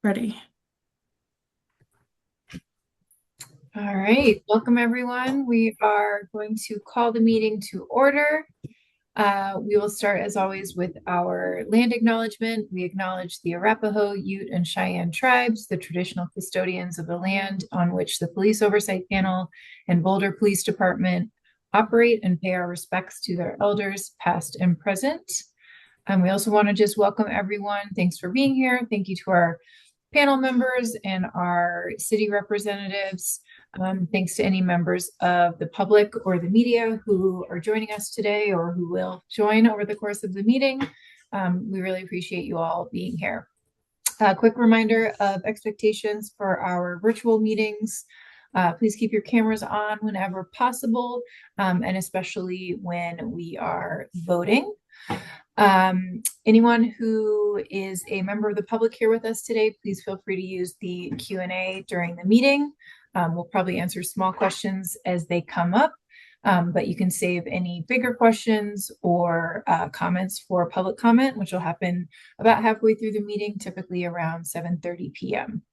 Ready. All right, welcome everyone. We are going to call the meeting to order. We will start as always with our land acknowledgement. We acknowledge the Arapaho, Ute, and Cheyenne tribes, the traditional custodians of the land on which the Police Oversight Panel and Boulder Police Department operate, and pay our respects to their elders, past and present. We also want to just welcome everyone. Thanks for being here. Thank you to our panel members and our city representatives. Thanks to any members of the public or the media who are joining us today or who will join over the course of the meeting. We really appreciate you all being here. A quick reminder of expectations for our virtual meetings. Please keep your cameras on whenever possible, and especially when we are voting. Anyone who is a member of the public here with us today, please feel free to use the Q&A during the meeting. We'll probably answer small questions as they come up, but you can save any bigger questions or comments for public comment, which will happen about halfway through the meeting, typically around 7:30 p.m.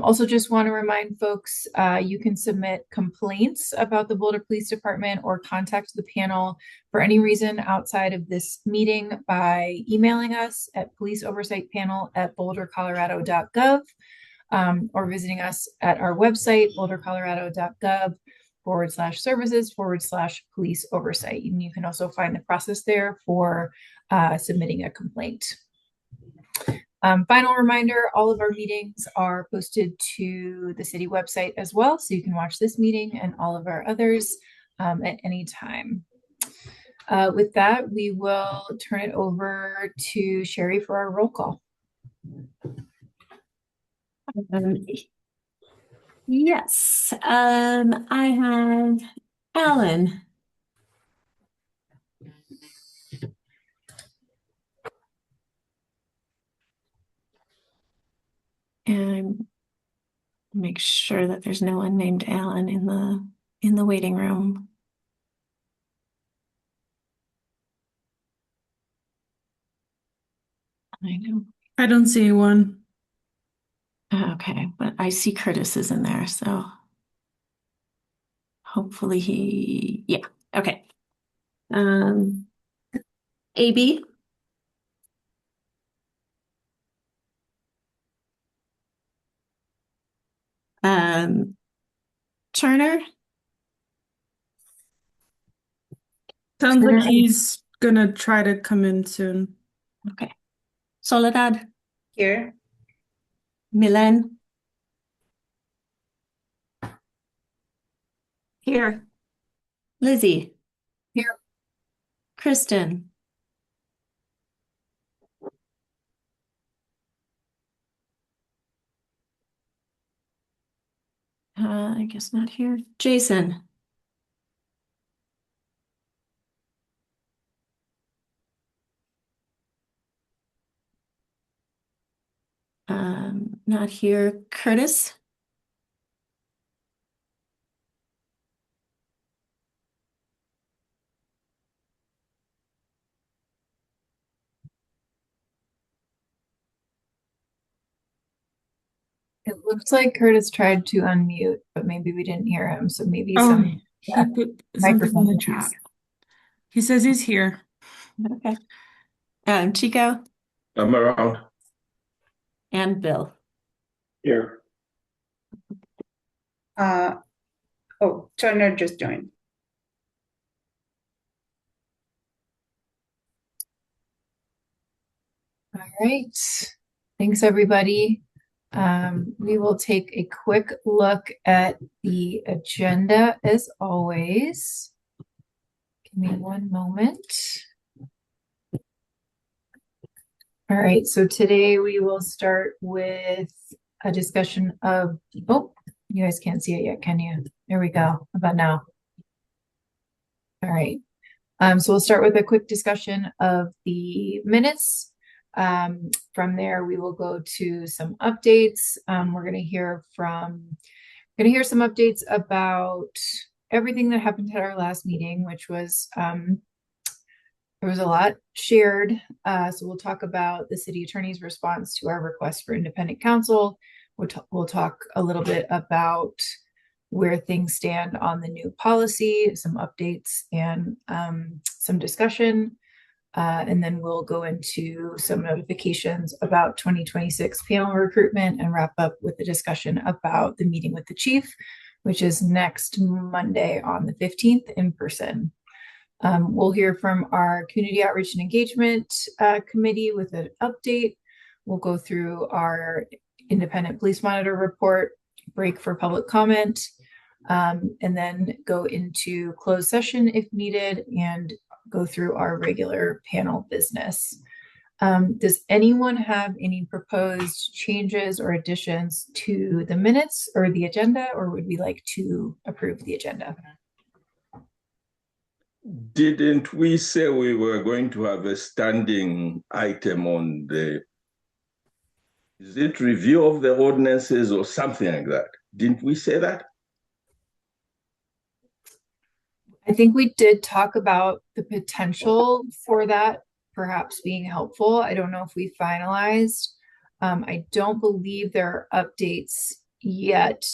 Also just want to remind folks, you can submit complaints about the Boulder Police Department or contact the panel for any reason outside of this meeting by emailing us at policeoversightpanel@bouldercolorado.gov, or visiting us at our website, bouldercolorado.gov/services/police oversight. And you can also find the process there for submitting a complaint. Final reminder, all of our meetings are posted to the city website as well, so you can watch this meeting and all of our others at any time. With that, we will turn it over to Sherry for our roll call. Yes, I have Alan. And make sure that there's no one named Alan in the waiting room. I know. I don't see one. Okay, but I see Curtis is in there, so hopefully yeah, okay. AB. Turner. Sounds like he's gonna try to come in soon. Okay. Soledad. Here. Milan. Here. Lizzie. Here. Kristen. I guess not here. Jason. Not here. Curtis. It looks like Curtis tried to unmute, but maybe we didn't hear him. So maybe He yeah, put something in microphone the issues. chat. He says he's here. Okay. Chico. I'm around. And Bill. Here. Turner just joined. All right. Thanks, everybody. We will take a quick look at the agenda as always. Give me one moment. All right, so today we will start with a discussion of, oh, you guys can't see it yet, can you? There we go. How about now? All right. So we'll start with a quick discussion of the minutes. From there, we will go to some updates. We're going to hear some updates about everything that happened at our last meeting, which was There was a lot shared. So we'll talk about the city attorney's response to our request for independent counsel. We'll talk a little bit about where things stand on the new policy, some updates and some discussion. And then we'll go into some notifications about 2026 panel recruitment and wrap up with a discussion about the meeting with the chief, which is next Monday on the 15th in person. We'll hear from our community outreach and engagement committee with an update. We'll go through our independent police monitor report, break for public comment, and then go into closed session if needed and go through our regular panel business. Does anyone have any proposed changes or additions to the minutes or the agenda, or would we like to approve the agenda? Didn't we say we were going to have a standing item on is it review of the ordinances or something like that? Didn't we say that? I think we did talk about the potential for that perhaps being helpful. I don't know if we finalized. I don't believe there are updates yet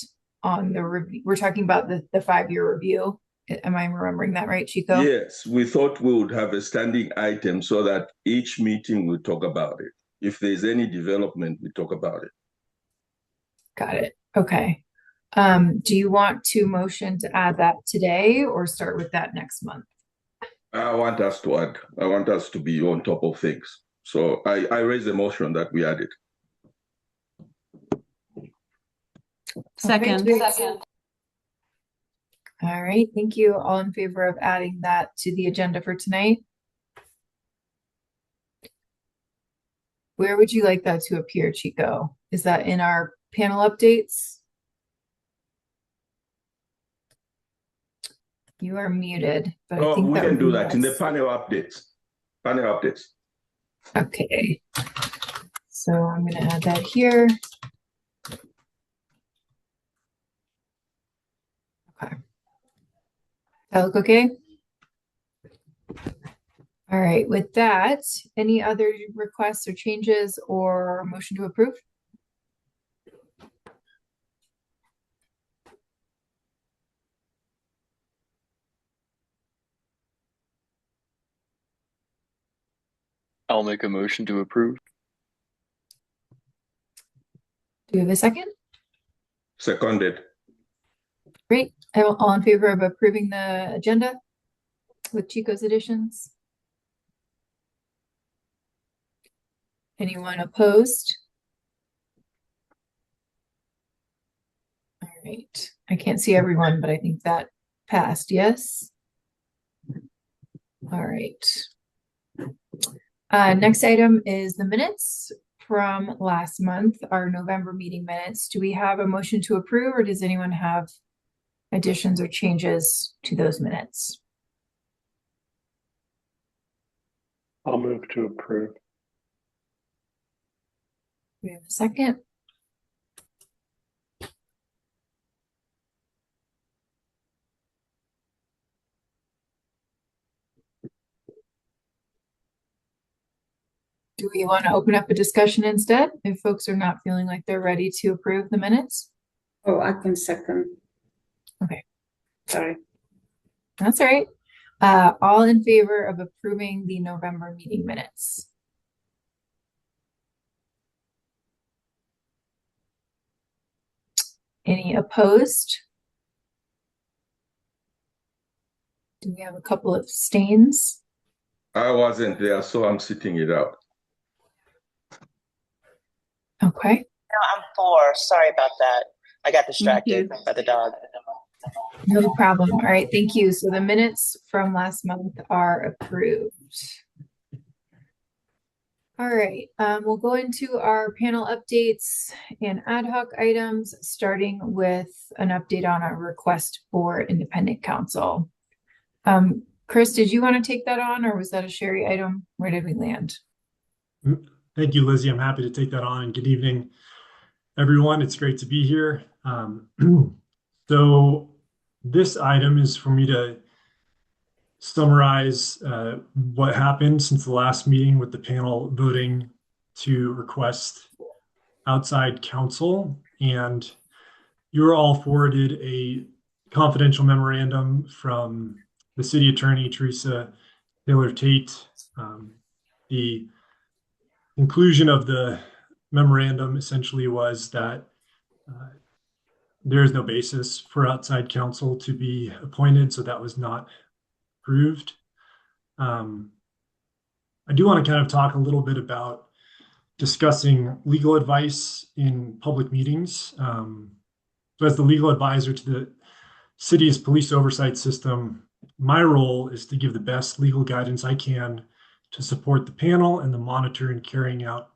on the review. We're talking about the 5-year review. Am I remembering that right, Chico? Yes, we thought we would have a standing item so that each meeting we talk about it. If there's any development, we talk about it. Got it. Okay. Do you want to motion to add that today or start with that next month? I want us to add. I want us to be on top of things. So I raise a motion that we add it. Second. All right. Thank you. All in favor of adding that to the agenda for tonight? Where would you like that to appear, Chico? Is that in our panel updates? You are muted, but I think we that can would do be that in the nice. panel updates. Panel updates. Okay. So I'm going to add that here. Okay. That look okay? All right. With that, any other requests or changes or motion to approve? I'll make a motion to approve. Do we have a second? Seconded. Great. All in favor of approving the agenda with Chico's additions? Anyone opposed? All right. I can't see everyone, but I think that passed. Yes. All right. Next item is the minutes from last month, our November meeting minutes. Do we have a motion to approve, or does anyone have additions or changes to those minutes? I'll move to approve. Do we have a second? Do we want to open up a discussion instead if folks are not feeling like they're ready to approve the minutes? Oh, I can second. Okay. Sorry. That's all right. All in favor of approving the November meeting minutes? Any opposed? Do we have a couple of abstains? I wasn't there, so I'm sitting it out. Okay. No, I'm 4. Sorry about that. I got distracted by the dog. No problem. All right. Thank you. So the minutes from last month are approved. All right. We'll go into our panel updates and ad hoc items, starting with an update on our request for independent counsel. Chris, did you want to take that on, or was that a Sherry item? Where did we land? Thank you, Lizzie. I'm happy to take that on. Good evening, everyone. It's great to be here. So this item is for me to summarize what happened since the last meeting with the panel voting to request outside counsel. And you were all forwarded a confidential memorandum from the city attorney, Teresa Taylor Tate. The conclusion of the memorandum essentially was that there is no basis for outside counsel to be appointed, so that was not approved. I do want to kind of talk a little bit about discussing legal advice in public meetings. So as the legal advisor to the city's police oversight system, my role is to give the best legal guidance I can to support the panel and the monitor in carrying out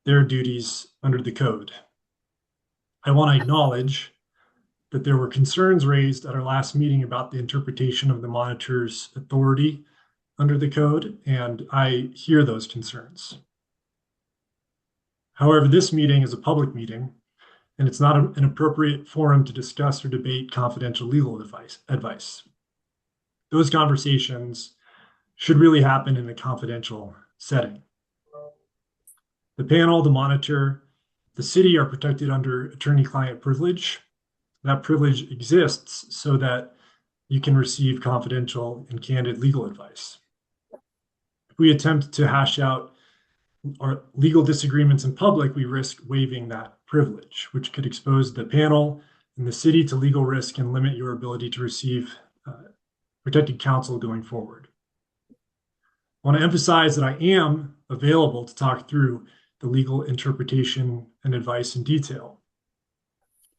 their duties under the code. I want to acknowledge that there were concerns raised at our last meeting about the interpretation of the monitor's authority under the code, and I hear those concerns. However, this meeting is a public meeting, and it's not an appropriate forum to discuss or debate confidential legal advice. Those conversations should really happen in a confidential setting. The panel, the monitor, the city are protected under attorney-client privilege. That privilege exists so that you can receive confidential and candid legal advice. If we attempt to hash out our legal disagreements in public, we risk waiving that privilege, which could expose the panel and the city to legal risk and limit your ability to receive protected counsel going forward. I want to emphasize that I am available to talk through the legal interpretation and advice in detail.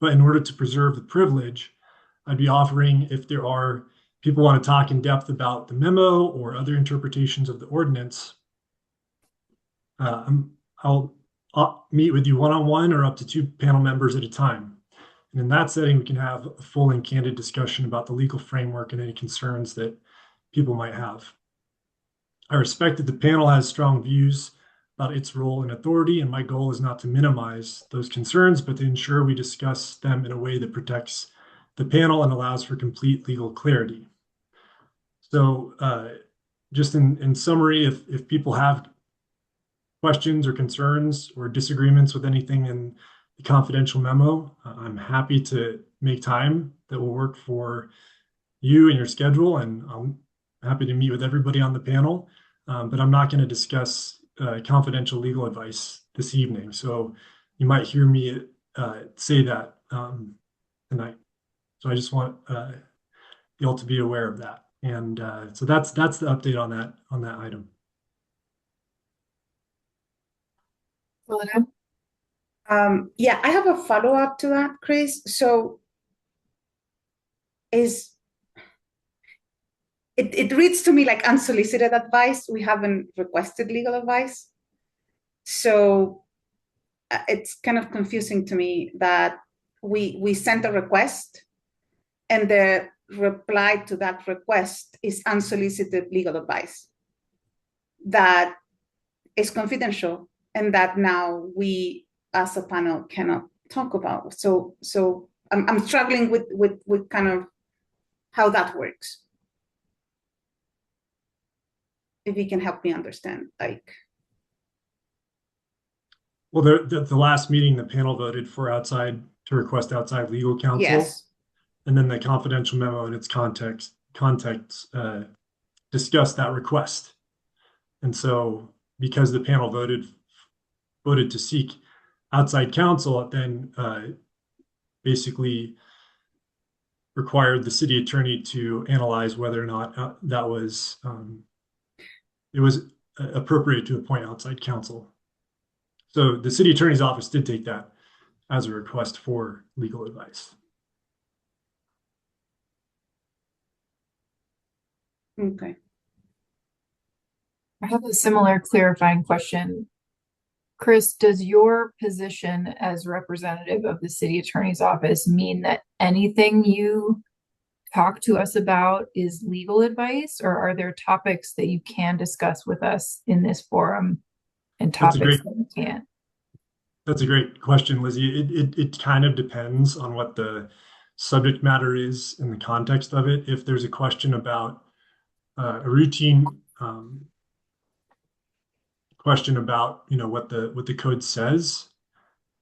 But in order to preserve the privilege, I'd be offering, if there are people want to talk in depth about the memo or other interpretations of the ordinance, I'll meet with you one-on-one or up to 2 panel members at a time. And in that setting, we can have a full and candid discussion about the legal framework and any concerns that people might have. I respect that the panel has strong views about its role and authority, and my goal is not to minimize those concerns, but to ensure we discuss them in a way that protects the panel and allows for complete legal clarity. So just in summary, if people have questions or concerns or disagreements with anything in the confidential memo, I'm happy to make time that will work for you and your schedule, and I'm happy to meet with everybody on the panel, but I'm not going to discuss confidential legal advice this evening. So you might hear me say that tonight. So I just want you all to be aware of that. And so that's the update on that item. Yeah, I have a follow-up to that, Chris. So it reads to me like unsolicited advice. We haven't requested legal advice. So it's kind of confusing to me that we sent a request and the reply to that request is unsolicited legal advice that is confidential and that now we as a panel cannot talk about. So I'm struggling with kind of how that works. If you can help me understand, like. Well, the last meeting, the panel voted for to request outside legal counsel. Yes. And then the confidential memo in its context discussed that request. And so because the panel voted to seek outside counsel, it then basically required the city attorney to analyze whether or not that was it was appropriate to appoint outside counsel. So the city attorney's office did take that as a request for legal advice. Okay. I have a similar clarifying question. Chris, does your position as representative of the city attorney's office mean that anything you talk to us about is legal advice, or are there topics that you can discuss with us in this forum and topics that you can't? That's a great question, Lizzie. It kind of depends on what the subject matter is in the context of it. If there's a question about a routine question about what the code says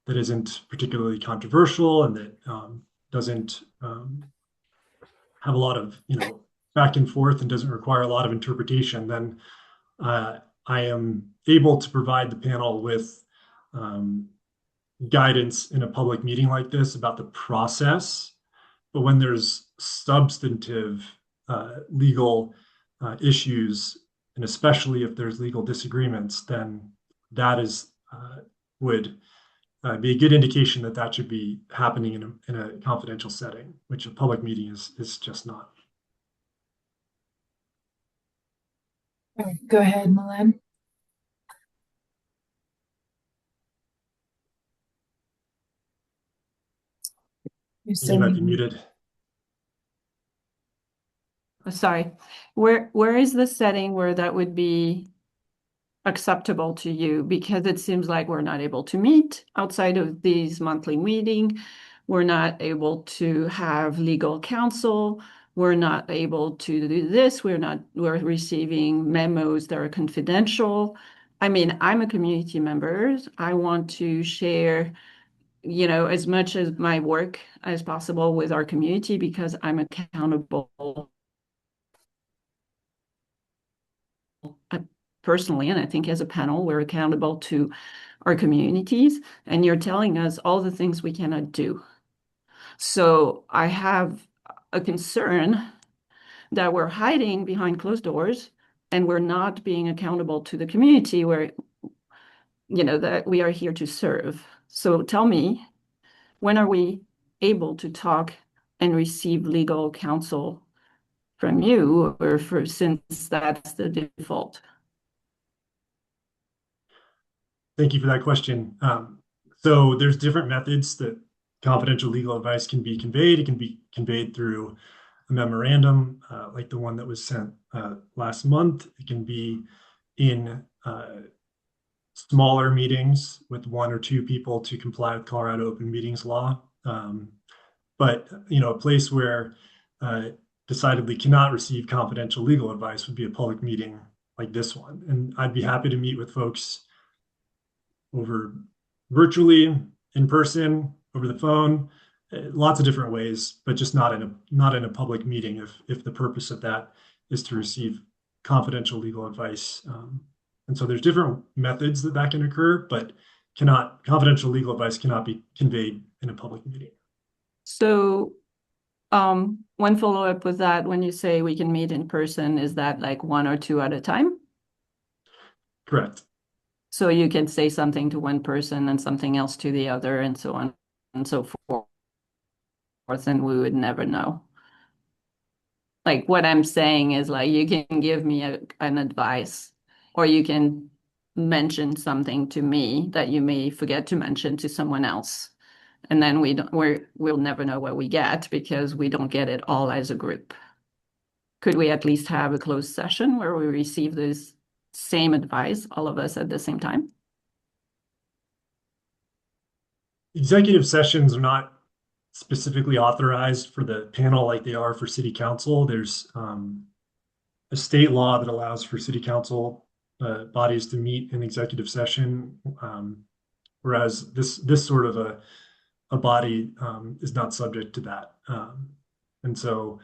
that isn't particularly controversial and that doesn't have a lot of back and forth and doesn't require a lot of interpretation, then I am able to provide the panel with guidance in a public meeting like this about the process. But when there's substantive legal issues, and especially if there's legal disagreements, then that would be a good indication that that should be happening in a confidential setting, which a public meeting is just not. All right, go ahead, Milan. You're You still might be muted. muted. Sorry, where is the setting where that would be acceptable to you? Because it seems like we're not able to meet outside of these monthly meeting. We're not able to have legal counsel. We're not able to do this. We're receiving memos that are confidential. I mean, I'm a community member. I want to share, as much as my work as possible with our community because I'm accountable personally, and I think as a panel, we're accountable to our communities, and you're telling us all the things we cannot do. So I have a concern that we're hiding behind closed doors and we're not being accountable to the community where, that we are here to serve. So tell me, when are we able to talk and receive legal counsel from you, or since that's the default? Thank you for that question. So there's different methods that confidential legal advice can be conveyed. It can be conveyed through a memorandum, like the one that was sent last month. It can be in smaller meetings with one or two people to comply with Colorado Open Meetings law. But a place where decidedly cannot receive confidential legal advice would be a public meeting like this one. And I'd be happy to meet with folks over virtually, in person, over the phone, lots of different ways, but just not in a public meeting if the purpose of that is to receive confidential legal advice. And so there's different methods that can occur, but confidential legal advice cannot be conveyed in a public meeting. So one follow-up with that, when you say we can meet in person, is that like one or two at a time? Correct. So you can say something to one person and something else to the other, and so on and so forth, and we would never know. Like what I'm saying is like you can give me an advice, or you can mention something to me that you may forget to mention to someone else. And then we'll never know what we get because we don't get it all as a group. Could we at least have a closed session where we receive this same advice, all of us at the same time? Executive sessions are not specifically authorized for the panel like they are for city council. There's a state law that allows for city council bodies to meet in executive session, whereas this sort of a body is not subject to that. And so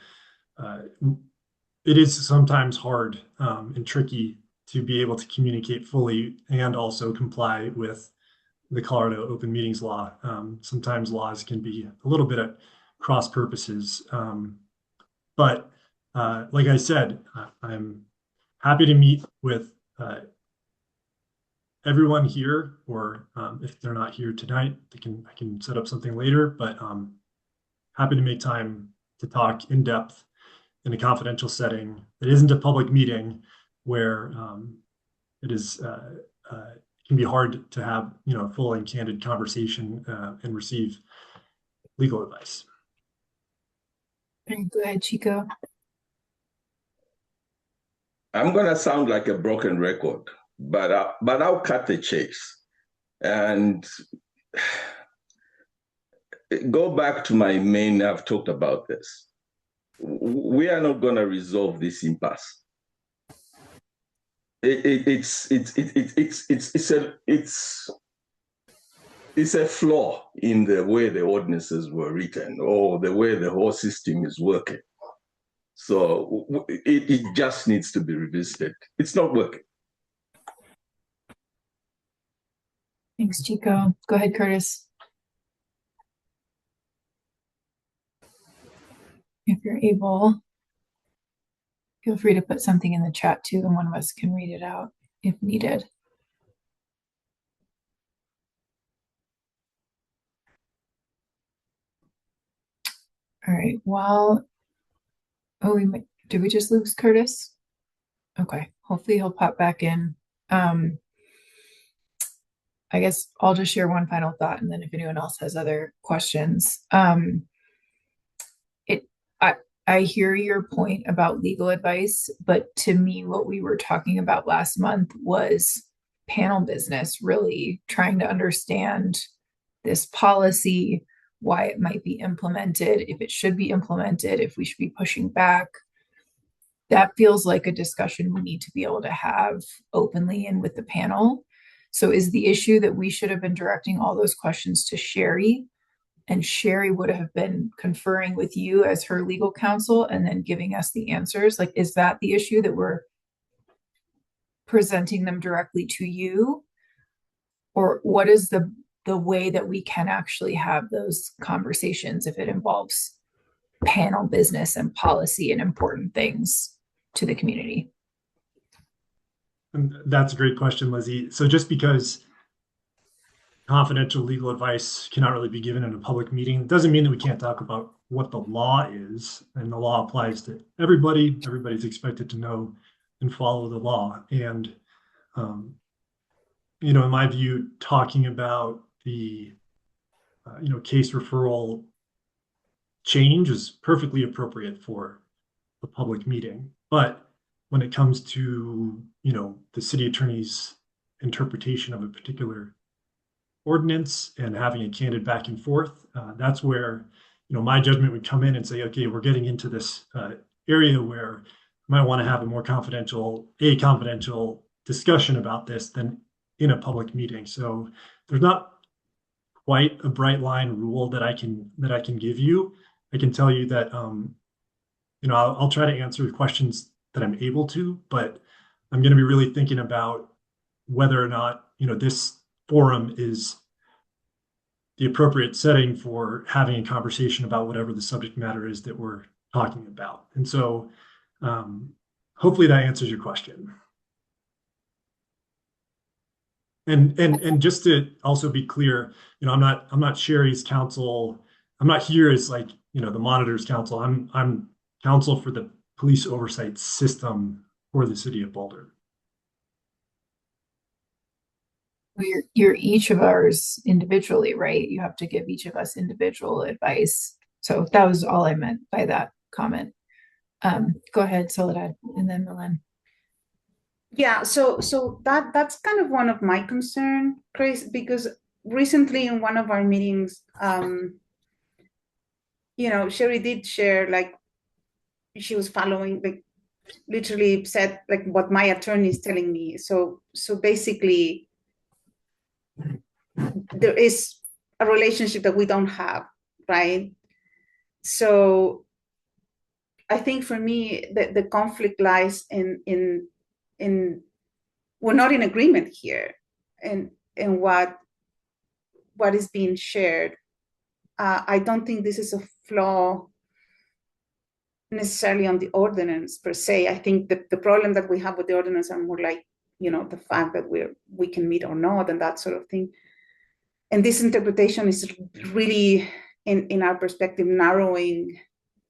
it is sometimes hard and tricky to be able to communicate fully and also comply with the Colorado Open Meetings law. Sometimes laws can be a little bit at cross purposes. But like I said, I'm happy to meet with everyone here, or if they're not here tonight, I can set up something later, but happy to make time to talk in depth in a confidential setting that isn't a public meeting where it is can be hard to have full and candid conversation and receive legal advice. Go ahead, Chico. I'm gonna sound like a broken record, but I'll cut the chase and go back to my main. I've talked about this. We are not gonna resolve this impasse it's a flaw in the way the ordinances were written or the way the whole system is working. So it just needs to be revisited. It's not working. Thanks, Chico. Go ahead, Curtis. If you're able, feel free to put something in the chat too, and one of us can read it out if needed. All right. Well, did we just lose Curtis? Okay. Hopefully he'll pop back in. I guess I'll just share one final thought, and then if anyone else has other questions. I hear your point about legal advice, but to me, what we were talking about last month was panel business, really trying to understand this policy, why it might be implemented, if it should be implemented, if we should be pushing back. That feels like a discussion we need to be able to have openly and with the panel. So is the issue that we should have been directing all those questions to Sherry, and Sherry would have been conferring with you as her legal counsel and then giving us the answers? Like, is that the issue, that we're presenting them directly to you? Or what is the way that we can actually have those conversations if it involves panel business and policy and important things to the community? And that's a great question, Lizzie. So just because confidential legal advice cannot really be given in a public meeting doesn't mean that we can't talk about what the law is, and the law applies to everybody. Everybody's expected to know and follow the law. And in my view, talking about the case referral change is perfectly appropriate for a public meeting. But when it comes to the city attorney's interpretation of a particular ordinance and having a candid back and forth, that's where my judgment would come in and say, okay, we're getting into this area where you might want to have a confidential discussion about this than in a public meeting. So there's not quite a bright line rule that I can give you. I can tell you that I'll try to answer the questions that I'm able to, but I'm going to be really thinking about whether or not this forum is the appropriate setting for having a conversation about whatever the subject matter is that we're talking about. And so hopefully that answers your question. And just to also be clear, I'm not Sherry's counsel. I'm not here as the monitor's counsel. I'm counsel for the police oversight system for the city of Boulder. You're each of ours individually, right? You have to give each of us individual advice. So that was all I meant by that comment. Go ahead, Soledad, and then Milan. Yeah, so that's kind of one of my concern, Chris, because recently in one of our meetings, Sherry did share, like, she was following, like, literally said, like, what my attorney is telling me. So basically, there is a relationship that we don't have, right? So I think for me, the conflict lies in we're not in agreement here, and what is being shared. I don't think this is a flaw necessarily on the ordinance per se. I think the problem that we have with the ordinance are more like, the fact that we can meet or not, and that sort of thing. And this interpretation is really, in our perspective, narrowing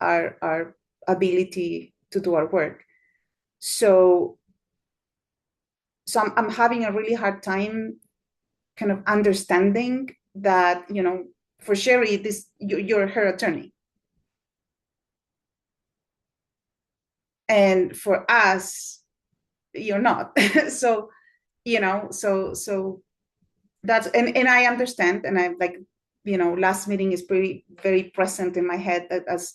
our ability to do our work. So I'm having a really hard time kind of understanding that, for Sherry, you're her attorney. And for us, you're not. So, so that's, and I understand, and I'm like, last meeting is very present in my head, that as,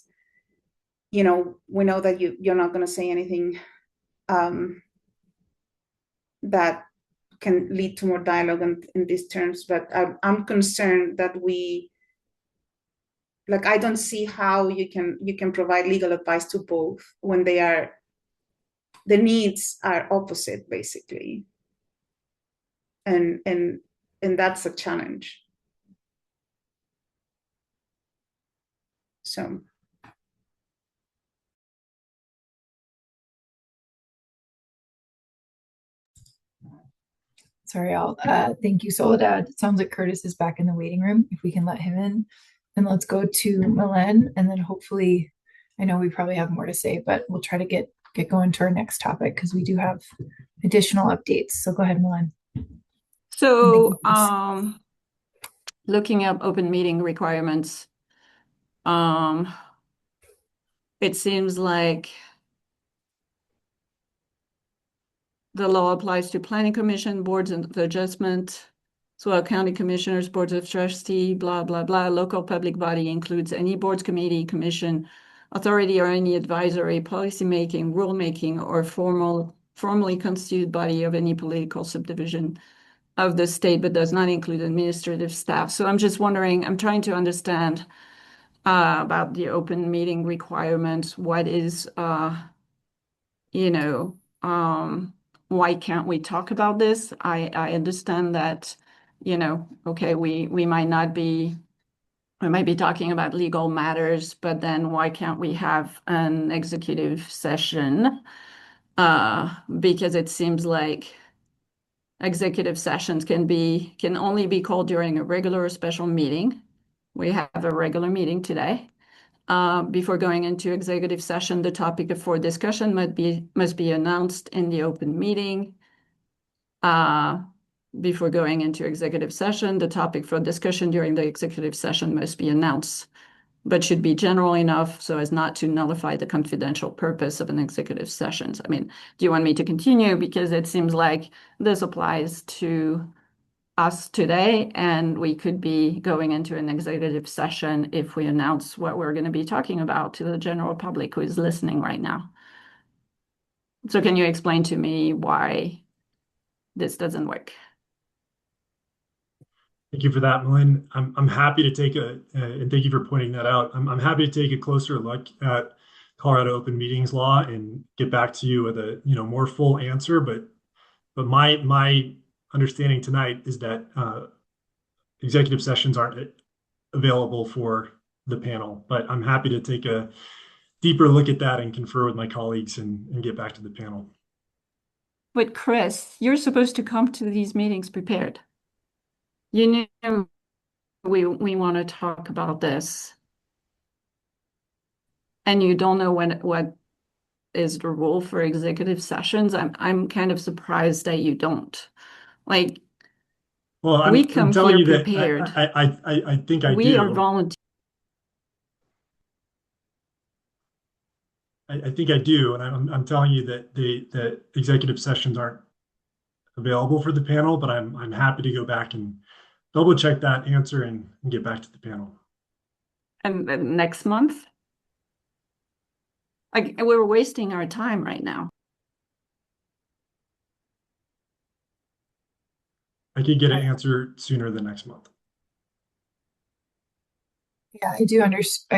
we know that you're not going to say anything that can lead to more dialogue in these terms. But I'm concerned that I don't see how you can provide legal advice to both when the needs are opposite, basically. And that's a challenge. So Sorry, I'll thank you, Soledad. It sounds like Curtis is back in the waiting room. If we can let him in, and let's go to Milan, and then hopefully, I know we probably have more to say, but we'll try to get going to our next topic because we do have additional updates. So go ahead, Milan. So, looking at open meeting requirements, it seems like the law applies to planning commission, boards of adjustment, so county commissioners, boards of trustee, blah, blah, blah. Local public body includes any boards, committee, commission, authority, or any advisory, policymaking, rulemaking, or formally constituted body of any political subdivision of the state, but does not include administrative staff. So I'm just wondering, I'm trying to understand about the open meeting requirements. What is, why can't we talk about this? I understand that, okay, we might be talking about legal matters, but then why can't we have an executive session? Because it seems like executive sessions can only be called during a regular or special meeting. We have a regular meeting today. Before going into executive session, the topic for discussion must be announced in the open meeting. Before going into executive session, the topic for discussion during the executive session must be announced, but should be general enough so as not to nullify the confidential purpose of an executive session. I mean, do you want me to continue? Because it seems like this applies to us today, and we could be going into an executive session if we announce what we're going to be talking about to the general public who is listening right now. So can you explain to me why this doesn't work? Thank you for that, Malin. I'm happy to take and thank you for pointing that out. I'm happy to take a closer look at Colorado Open Meetings Law and get back to you with a more full answer. But my understanding tonight is that executive sessions aren't available for the panel. But I'm happy to take a deeper look at that and confer with my colleagues and get back to the panel. But Chris, you're supposed to come to these meetings prepared. You know, we want to talk about this, and you don't know what is the rule for executive sessions. I'm kind of surprised that you don't. Like, well, we I'm come telling here you that prepared. I think I We do. are volunteers. I think I do, and I'm telling you that the executive sessions aren't available for the panel, but I'm happy to go back and double check that answer and get back to the panel. And next month? Like, we're wasting our time right now. I could get an answer sooner than next month. Yeah, I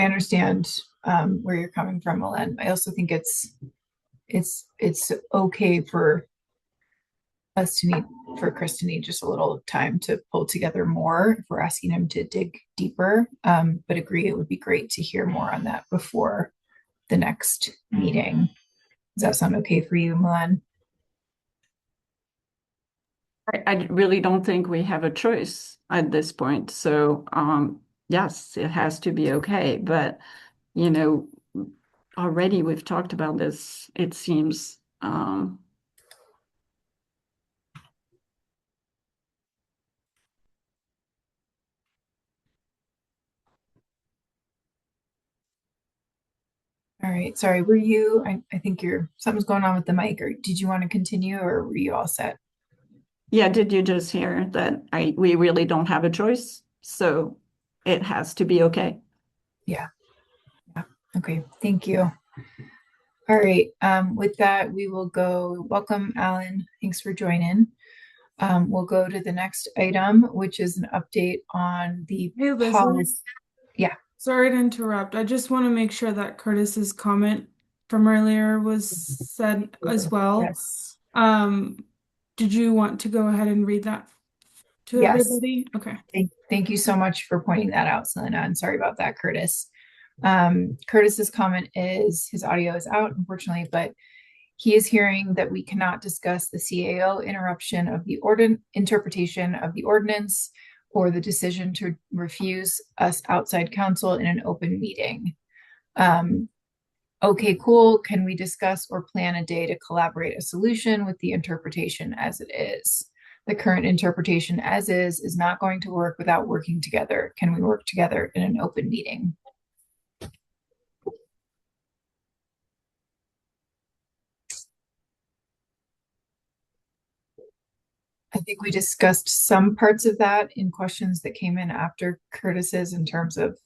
understand where you're coming from, Milan. I also think it's okay for us to need, for Chris to need just a little time to pull together more if we're asking him to dig deeper. But agree, it would be great to hear more on that before the next meeting. Does that sound okay for you, Milan? I really don't think we have a choice at this point. So, yes, it has to be okay. But, already we've talked about this, it seems. All right. Sorry, were you, I think something's going on with the mic, or did you want to continue, or were you all set? Yeah, did you just hear that we really don't have a choice? So it has to be okay. Yeah. Okay. Thank you. All right. With that, we will go. Welcome, Alan. Thanks for joining. We'll go to the next item, which is an update on the Hey, Leslie. policy. Yeah. Sorry to interrupt. I just want to make sure that Curtis's comment from earlier was said as well. Yes. Did you want to go ahead and read that to Yes. everybody? Okay. Thank you so much for pointing that out, Selena. And sorry about that, Curtis. Curtis's comment is his audio is out, unfortunately, but he is hearing that we cannot discuss the CAO interruption of the interpretation of the ordinance or the decision to refuse us outside counsel in an open meeting. Okay, cool. Can we discuss or plan a day to collaborate a solution with the interpretation as it is? The current interpretation as is not going to work without working together. Can we work together in an open meeting? I think we discussed some parts of that in questions that came in after Curtis's in terms of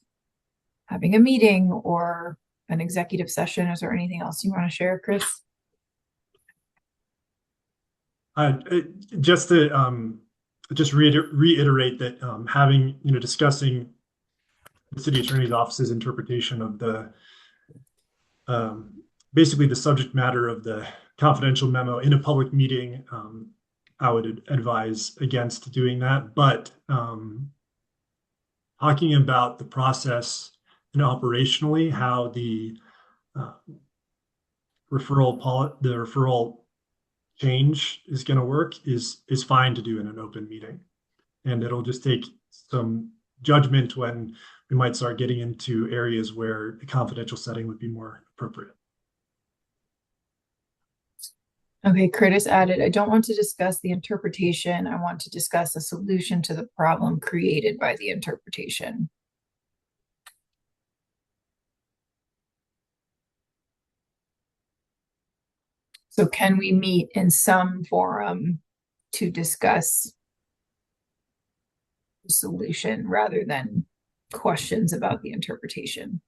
having a meeting or an executive session. Is there anything else you want to share, Chris? Just to reiterate that having, discussing the city attorney's office's interpretation of the basically the subject matter of the confidential memo in a public meeting, I would advise against doing that. But talking about the process and operationally, how the referral change is going to work is fine to do in an open meeting, and it'll just take some judgment when we might start getting into areas where a confidential setting would be more appropriate. Okay, Curtis added, I don't want to discuss the interpretation. I want to discuss a solution to the problem created by the interpretation. So can we meet in some forum to discuss the solution rather than questions about the interpretation?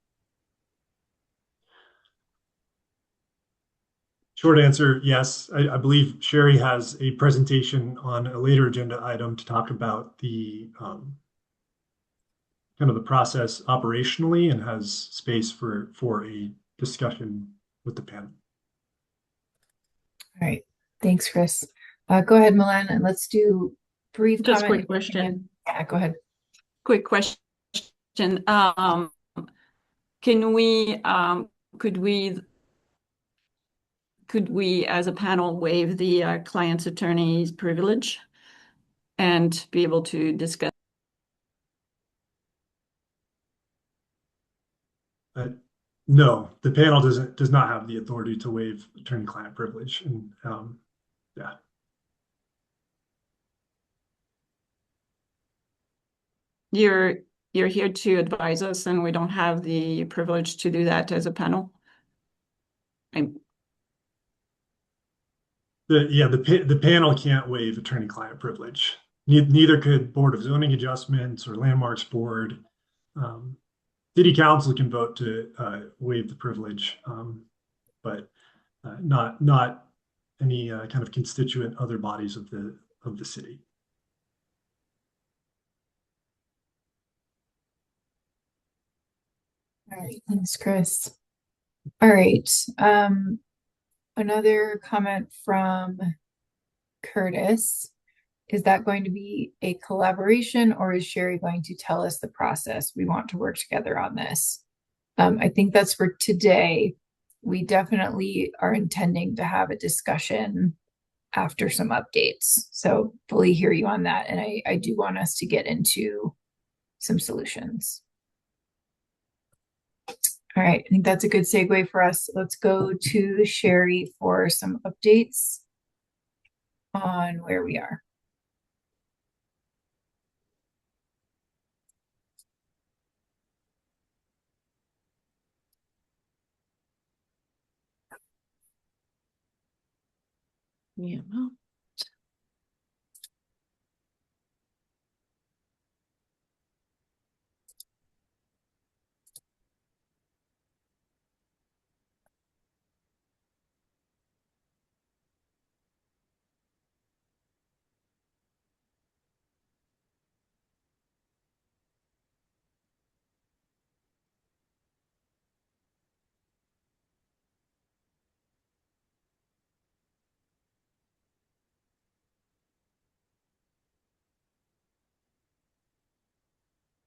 Short answer, yes. I believe Sherry has a presentation on a later agenda item to talk about the kind of the process operationally, and has space for a discussion with the panel. All right. Thanks, Chris. Go ahead, Milan, and let's do brief Just comment. quick question. Yeah, go ahead. Quick question. Can we, could we as a panel waive the client's attorney's privilege and be able to discuss? No, the panel does not have the authority to waive attorney-client privilege, and yeah. You're here to advise us, and we don't have the privilege to do that as a panel. The panel can't waive attorney-client privilege. Neither could Board of Zoning Adjustments or Landmarks Board. City Council can vote to waive the privilege, but not any kind of constituent other bodies of the city. All right, thanks, Chris. All right. Another comment from Curtis. Is that going to be a collaboration, or is Sherry going to tell us the process? We want to work together on this. I think that's for today. We definitely are intending to have a discussion after some updates. So fully hear you on that. And I do want us to get into some solutions. All right, I think that's a good segue for us. Let's go to Sherry for some updates on where we are. Yeah.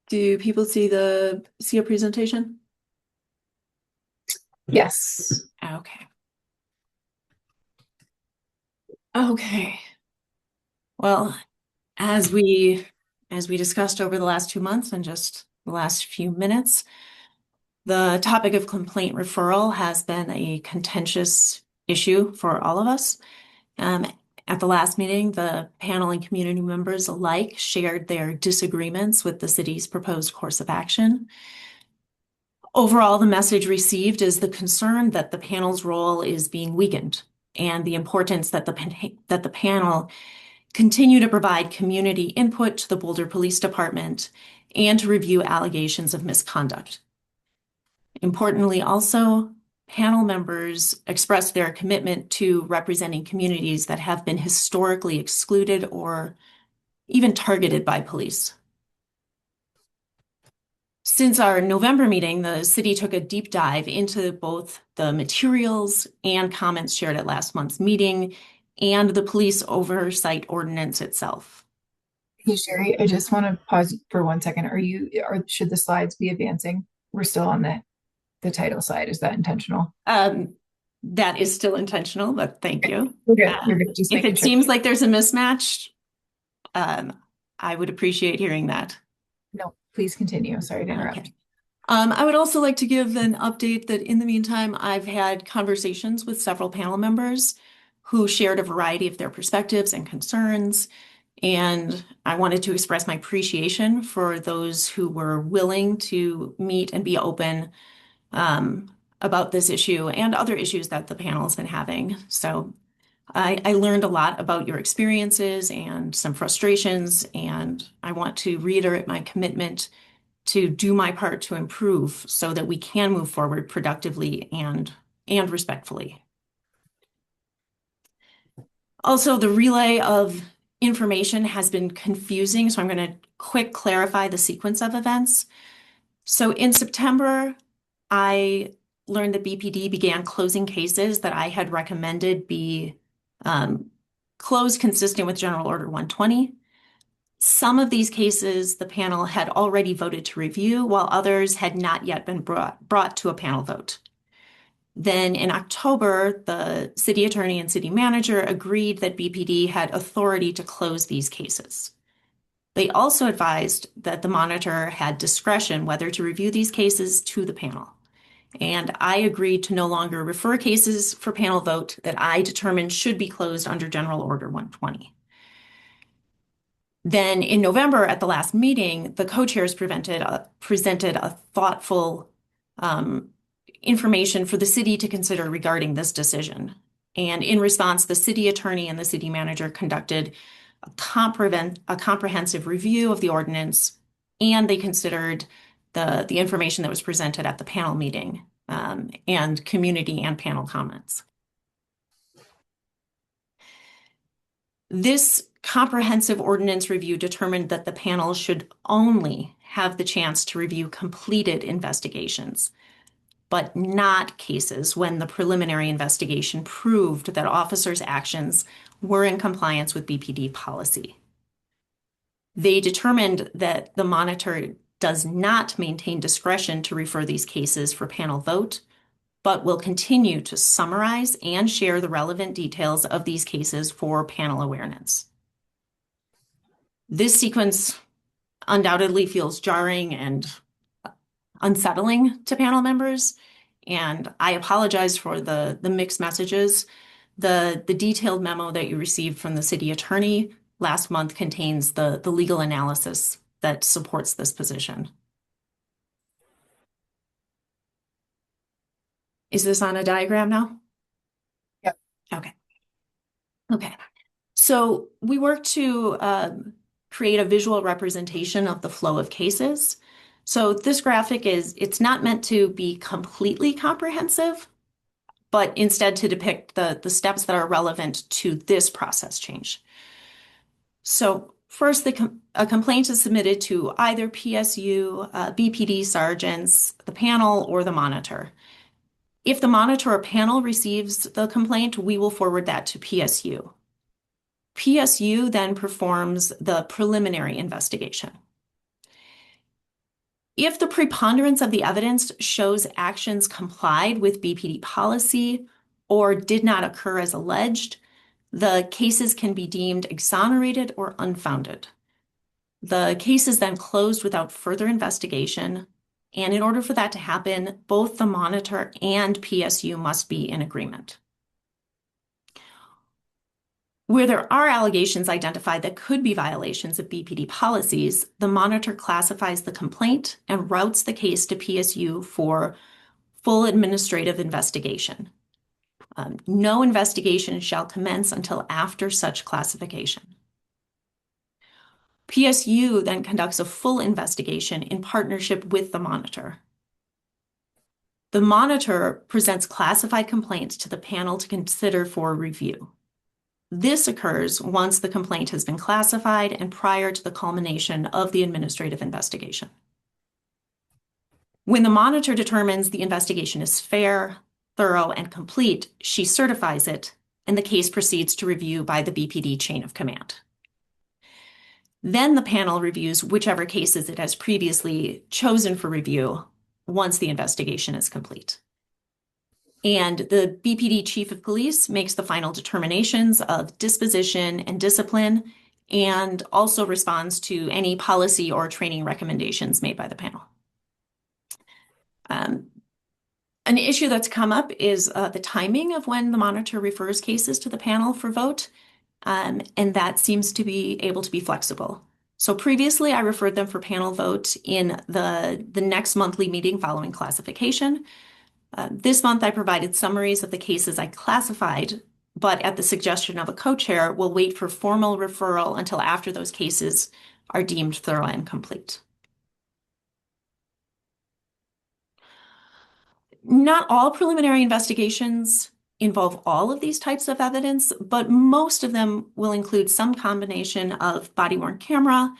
Do people see a presentation? Yes. Okay. Okay. Well, as we discussed over the last 2 months and just the last few minutes, the topic of complaint referral has been a contentious issue for all of us. At the last meeting, the panel and community members alike shared their disagreements with the city's proposed course of action. Overall, the message received is the concern that the panel's role is being weakened and the importance that the panel continue to provide community input to the Boulder Police Department and to review allegations of misconduct. Importantly, also, panel members expressed their commitment to representing communities that have been historically excluded or even targeted by police. Since our November meeting, the city took a deep dive into both the materials and comments shared at last month's meeting and the police oversight ordinance itself. Hey, Sherry, I just want to pause for 1 second. Should the slides be advancing? We're still on the title slide. Is that intentional? That is still intentional, but thank you. We're good. We're good. Just If making it sure. seems like there's a mismatch, I would appreciate hearing that. No, please continue. Sorry to interrupt. Okay. I would also like to give an update that in the meantime, I've had conversations with several panel members who shared a variety of their perspectives and concerns. And I wanted to express my appreciation for those who were willing to meet and be open about this issue and other issues that the panel has been having. So I learned a lot about your experiences and some frustrations, and I want to reiterate my commitment to do my part to improve so that we can move forward productively and respectfully. Also, the relay of information has been confusing, so I'm going to quick clarify the sequence of events. So in September, I learned that BPD began closing cases that I had recommended be closed consistent with General Order 120. Some of these cases the panel had already voted to review, while others had not yet been brought to a panel vote. Then in October, the city attorney and city manager agreed that BPD had authority to close these cases. They also advised that the monitor had discretion whether to review these cases to the panel. And I agreed to no longer refer cases for panel vote that I determined should be closed under General Order 120. Then in November at the last meeting, the co-chairs presented a thoughtful information for the city to consider regarding this decision. And in response, the city attorney and the city manager conducted a comprehensive review of the ordinance, and they considered the information that was presented at the panel meeting and community and panel comments. This comprehensive ordinance review determined that the panel should only have the chance to review completed investigations, but not cases when the preliminary investigation proved that officers' actions were in compliance with BPD policy. They determined that the monitor does not maintain discretion to refer these cases for panel vote, but will continue to summarize and share the relevant details of these cases for panel awareness. This sequence undoubtedly feels jarring and unsettling to panel members, and I apologize for the mixed messages. The detailed memo that you received from the city attorney last month contains the legal analysis that supports this position. Is this on a diagram now? Yep. Okay. So we worked to create a visual representation of the flow of cases. So this graphic it's not meant to be completely comprehensive, but instead to depict the steps that are relevant to this process change. So first, a complaint is submitted to either PSU, BPD sergeants, the panel, or the monitor. If the monitor or panel receives the complaint, we will forward that to PSU. PSU then performs the preliminary investigation. If the preponderance of the evidence shows actions complied with BPD policy or did not occur as alleged, the cases can be deemed exonerated or unfounded. The case is then closed without further investigation, and in order for that to happen, both the monitor and PSU must be in agreement. Where there are allegations identified that could be violations of BPD policies, the monitor classifies the complaint and routes the case to PSU for full administrative investigation. No investigation shall commence until after such classification. PSU then conducts a full investigation in partnership with the monitor. The monitor presents classified complaints to the panel to consider for review. This occurs once the complaint has been classified and prior to the culmination of the administrative investigation. When the monitor determines the investigation is fair, thorough, and complete, she certifies it, and the case proceeds to review by the BPD chain of command. Then the panel reviews whichever cases it has previously chosen for review once the investigation is complete. And the BPD chief of police makes the final determinations of disposition and discipline, and also responds to any policy or training recommendations made by the panel. An issue that's come up is the timing of when the monitor refers cases to the panel for vote, and that seems to be able to be flexible. So previously, I referred them for panel vote in the next monthly meeting following classification. This month, I provided summaries of the cases I classified, but at the suggestion of a co-chair, will wait for formal referral until after those cases are deemed thorough and complete. Not all preliminary investigations involve all of these types of evidence, but most of them will include some combination of body-worn camera,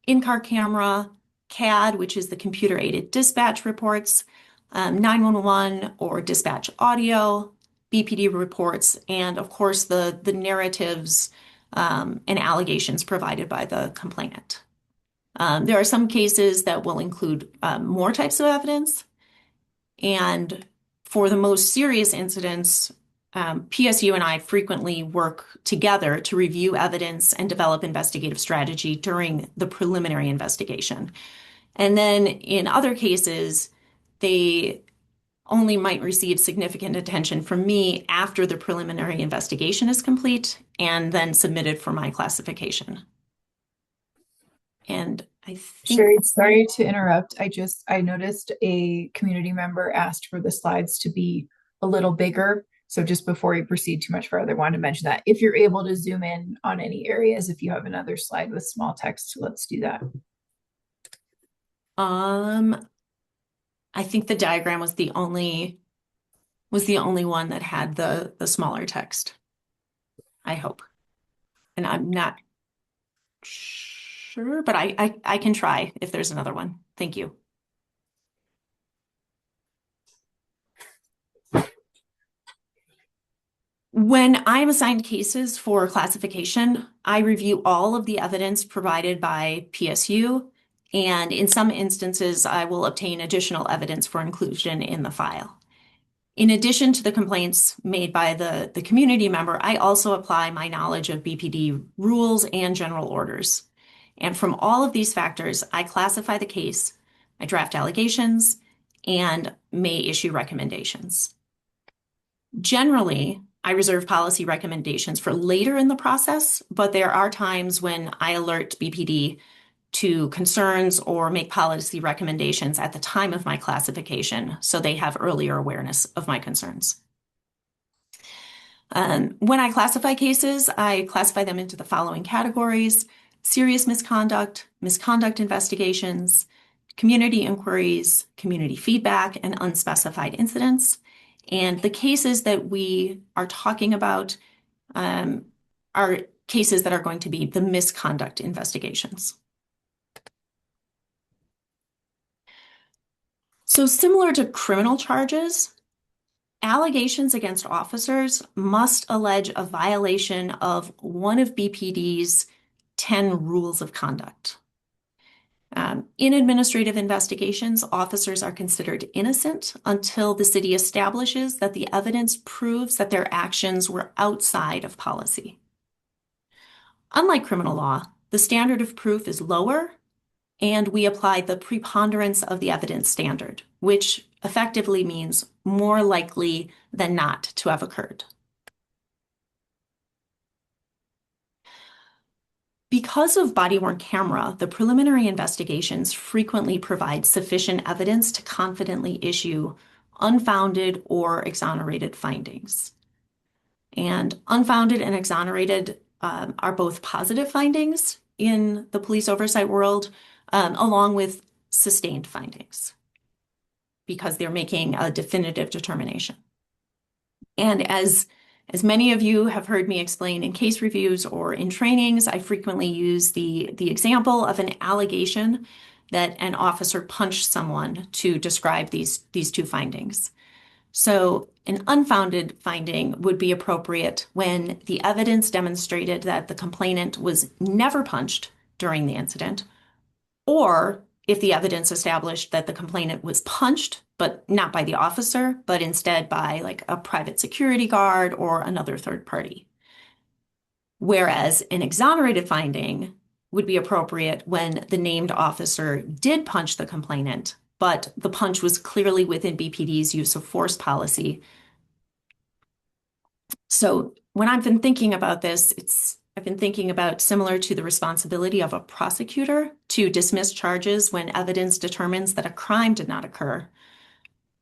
in-car camera, CAD, which is the computer-aided dispatch reports, 911 or dispatch audio, BPD reports, and of course the narratives and allegations provided by the complainant. There are some cases that will include more types of evidence, and for the most serious incidents, PSU and I frequently work together to review evidence and develop investigative strategy during the preliminary investigation. And then in other cases, they only might receive significant attention from me after the preliminary investigation is complete and then submitted for my classification. And I think Sherry, sorry to interrupt. I noticed a community member asked for the slides to be a little bigger. So just before we proceed too much further, I wanted to mention that if you're able to zoom in on any areas, if you have another slide with small text, let's do that. I think the diagram was the only one that had the smaller text. I hope. And I'm not sure, but I can try if there's another one. Thank you. When I'm assigned cases for classification, I review all of the evidence provided by PSU, and in some instances, I will obtain additional evidence for inclusion in the file. In addition to the complaints made by the community member, I also apply my knowledge of BPD rules and general orders. And from all of these factors, I classify the case, I draft allegations, and may issue recommendations. Generally, I reserve policy recommendations for later in the process, but there are times when I alert BPD to concerns or make policy recommendations at the time of my classification, so they have earlier awareness of my concerns. When I classify cases, I classify them into the following categories: serious misconduct, misconduct investigations, community inquiries, community feedback, and unspecified incidents. And the cases that we are talking about are cases that are going to be the misconduct investigations. So similar to criminal charges, allegations against officers must allege a violation of one of BPD's 10 rules of conduct. In administrative investigations, officers are considered innocent until the city establishes that the evidence proves that their actions were outside of policy. Unlike criminal law, the standard of proof is lower, and we apply the preponderance of the evidence standard, which effectively means more likely than not to have occurred. Because of body-worn camera, the preliminary investigations frequently provide sufficient evidence to confidently issue unfounded or exonerated findings. And unfounded and exonerated are both positive findings in the police oversight world, along with sustained findings, because they're making a definitive determination. And as many of you have heard me explain in case reviews or in trainings, I frequently use the example of an allegation that an officer punched someone to describe these two findings. So an unfounded finding would be appropriate when the evidence demonstrated that the complainant was never punched during the incident, or if the evidence established that the complainant was punched, but not by the officer, but instead by like a private security guard or another third party. Whereas an exonerated finding would be appropriate when the named officer did punch the complainant, but the punch was clearly within BPD's use of force policy. So when I've been thinking about this, I've been thinking about similar to the responsibility of a prosecutor to dismiss charges when evidence determines that a crime did not occur.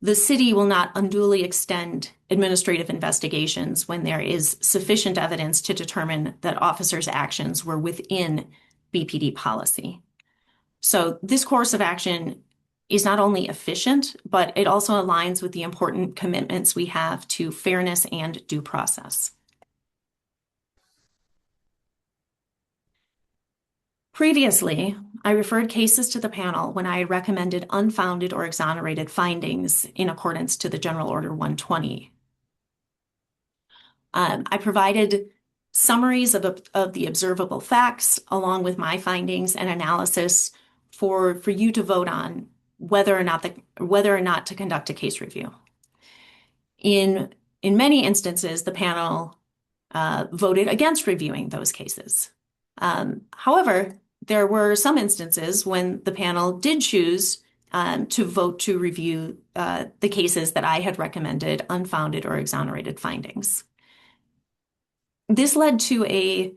The city will not unduly extend administrative investigations when there is sufficient evidence to determine that officers' actions were within BPD policy. So this course of action is not only efficient, but it also aligns with the important commitments we have to fairness and due process. Previously, I referred cases to the panel when I recommended unfounded or exonerated findings in accordance to the General Order 120. I provided summaries of the observable facts along with my findings and analysis for you to vote on whether or not to conduct a case review. In many instances, the panel voted against reviewing those cases. However, there were some instances when the panel did choose to vote to review the cases that I had recommended unfounded or exonerated findings. This led to a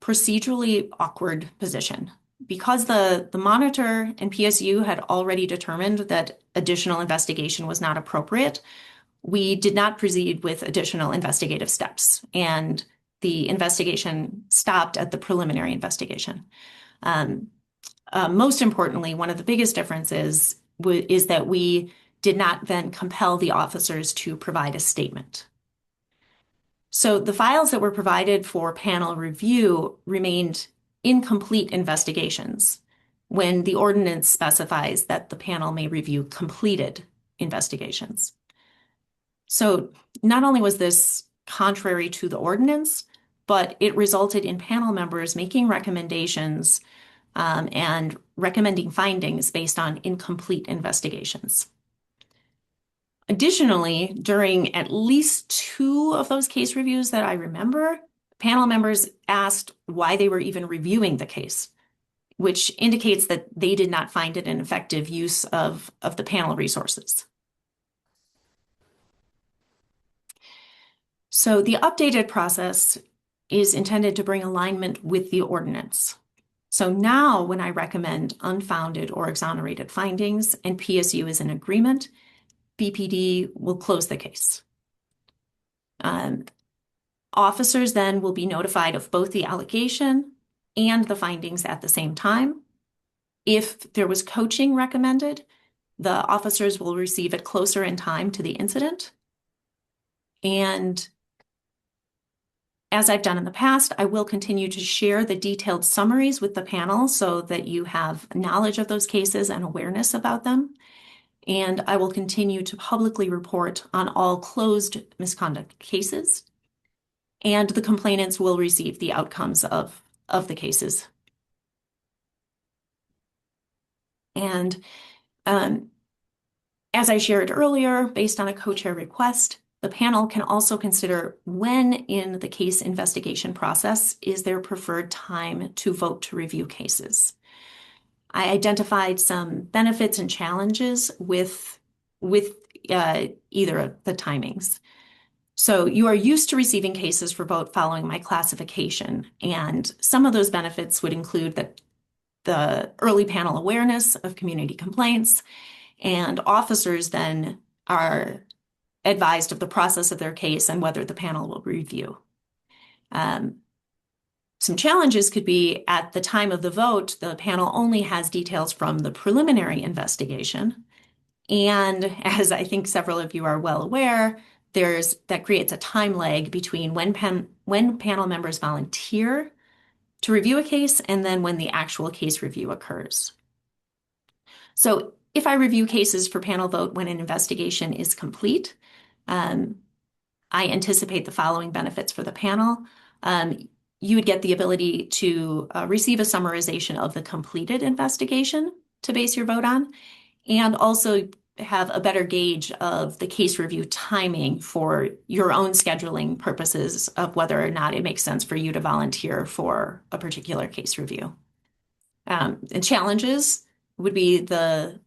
procedurally awkward position. Because the monitor and PSU had already determined that additional investigation was not appropriate, we did not proceed with additional investigative steps, and the investigation stopped at the preliminary investigation. Most importantly, one of the biggest differences is that we did not then compel the officers to provide a statement. So the files that were provided for panel review remained incomplete investigations when the ordinance specifies that the panel may review completed investigations. So not only was this contrary to the ordinance, but it resulted in panel members making recommendations and recommending findings based on incomplete investigations. Additionally, during at least 2 of those case reviews that I remember, panel members asked why they were even reviewing the case, which indicates that they did not find it an effective use of the panel resources. So the updated process is intended to bring alignment with the ordinance. So now when I recommend unfounded or exonerated findings and PSU is in agreement, BPD will close the case. Officers then will be notified of both the allegation and the findings at the same time. If there was coaching recommended, the officers will receive it closer in time to the incident. And as I've done in the past, I will continue to share the detailed summaries with the panel so that you have knowledge of those cases and awareness about them. And I will continue to publicly report on all closed misconduct cases. And the complainants will receive the outcomes of the cases. And as I shared earlier, based on a co-chair request, the panel can also consider when in the case investigation process is their preferred time to vote to review cases. I identified some benefits and challenges with either of the timings. So you are used to receiving cases for vote following my classification, and some of those benefits would include that the early panel awareness of community complaints, and officers then are advised of the process of their case and whether the panel will review. Some challenges could be at the time of the vote, the panel only has details from the preliminary investigation. And as I think several of you are well aware, that creates a time lag between when panel members volunteer to review a case and then when the actual case review occurs. So if I review cases for panel vote when an investigation is complete, I anticipate the following benefits for the panel. You would get the ability to receive a summarization of the completed investigation to base your vote on, and also have a better gauge of the case review timing for your own scheduling purposes of whether or not it makes sense for you to volunteer for a particular case review. And challenges would be the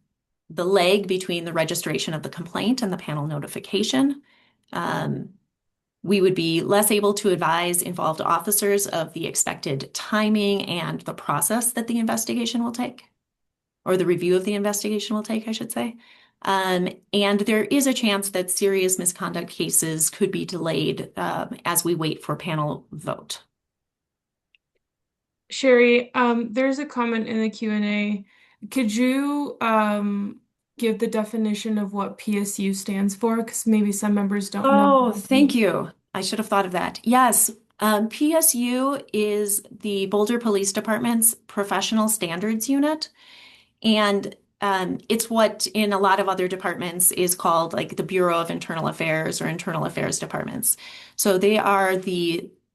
lag between the registration of the complaint and the panel notification. We would be less able to advise involved officers of the expected timing and the process that the investigation will take, or the review of the investigation will take, I should say. And there is a chance that serious misconduct cases could be delayed as we wait for panel vote. Sherry, there's a comment in the Q&A. Could you give the definition of what PSU stands for? Because maybe some members don't know. Oh, thank you. I should have thought of that. Yes, PSU is the Boulder Police Department's Professional Standards Unit. And it's what in a lot of other departments is called like the Bureau of Internal Affairs or Internal Affairs departments. So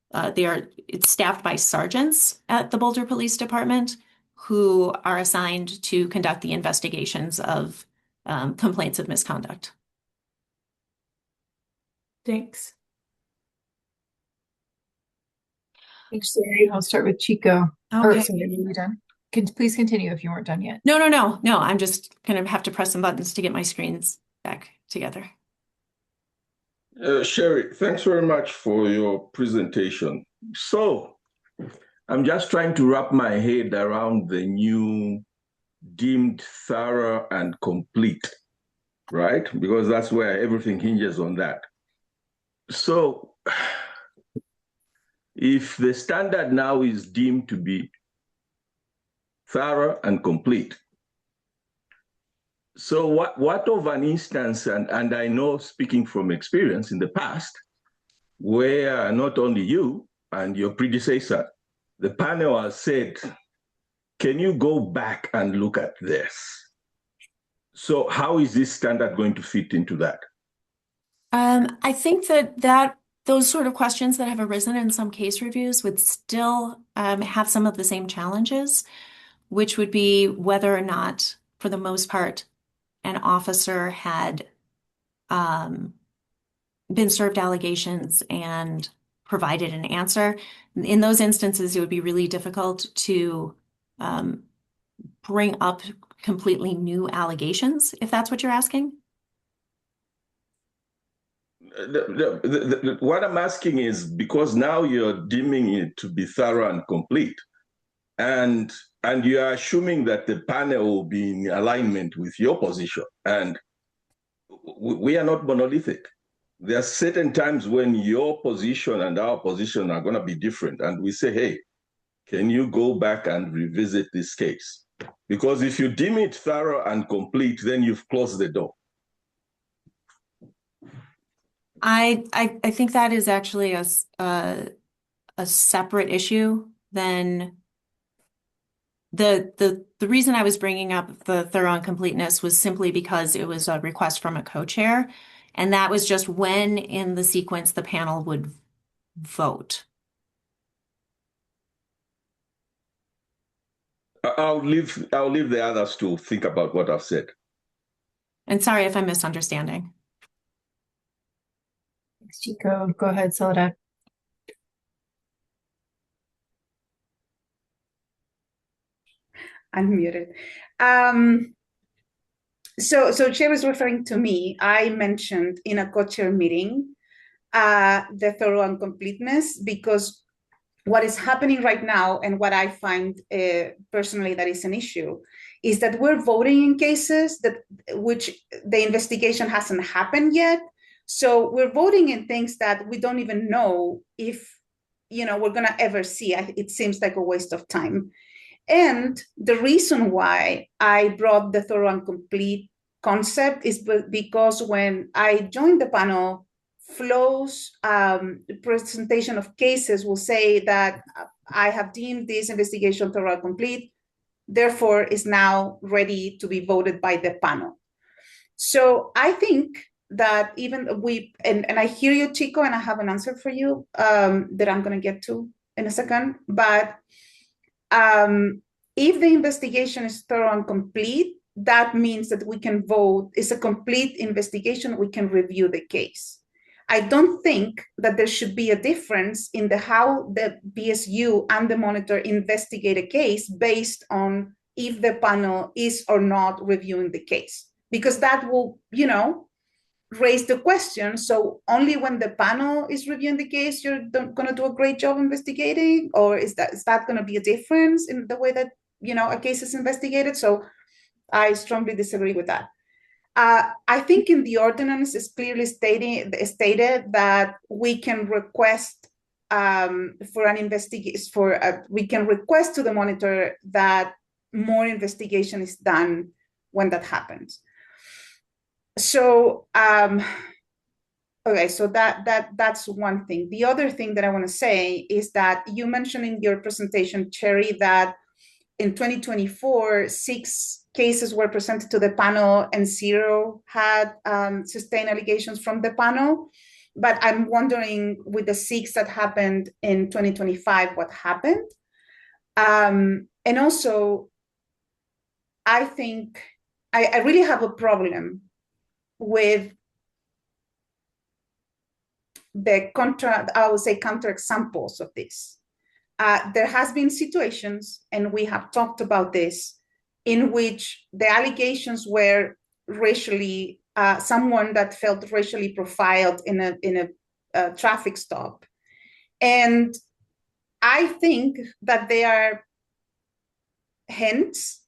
it's staffed by sergeants at the Boulder Police Department who are assigned to conduct the investigations of complaints of misconduct. Thanks. Thanks, Sherry. I'll start with Chico. Okay. Or, sorry, are you done? Please continue if you weren't done yet. No. I'm just going to have to press some buttons to get my screens back together. Sherry, thanks very much for your presentation. So I'm just trying to wrap my head around the new deemed thorough and complete, right? Because that's where everything hinges on that. So if the standard now is deemed to be thorough and complete, so what of an instance, and I know speaking from experience in the past, where not only you and your predecessor, the panel has said, can you go back and look at this? So how is this standard going to fit into that? I think that those sort of questions that have arisen in some case reviews would still have some of the same challenges, which would be whether or not, for the most part, an officer had been served allegations and provided an answer. In those instances, it would be really difficult to bring up completely new allegations, if that's what you're asking. What I'm asking is because now you're deeming it to be thorough and complete, and you are assuming that the panel will be in alignment with your position, and we are not monolithic. There are certain times when your position and our position are going to be different, and we say, hey, can you go back and revisit this case? Because if you deem it thorough and complete, then you've closed the door. I think that is actually a separate issue than the reason I was bringing up the thorough and completeness was simply because it was a request from a co-chair, and that was just when in the sequence the panel would vote. I'll leave the others to think about what I've said. And sorry if I'm misunderstanding. Thanks, Chico. Go ahead, Soledad. Unmuted. So Chair was referring to me. I mentioned in a co-chair meeting the thorough incompleteness, because what is happening right now, and what I find personally that is an issue, is that we're voting in cases that which the investigation hasn't happened yet. So we're voting in things that we don't even know if we're gonna ever see. It seems like a waste of time. And the reason why I brought the thorough and complete concept is because when I joined the panel, Flo's presentation of cases will say that I have deemed this investigation thorough and complete, therefore is now ready to be voted by the panel. So I think that even and I hear you, Chico, and I have an answer for you that I'm going to get to in a second, but if the investigation is thorough and complete, that means that we can vote. It's a complete investigation. We can review the case. I don't think that there should be a difference in how the PSU and the monitor investigate a case based on if the panel is or not reviewing the case, because that will, raise the question. So only when the panel is reviewing the case, you're going to do a great job investigating, or is that going to be a difference in the way that a case is investigated? So I strongly disagree with that. I think in the ordinance is clearly stated that we can request for an investigation we can request to the monitor that more investigation is done when that happens. So okay, so that's one thing. The other thing that I want to say is that you mentioned in your presentation, Cherry, that in 2024, 6 cases were presented to the panel and 0 had sustained allegations from the panel. But I'm wondering, with the 6 that happened in 2025, what happened? And also, I think I really have a problem with the counter examples of this. There has been situations, and we have talked about this, in which the allegations were racially, someone that felt racially profiled in a traffic stop. And I think that they are hints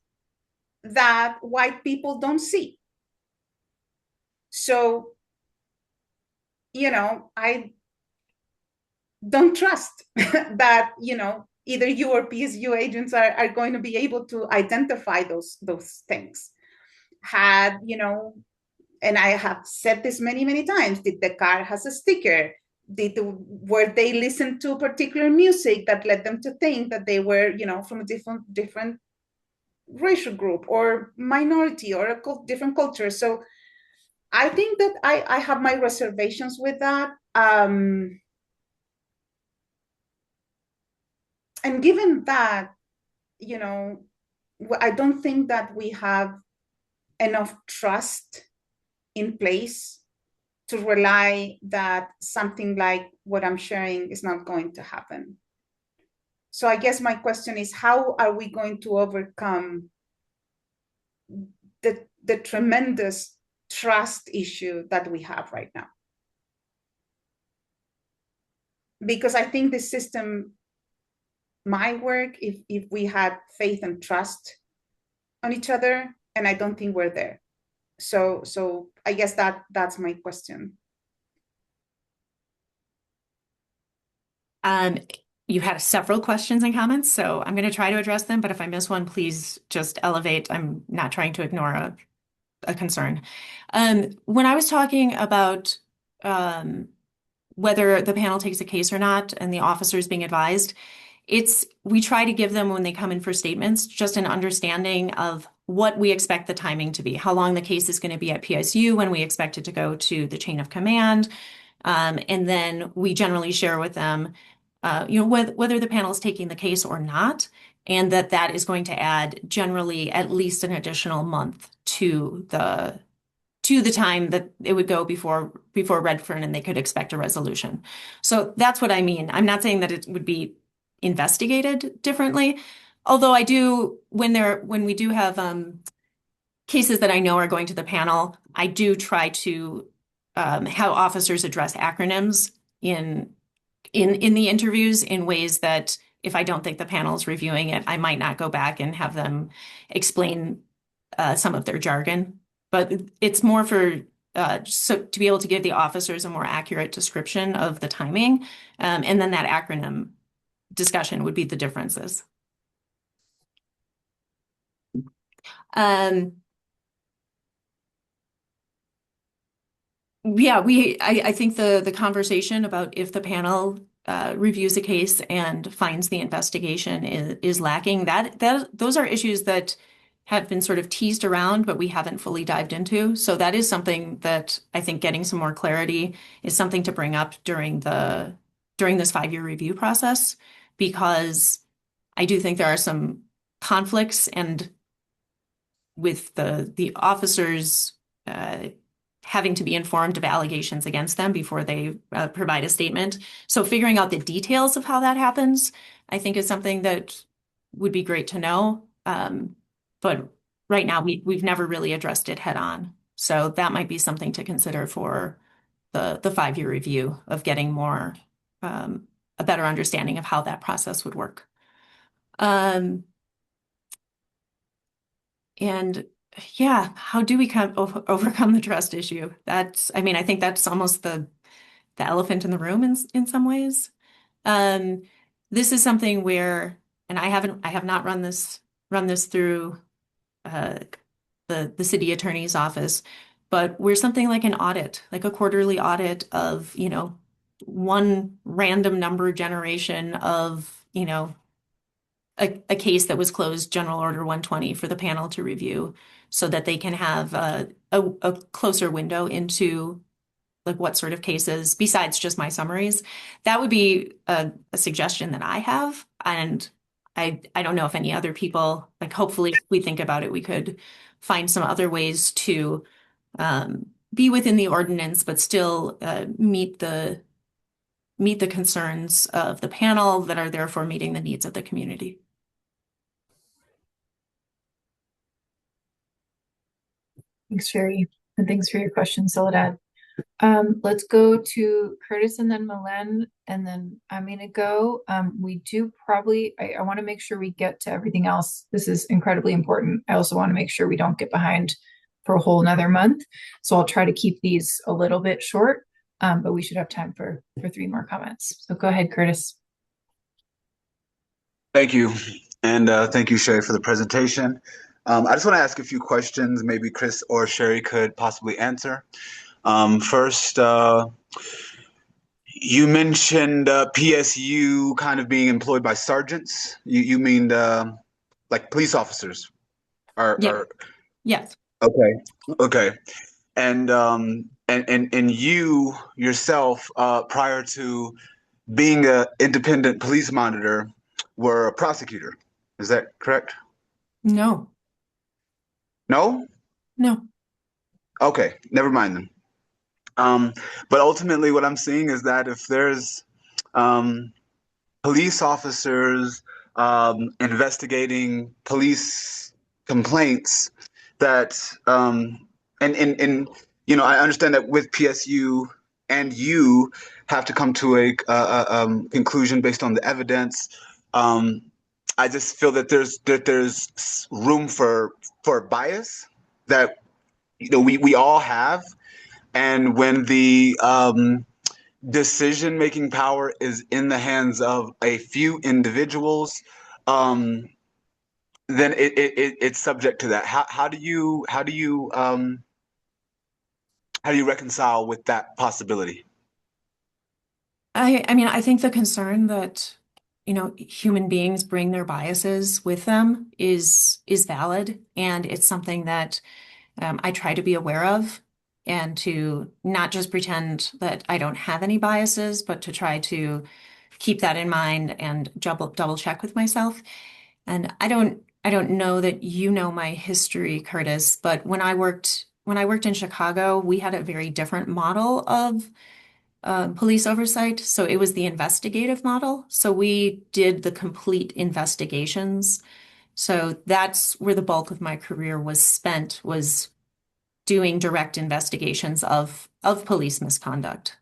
that white people don't see. So, I don't trust that, either you or PSU agents are going to be able to identify those things. And I have said this many, many times, did the car has a sticker? Were they listened to particular music that led them to think that they were, from a different racial group or minority or a different culture? So I think that I have my reservations with that. And given that, I don't think that we have enough trust in place to rely that something like what I'm sharing is not going to happen. So I guess my question is, how are we going to overcome the tremendous trust issue that we have right now? Because I think the system might work if we had faith and trust on each other, and I don't think we're there. So I guess that's my question. You had several questions and comments, so I'm going to try to address them, but if I miss one, please just elevate. I'm not trying to ignore a concern. When I was talking about whether the panel takes a case or not and the officers being advised, we try to give them, when they come in for statements, just an understanding of what we expect the timing to be, how long the case is going to be at PSU, when we expect it to go to the chain of command. And then we generally share with them, whether the panel is taking the case or not. and that is going to add generally at least an additional month to the time that it would go before Redfern and they could expect a resolution. So that's what I mean. I'm not saying that it would be investigated differently, although I do when we do have cases that I know are going to the panel, I do try to have officers address acronyms in the interviews in ways that if I don't think the panel is reviewing it, I might not go back and have them explain some of their jargon. But it's more for so to be able to give the officers a more accurate description of the timing, and then that acronym discussion would be the differences. Yeah, I think the conversation about if the panel reviews a case and finds the investigation is lacking, that those are issues that have been sort of teased around, but we haven't fully dived into. So that is something that I think getting some more clarity is something to bring up during this 5-year review process, because I do think there are some conflicts and with the officers having to be informed of allegations against them before they provide a statement. So figuring out the details of how that happens, I think is something that would be great to know. But right now we've never really addressed it head on. So that might be something to consider for the 5-year review of getting more a better understanding of how that process would work. And yeah, how do we overcome the trust issue? I think that's almost the elephant in the room in some ways. This is something where, and I have not run this through the city attorney's office, but we're something like an audit, like a quarterly audit of, one random number generation of, a case that was closed, General Order 120, for the panel to review so that they can have a closer window into like what sort of cases, besides just my summaries. That would be a suggestion that I have. And I don't know if any other people, like hopefully if we think about it, we could find some other ways to be within the ordinance, but still meet the concerns of the panel that are therefore meeting the needs of the community. Thanks, Sherry, and thanks for your question, Soledad. Let's go to Curtis and then Malen, and then I'm gonna go. We do probably, I want to make sure we get to everything else. This is incredibly important. I also want to make sure we don't get behind for a whole another month. So I'll try to keep these a little bit short, but we should have time for 3 more comments. So go ahead, Curtis. Thank you. And thank you, Sherry, for the presentation. I just want to ask a few questions maybe Chris or Sherry could possibly answer. First, you mentioned PSU kind of being employed by sergeants. You mean like police officers? Yes. Okay. And you yourself, prior to being an independent police monitor, were a prosecutor. Is that correct? No. No? No. Okay, never mind then. But ultimately what I'm seeing is that if there's police officers investigating police complaints that and I understand that with PSU and you have to come to a conclusion based on the evidence. I just feel that there's room for bias that we all have, and when the decision-making power is in the hands of a few individuals, then it's subject to that. How do you reconcile with that possibility? I think the concern that human beings bring their biases with them is valid, and it's something that I try to be aware of, and to not just pretend that I don't have any biases, but to try to keep that in mind and double check with myself. And I don't know that you know my history, Curtis, but when I worked in Chicago, we had a very different model of police oversight. So it was the investigative model. So we did the complete investigations. So that's where the bulk of my career was spent, was doing direct investigations of police misconduct.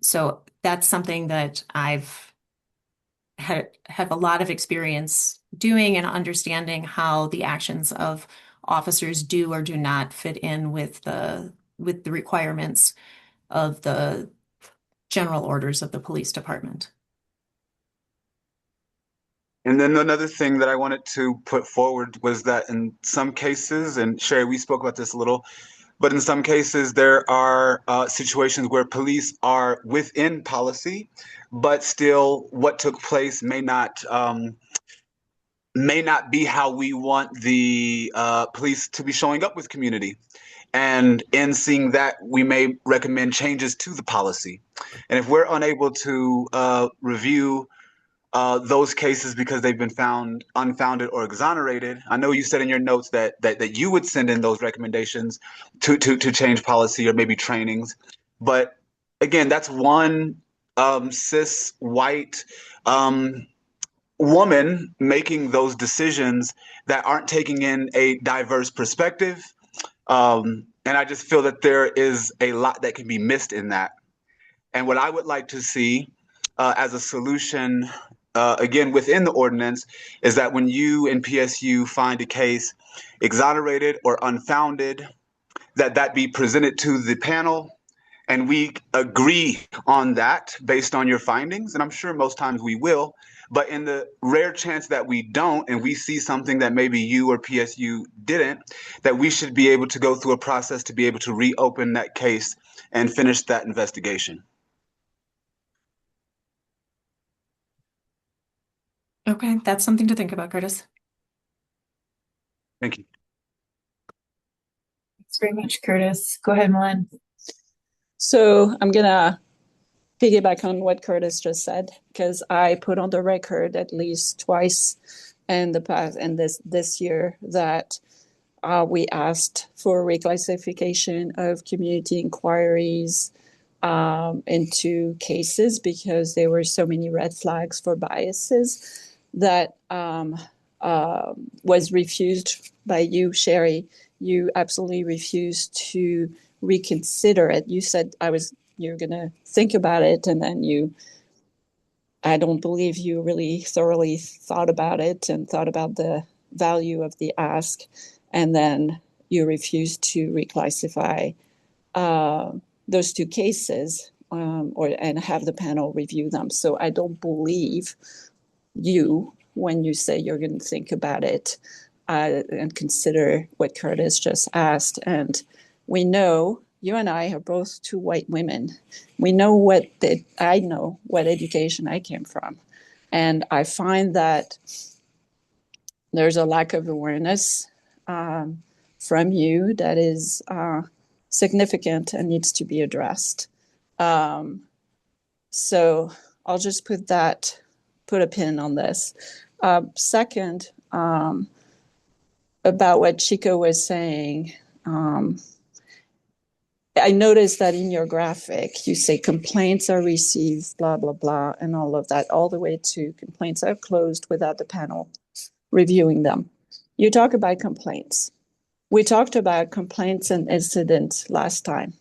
So that's something that I've have a lot of experience doing and understanding how the actions of officers do or do not fit in with the requirements of the general orders of the police department. And then another thing that I wanted to put forward was that in some cases, and Sherry, we spoke about this a little, but in some cases there are situations where police are within policy, but still what took place may not be how we want the police to be showing up with community. And in seeing that, we may recommend changes to the policy. And if we're unable to review those cases because they've been found unfounded or exonerated, I know you said in your notes that you would send in those recommendations to change policy or maybe trainings. But again, that's one cis white woman making those decisions that aren't taking in a diverse perspective. And I just feel that there is a lot that can be missed in that. And what I would like to see as a solution, again, within the ordinance, is that when you in PSU find a case exonerated or unfounded, that be presented to the panel and we agree on that based on your findings. And I'm sure most times we will. But in the rare chance that we don't, and we see something that maybe you or PSU didn't, that we should be able to go through a process to be able to reopen that case and finish that investigation. Okay, that's something to think about, Curtis. Thank you. Thanks very much, Curtis. Go ahead, Milan. So I'm gonna piggyback on what Curtis just said, because I put on the record at least twice in the past and this year that we asked for reclassification of community inquiries into cases because there were so many red flags for biases that was refused by you, Sherry. You absolutely refused to reconsider it. You said you're going to think about it, and then I don't believe you really thoroughly thought about it and thought about the value of the ask, and then you refused to reclassify those two cases and have the panel review them. So I don't believe you when you say you're going to think about it and consider what Curtis just asked. And we know, you and I are both two white women. We know I know what education I came from. And I find that there's a lack of awareness from you that is significant and needs to be addressed. So I'll just put a pin on this. Second, about what Chico was saying, I noticed that in your graphic, you say complaints are received, blah, blah, blah, and all of that, all the way to complaints are closed without the panel reviewing them. You talk about complaints. We talked about complaints and incidents last time.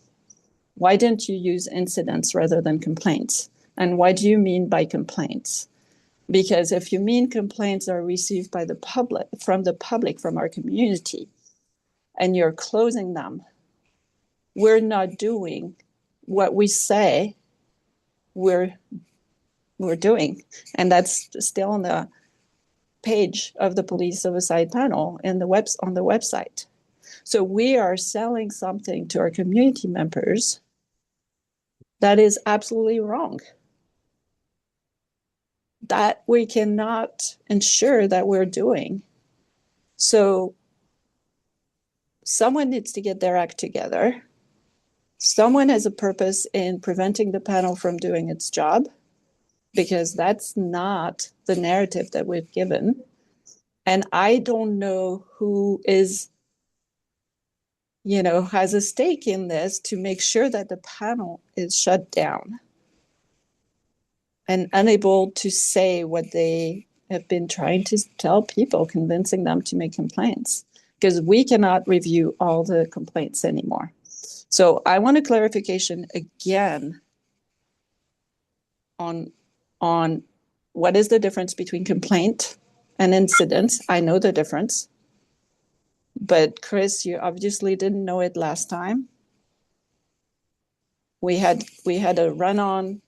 Why didn't you use incidents rather than complaints? And what do you mean by complaints? Because if you mean complaints are received by the public, from our community, and you're closing them, we're not doing what we say we're doing. And that's still on the page of the police oversight panel on the website. So we are selling something to our community members that is absolutely wrong, that we cannot ensure that we're doing. So someone needs to get their act together. Someone has a purpose in preventing the panel from doing its job, because that's not the narrative that we've given. And I don't know who is, has a stake in this to make sure that the panel is shut down and unable to say what they have been trying to tell people, convincing them to make complaints, because we cannot review all the complaints anymore. So I want a clarification again on what is the difference between complaint and incident. I know the difference, but Chris, you obviously didn't know it last time. We had a run-on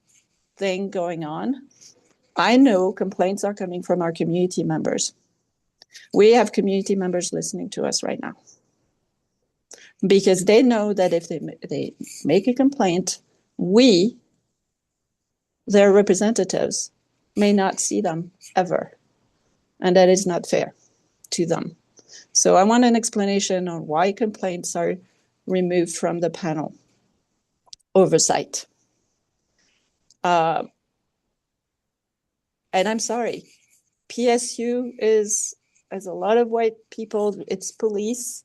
thing going on. I know complaints are coming from our community members. We have community members listening to us right now because they know that if they make a complaint, their representatives, may not see them ever. And that is not fair to them. So I want an explanation on why complaints are removed from the panel oversight. And I'm sorry, PSU is a lot of white people. It's police.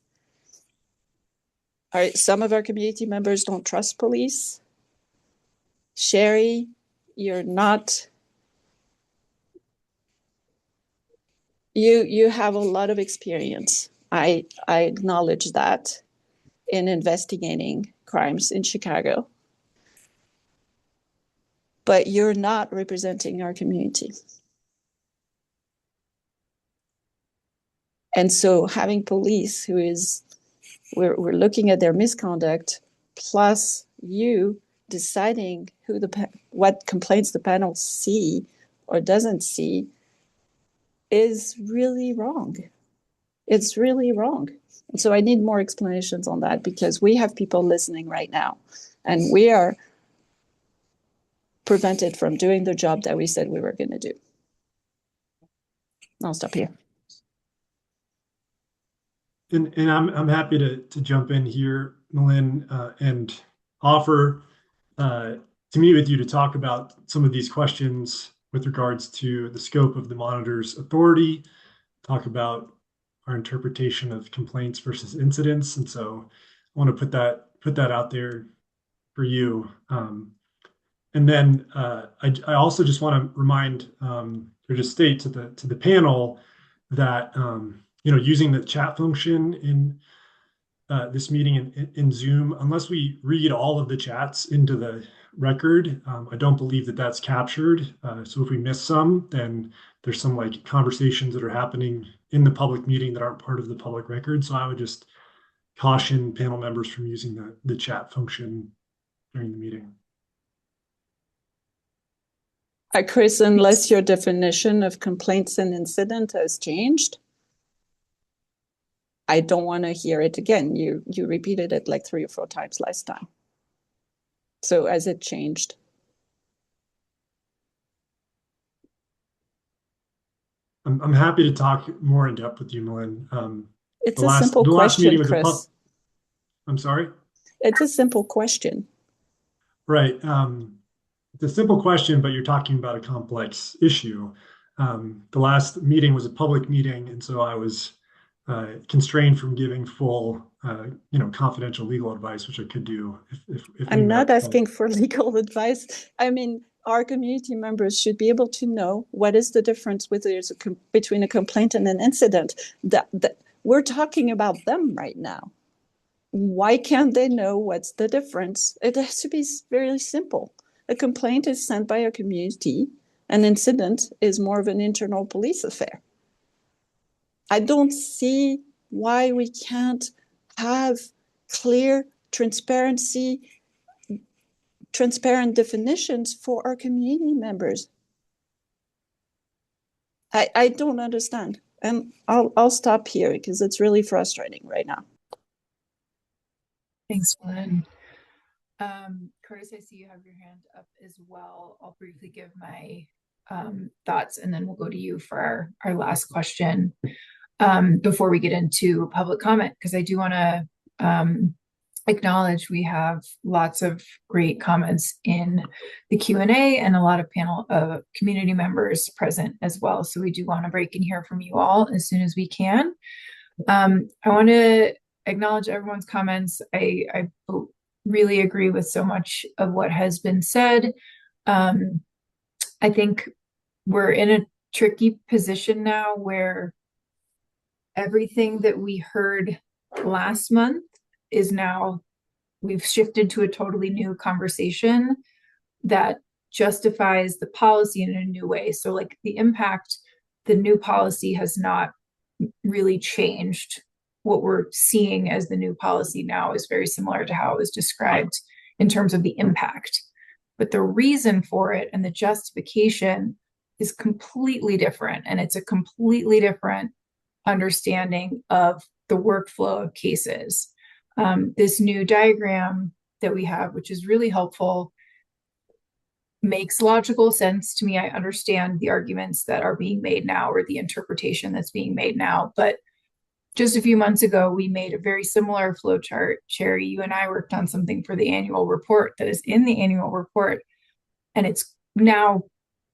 Some of our community members don't trust police. Sherry, you're not. You have a lot of experience. I acknowledge that in investigating crimes in Chicago. But you're not representing our community. And so having police we're looking at their misconduct, plus you deciding what complaints the panel see or doesn't see is really wrong. It's really wrong. And so I need more explanations on that, because we have people listening right now and we are prevented from doing the job that we said we were going to do. I'll stop here. And I'm happy to jump in here, Malin, and offer to meet with you to talk about some of these questions with regards to the scope of the monitor's authority, talk about our interpretation of complaints versus incidents. And so I want to put that out there for you. And then I also just want to remind or just state to the panel that using the chat function in this meeting in Zoom, unless we read all of the chats into the record, I don't believe that that's captured. So if we miss some, then there's some like conversations that are happening in the public meeting that aren't part of the public record. So I would just caution panel members from using the chat function during the meeting. Chris, unless your definition of complaints and incident has changed, I don't want to hear it again. You repeated it like 3 or 4 times last time. So has it changed? I'm happy to talk more in depth with you, Malin. It's a simple question, Chris. I'm sorry? It's a simple question. Right. It's a simple question, but you're talking about a complex issue. The last meeting was a public meeting, and so I was constrained from giving full, confidential legal advice, which I could do if I'm not asking for legal advice. I mean, our community members should be able to know what is the difference between a complaint and an incident. That we're talking about them right now. Why can't they know what's the difference? It has to be very simple. A complaint is sent by a community. An incident is more of an internal police affair. I don't see why we can't have clear, transparent definitions for our community members. I don't understand. And I'll stop here because it's really frustrating right now. Thanks, Glenn. Curtis, I see you have your hand up as well. I'll briefly give my thoughts and then we'll go to you for our last question before we get into public comment, because I do want to acknowledge we have lots of great comments in the Q&A and a lot of panel community members present as well. So we do want to break and hear from you all as soon as we can. I want to acknowledge everyone's comments. I really agree with so much of what has been said. I think we're in a tricky position now where everything that we heard last month is now, we've shifted to a totally new conversation that justifies the policy in a new way. So like the impact, the new policy has not really changed. What we're seeing as the new policy now is very similar to how it was described in terms of the impact. But the reason for it and the justification is completely different. And it's a completely different understanding of the workflow of cases. This new diagram that we have, which is really helpful, makes logical sense to me. I understand the arguments that are being made now or the interpretation that's being made now. But just a few months ago, we made a very similar flow chart. Sherry, you and I worked on something for the annual report that is in the annual report, and it's now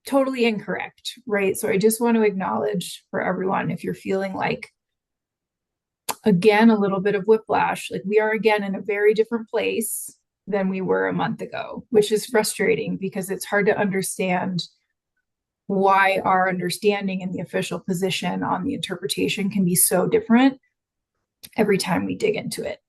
totally incorrect, right? So I just want to acknowledge for everyone, if you're feeling like, again, a little bit of whiplash, like we are again in a very different place than we were a month ago, which is frustrating because it's hard to understand why our understanding and the official position on the interpretation can be so different every time we dig into it.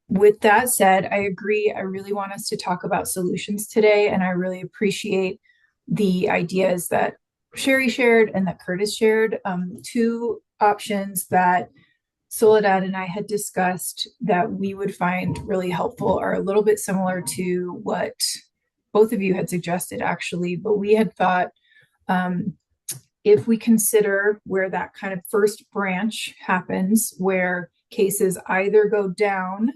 With that said, I agree. I really want us to talk about solutions today, and I really appreciate the ideas that Sherry shared and that Curtis shared. Two options that Soledad and I had discussed that we would find really helpful are a little bit similar to what both of you had suggested, actually, but we had thought if we consider where that kind of first branch happens, where cases either go down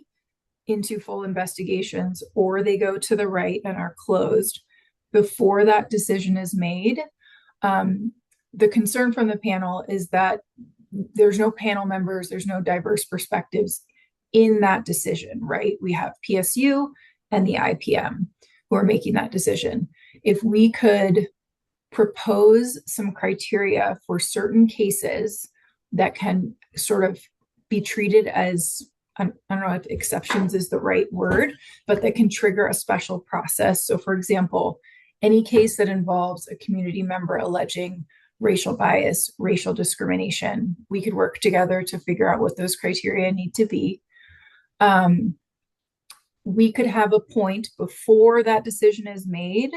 into full investigations or they go to the right and are closed before that decision is made, the concern from the panel is that there's no panel members, there's no diverse perspectives in that decision, right? We have PSU and the IPM who are making that decision. If we could propose some criteria for certain cases that can sort of be treated as, I don't know if exceptions is the right word, but that can trigger a special process. So for example, any case that involves a community member alleging racial bias, racial discrimination, we could work together to figure out what those criteria need to be. We could have a point before that decision is made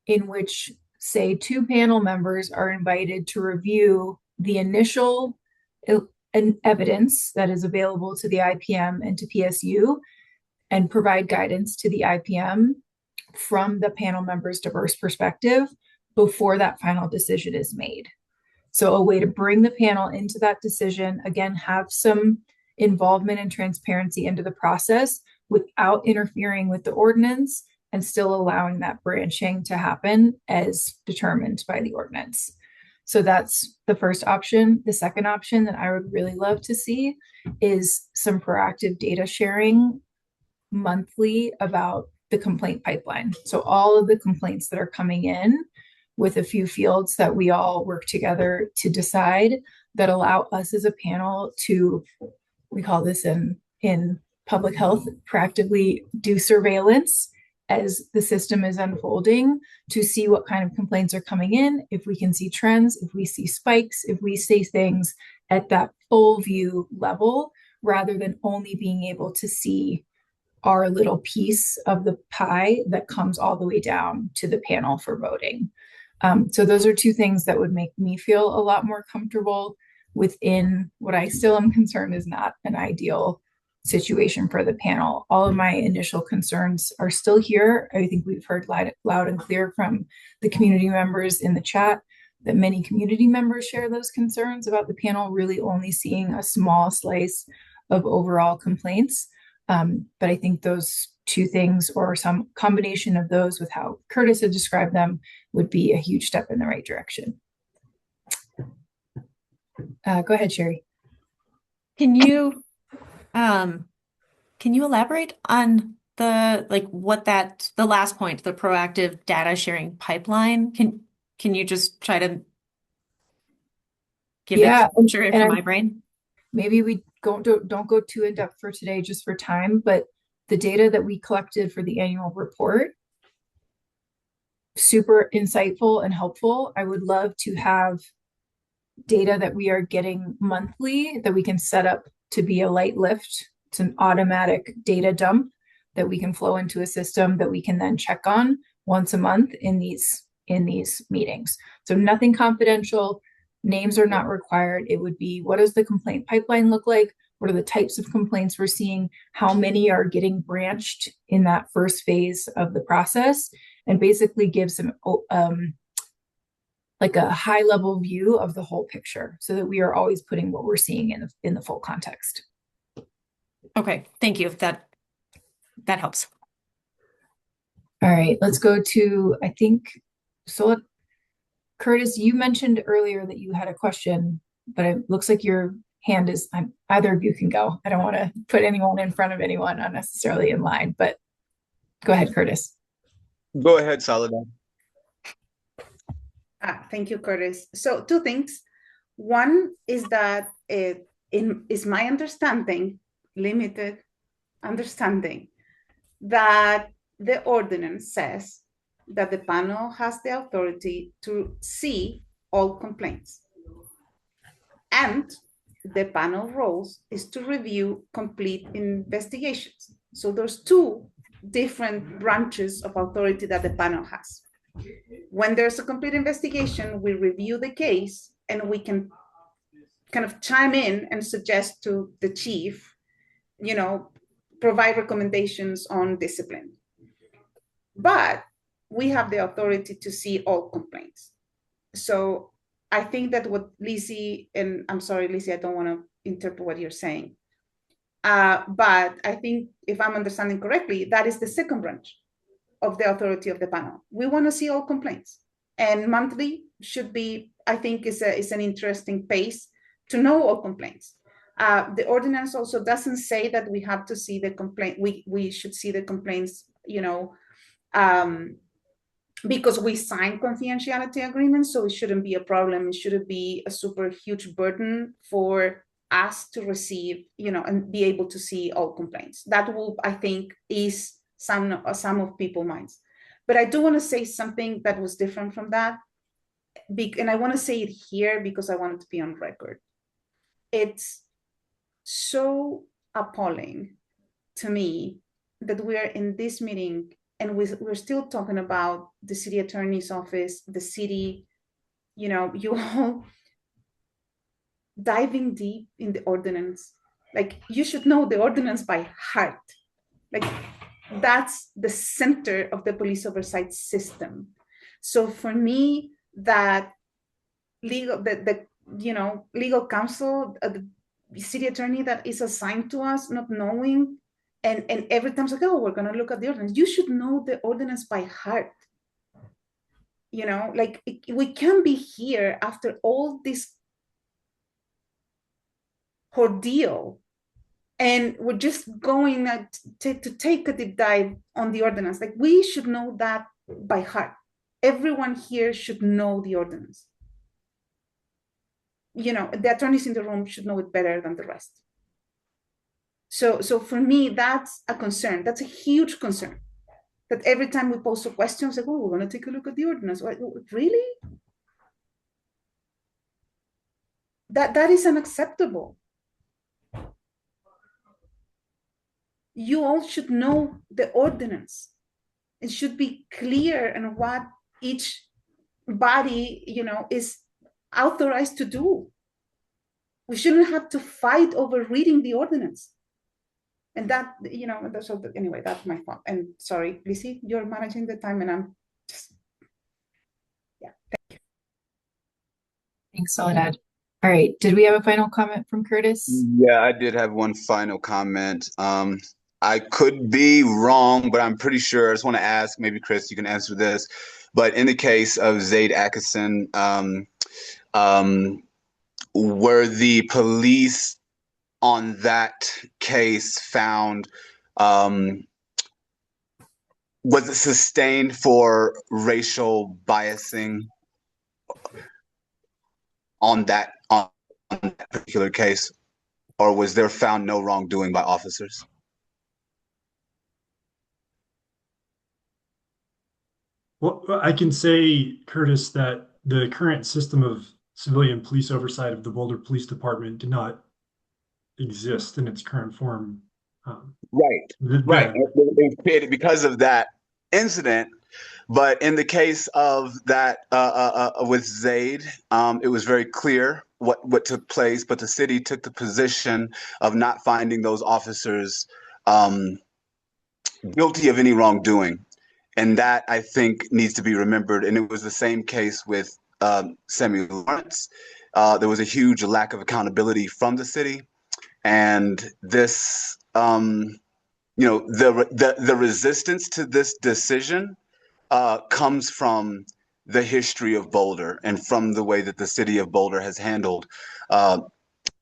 in which, say, two panel members are invited to review the initial evidence that is available to the IPM and to PSU and provide guidance to the IPM from the panel members' diverse perspective before that final decision is made. So a way to bring the panel into that decision, again, have some involvement and transparency into the process without interfering with the ordinance and still allowing that branching to happen as determined by the ordinance. So that's the first option. The second option that I would really love to see is some proactive data sharing monthly about the complaint pipeline. So all of the complaints that are coming in, with a few fields that we all work together to decide, that allow us as a panel to, we call this in public health, proactively do surveillance as the system is unfolding to see what kind of complaints are coming in, if we can see trends, if we see spikes, if we see things at that full view level, rather than only being able to see our little piece of the pie that comes all the way down to the panel for voting. So those are two things that would make me feel a lot more comfortable within what I still am concerned is not an ideal situation for the panel. All of my initial concerns are still here. I think we've heard loud and clear from the community members in the chat that many community members share those concerns about the panel really only seeing a small slice of overall complaints. But I think those two things, or some combination of those with how Curtis had described them, would be a huge step in the right direction. Go ahead, Sherry. Can you Can you elaborate on the last point, the proactive data sharing pipeline? Can you just try to give it Yeah, sure and for my brain? maybe we don't go too in depth for today just for time, but the data that we collected for the annual report, super insightful and helpful. I would love to have data that we are getting monthly that we can set up to be a light lift. It's an automatic data dump that we can flow into a system that we can then check on once a month in these meetings. So nothing confidential, names are not required. It would be, what does the complaint pipeline look like? What are the types of complaints we're seeing? How many are getting branched in that first phase of the process? And basically give some like a high level view of the whole picture so that we are always putting what we're seeing in the full context. Okay, thank you. That helps. All right, let's go to, I think, so Curtis, you mentioned earlier that you had a question, but it looks like your hand is, either of you can go. I don't want to put anyone in front of anyone unnecessarily in line, but go ahead, Curtis. Go ahead, Soledad. Thank you, Curtis. So two things. One is that is my understanding, limited understanding, that the ordinance says that the panel has the authority to see all complaints. And the panel roles is to review complete investigations. So there's two different branches of authority that the panel has. When there's a complete investigation, we review the case and we can kind of chime in and suggest to the chief, provide recommendations on discipline. But we have the authority to see all complaints. So I think that what Lizzie, and I'm sorry, Lizzie, I don't want to interpret what you're saying. But I think if I'm understanding correctly, that is the second branch of the authority of the panel. We want to see all complaints, and monthly should be, I think, is an interesting pace to know all complaints. The ordinance also doesn't say that we have to see the complaint. We should see the complaints, because we sign confidentiality agreements, so it shouldn't be a problem. It shouldn't be a super huge burden for us to receive, and be able to see all complaints. That will, I think, ease some of people's minds. But I do want to say something that was different from that, and I want to say it here because I want it to be on record. It's so appalling to me that we're in this meeting and we're still talking about the city attorney's office, the city, you all diving deep in the ordinance. Like, you should know the ordinance by heart. Like, that's the center of the police oversight system. So for me, that legal counsel, the city attorney that is assigned to us, not knowing, and every time it's like, oh, we're going to look at the ordinance. You should know the ordinance by heart. We can be here after all this ordeal, and we're just going to take a deep dive on the ordinance. Like, we should know that by heart. Everyone here should know the ordinance. The attorneys in the room should know it better than the rest. So for me, that's a concern. That's a huge concern. That every time we pose a question, it's like, oh, we're going to take a look at the ordinance. Really? That is unacceptable. You all should know the ordinance. It should be clear on what each body, is authorized to do. We shouldn't have to fight over reading the ordinance. And that, anyway, that's my thought. And sorry, Lizzie, you're managing the time, and I'm just, yeah, thank you. Thanks, Soledad. All right, did we have a final comment from Curtis? Yeah, I did have one final comment. I could be wrong, but I'm pretty sure. I just want to ask, maybe Chris, you can answer this. But in the case of Zaid Atkinson, were the police on that case found, was it sustained for racial biasing on that particular case, or was there found no wrongdoing by officers? Well, I can say, Curtis, that the current system of civilian police oversight of the Boulder Police Department did not exist in its current form. Right, right. Then. It was created because of that incident. But in the case of that with Zaid, it was very clear what took place. But the city took the position of not finding those officers guilty of any wrongdoing, and that I think needs to be remembered. And it was the same case with Samuel Lawrence. There was a huge lack of accountability from the city, and this, the resistance to this decision comes from the history of Boulder and from the way that the city of Boulder has handled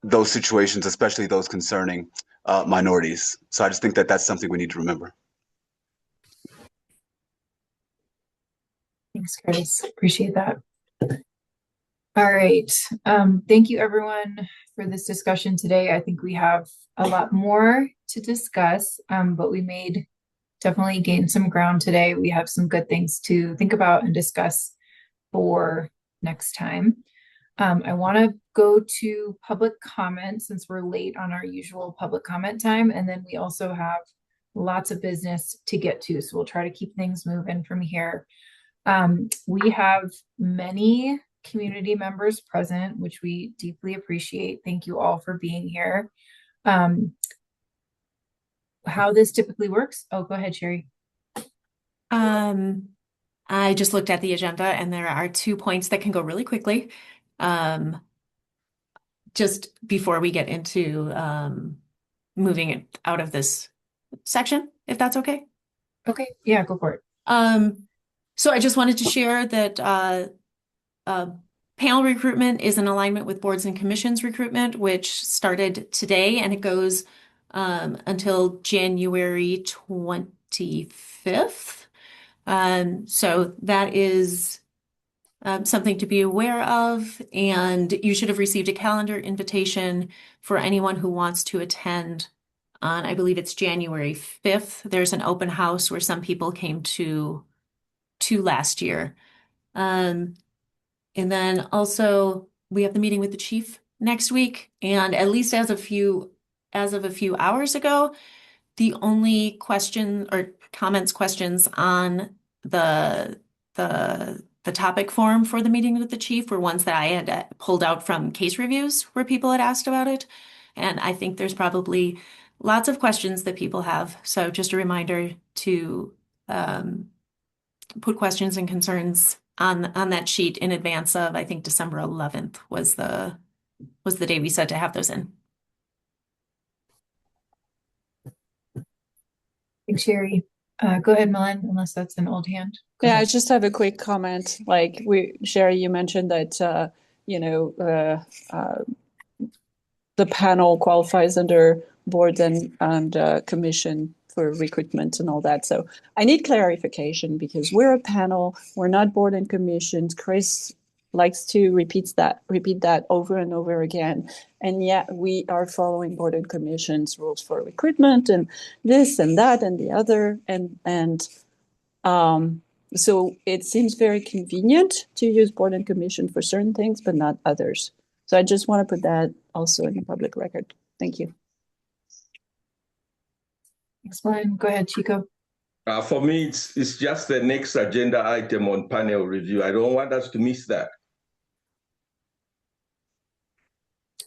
those situations, especially those concerning minorities. So I just think that that's something we need to remember. Thanks, Curtis. Appreciate that. All right. Thank you, everyone, for this discussion today. I think we have a lot more to discuss, but we made definitely gained some ground today. We have some good things to think about and discuss for next time. I want to go to public comment since we're late on our usual public comment time. And then we also have lots of business to get to. So we'll try to keep things moving from here. We have many community members present, which we deeply appreciate. Thank you all for being here. How this typically works. Oh, go ahead, Sherry. I just looked at the agenda and there are 2 points that can go really quickly. Just before we get into moving it out of this section, if that's okay. Okay, yeah, go for it. So I just wanted to share that panel recruitment is in alignment with boards and commissions recruitment, which started today and it goes until January 25th. So that is something to be aware of, and you should have received a calendar invitation for anyone who wants to attend on, I believe it's January 5th. There's an open house where some people came to last year. And then also we have the meeting with the chief next week, and at least as of a few hours ago, the only question or questions on the topic form for the meeting with the chief were ones that I had pulled out from case reviews where people had asked about it. And I think there's probably lots of questions that people have. So just a reminder to put questions and concerns on that sheet in advance of, I think December 11th was the day we said to have those in. Thanks, Sherry. Go ahead, Milan, unless that's an old hand. Yeah, I just have a quick comment. Like Sherry, you mentioned that the panel qualifies under board and commission for recruitment and all that. So I need clarification because we're a panel, we're not board and commissions. Chris likes to repeat that over and over again. And yet we are following board and commissions rules for recruitment and this and that and the other. And so it seems very convenient to use board and commission for certain things, but not others. So I just want to put that also in the public record. Thank you. Explain. Go ahead, Chico. For me, it's just the next agenda item on panel review. I don't want us to miss that.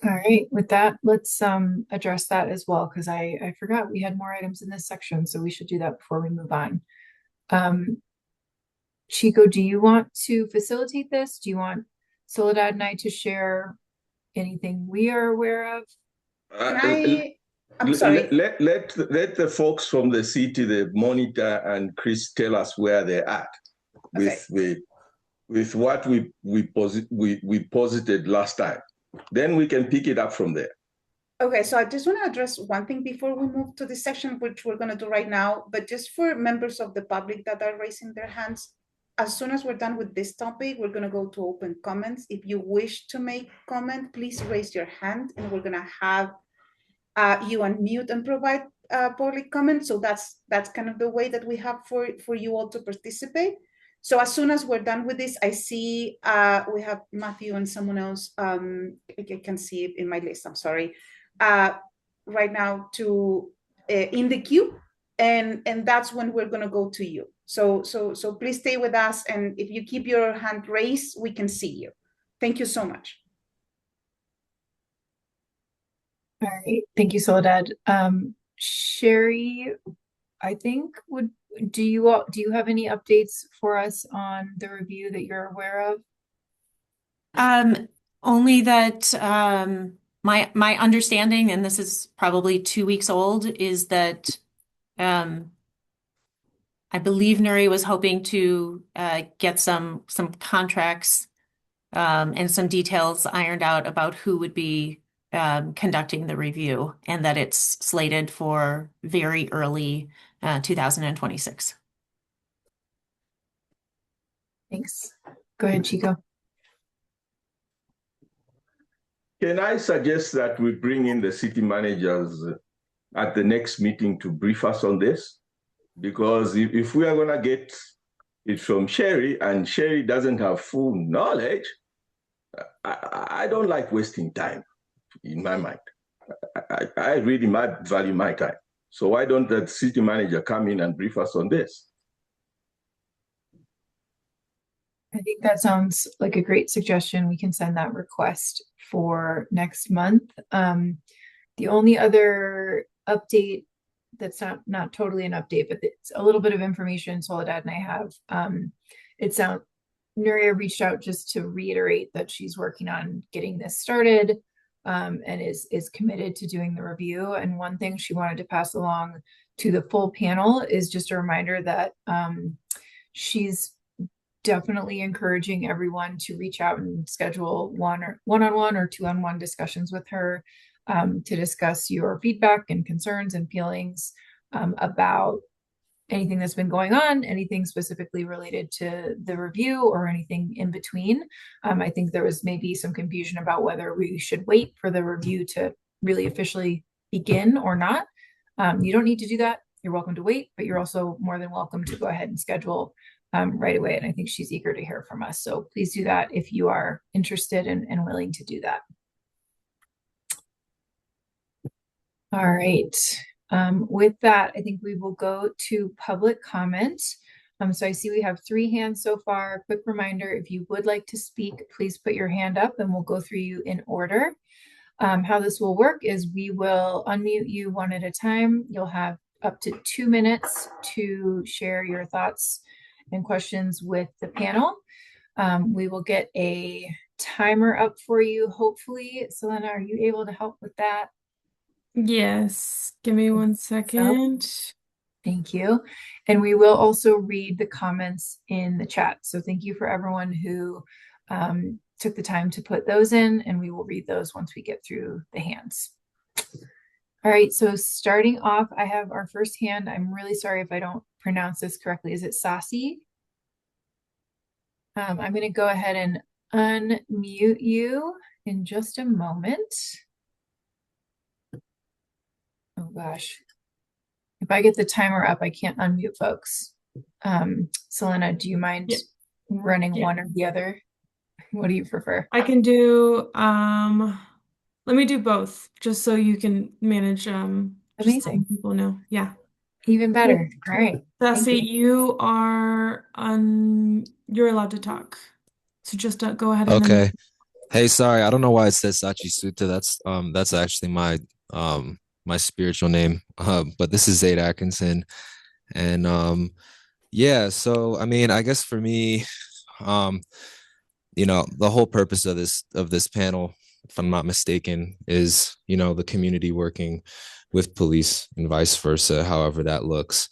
All right, with that, let's address that as well, because I forgot we had more items in this section, so we should do that before we move on. Chico, do you want to facilitate this? Do you want Soledad and I to share anything we are aware of? I'm sorry. Let the folks from the city, the monitor and Chris tell us where they're at with what we posited last time. Then we can pick it up from there. Okay, so I just want to address one thing before we move to the session, which we're going to do right now, but just for members of the public that are raising their hands, as soon as we're done with this topic, we're going to go to open comments. If you wish to make comment, please raise your hand and we're going to have you unmute and provide public comment. So that's kind of the way that we have for you all to participate. So as soon as we're done with this, I see we have Matthew and someone else. I can see it in my list. I'm sorry. Right now to in the queue, and that's when we're going to go to you. So please stay with us, and if you keep your hand raised, we can see you. Thank you so much. All right, thank you, Soledad. Sherry, I think do you have any updates for us on the review that you're aware of? Only that my understanding, and this is probably 2 weeks old, is that I believe Nuri was hoping to get some contracts and some details ironed out about who would be conducting the review, and that it's slated for very early 2026. Thanks. Go ahead, Chico. Can I suggest that we bring in the city managers at the next meeting to brief us on this? Because if we are going to get it from Sherry and Sherry doesn't have full knowledge, I don't like wasting time in my mind. I really value my time. So why don't the city manager come in and brief us on this? I think that sounds like a great suggestion. We can send that request for next month. The only other update that's not totally an update, but it's a little bit of information Soledad and I have. Nuria reached out just to reiterate that she's working on getting this started and is committed to doing the review. And one thing she wanted to pass along to the full panel is just a reminder that she's definitely encouraging everyone to reach out and schedule one-on-one or two-on-one discussions with her to discuss your feedback and concerns and feelings about anything that's been going on, anything specifically related to the review or anything in between. I think there was maybe some confusion about whether we should wait for the review to really officially begin or not. You don't need to do that. You're welcome to wait, but you're also more than welcome to go ahead and schedule right away. And I think she's eager to hear from us. So please do that if you are interested and willing to do that. All right. With that, I think we will go to public comment. So I see we have 3 hands so far. Quick reminder, if you would like to speak, please put your hand up and we'll go through you in order. How this will work is we will unmute you one at a time. You'll have up to 2 minutes to share your thoughts and questions with the panel. We will get a timer up for you, hopefully. Selena, are you able to help with that? Yes, give me 1 second. Thank you. And we will also read the comments in the chat. So thank you for everyone who took the time to put those in, and we will read those once we get through the hands. All right, so starting off, I have our first hand. I'm really sorry if I don't pronounce this correctly. Is it Sassy? I'm going to go ahead and unmute you in just a moment. Oh gosh. If I get the timer up, I can't unmute folks. Selena, do you mind running one or the other? What do you prefer? I can do, let me do both, just so you can manage, Amazing. People know. Yeah. Even better. All right. Sassy, you are you're allowed to talk. So just go ahead and Okay. Hey, sorry, I don't know why it says Sachi Sutta. That's actually my my spiritual name. But this is Zaid Atkinson. And yeah, so I mean, I guess for me, the whole purpose of this panel, if I'm not mistaken, is, the community working with police and vice versa, however that looks.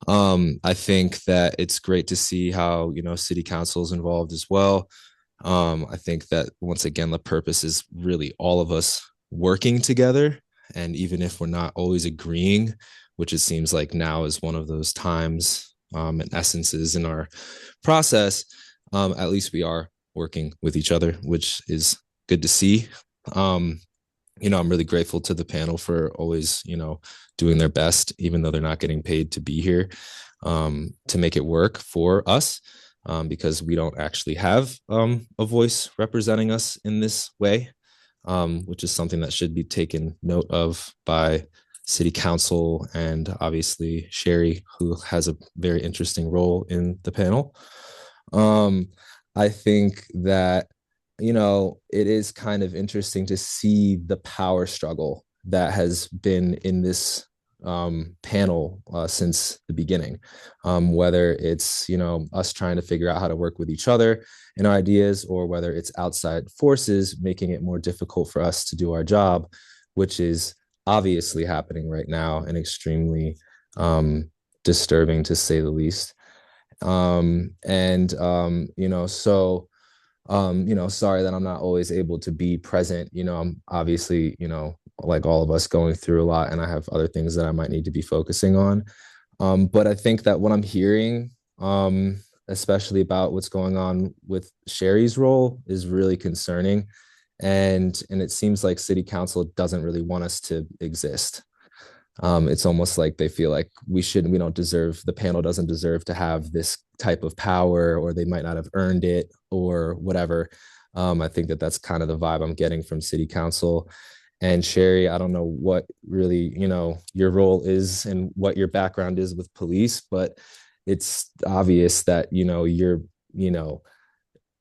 I think that it's great to see how, city council is involved as well. I think that once again, the purpose is really all of us working together. And even if we're not always agreeing, which it seems like now is one of those times and essences in our process, at least we are working with each other, which is good to see. I'm really grateful to the panel for always, doing their best, even though they're not getting paid to be here, to make it work for us, because we don't actually have a voice representing us in this way, which is something that should be taken note of by City Council and obviously Sherry, who has a very interesting role in the panel. I think that it is kind of interesting to see the power struggle that has been in this panel since the beginning, whether it's, us trying to figure out how to work with each other and our ideas, or whether it's outside forces making it more difficult for us to do our job, which is obviously happening right now and extremely disturbing to say the least. Sorry that I'm not always able to be present. I'm obviously, like all of us, going through a lot, and I have other things that I might need to be focusing on. But I think that what I'm hearing, especially about what's going on with Sherry's role, is really concerning. And it seems like City Council doesn't really want us to exist. It's almost like they feel like we don't deserve, the panel doesn't deserve to have this type of power, or they might not have earned it, or whatever. I think that that's kind of the vibe I'm getting from City Council. And Sherry, I don't know what really, your role is and what your background is with police, but it's obvious that,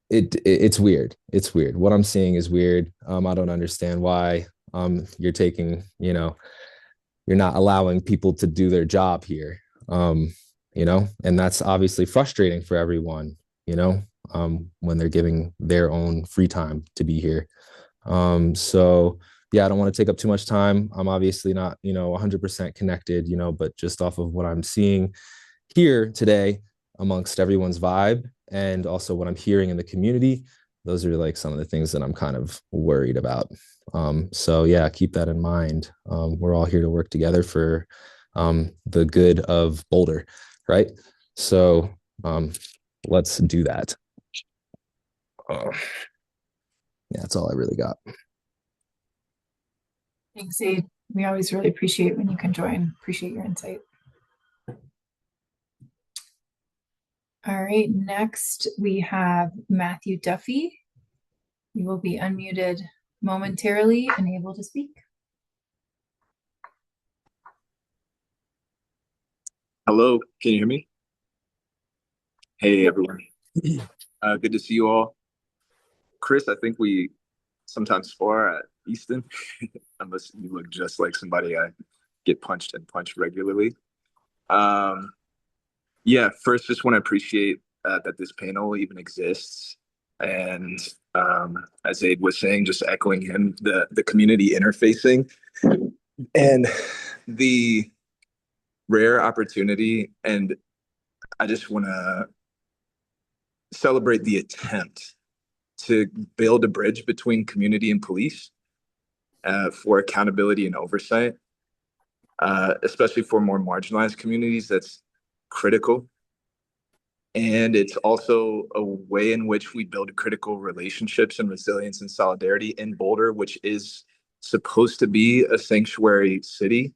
it's weird. It's weird. What I'm seeing is weird. I don't understand why you're taking, you're not allowing people to do their job here. And that's obviously frustrating for everyone, when they're giving their own free time to be here. So yeah, I don't want to take up too much time. I'm obviously not, 100% connected, but just off of what I'm seeing here today amongst everyone's vibe, and also what I'm hearing in the community, those are like some of the things that I'm kind of worried about. So yeah, keep that in mind. We're all here to work together for the good of Boulder, right? So let's do that. Yeah, that's all I really got. Thanks, Aid. We always really appreciate when you can join. Appreciate your insight. All right, next we have Matthew Duffy. You will be unmuted momentarily and able to speak. Hello, can you hear me? Hey, everyone. Good to see you all. Chris, I think we sometimes spar at Easton, unless you look just like somebody I get punched and punched regularly. Yeah, first, just want to appreciate that this panel even exists. And as Aid was saying, just echoing him, the community interfacing and the rare opportunity. And I just want to celebrate the attempt to build a bridge between community and police for accountability and oversight, especially for more marginalized communities. That's critical. And it's also a way in which we build critical relationships and resilience and solidarity in Boulder, which is supposed to be a sanctuary city,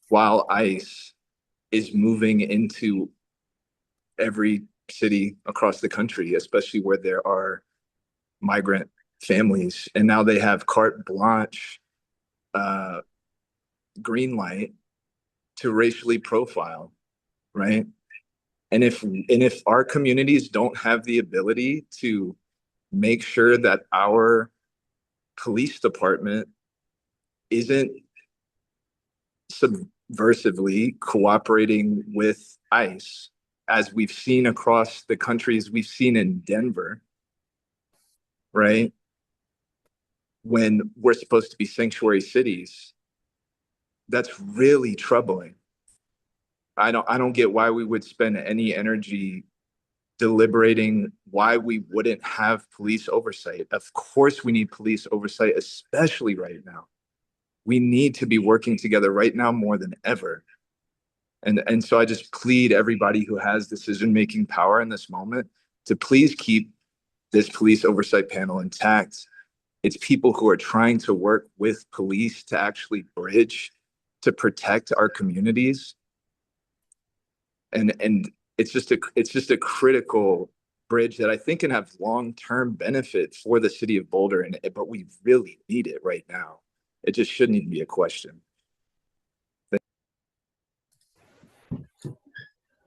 while ICE is moving into every city across the country, especially where there are migrant families. And now they have carte blanche, green light to racially profile, right? And if our communities don't have the ability to make sure that our police department isn't subversively cooperating with ICE, as we've seen across the countries, we've seen in Denver, right? When we're supposed to be sanctuary cities, that's really troubling. I don't get why we would spend any energy deliberating why we wouldn't have police oversight. Of course we need police oversight, especially right now. We need to be working together right now more than ever. And so I just plead everybody who has decision-making power in this moment to please keep this police oversight panel intact. It's people who are trying to work with police to actually bridge, to protect our communities. And it's just a critical bridge that I think can have long-term benefit for the city of Boulder, but we really need it right now. It just shouldn't even be a question.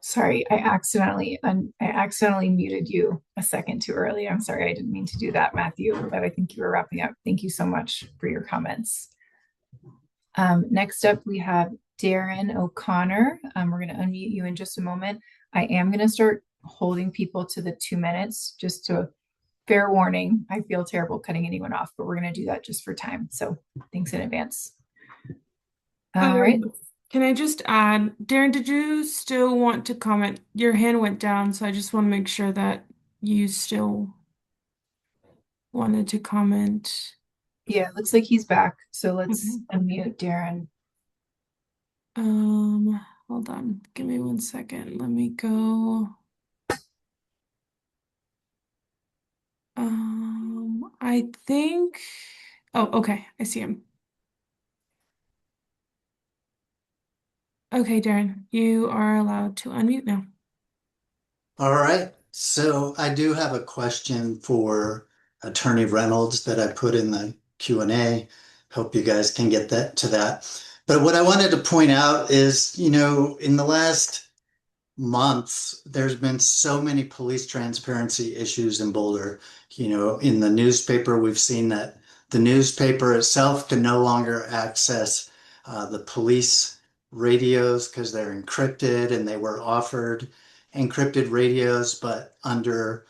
Sorry, I accidentally muted you a second too early. I'm sorry, I didn't mean to do that, Matthew, but I think you were wrapping up. Thank you so much for your comments. Next up, we have Darren O'Connor. We're going to unmute you in just a moment. I am going to start holding people to the 2 minutes, just to fair warning. I feel terrible cutting anyone off, but we're going to do that just for time. So thanks in advance. All right. Can I just add, Darren, did you still want to comment? Your hand went down, so I just want to make sure that you still wanted to comment. Yeah, it looks like he's back. So let's unmute Darren. Hold on. Give me 1 second. Let me go. I think. Oh, okay. I see him. Okay, Darren, you are allowed to unmute now. All right. So I do have a question for Attorney Reynolds that I put in the Q&A. Hope you guys can get that to that. But what I wanted to point out is, in the last months, there's been so many police transparency issues in Boulder. In the newspaper, we've seen that the newspaper itself can no longer access the police radios because they're encrypted, and they were offered encrypted radios, but under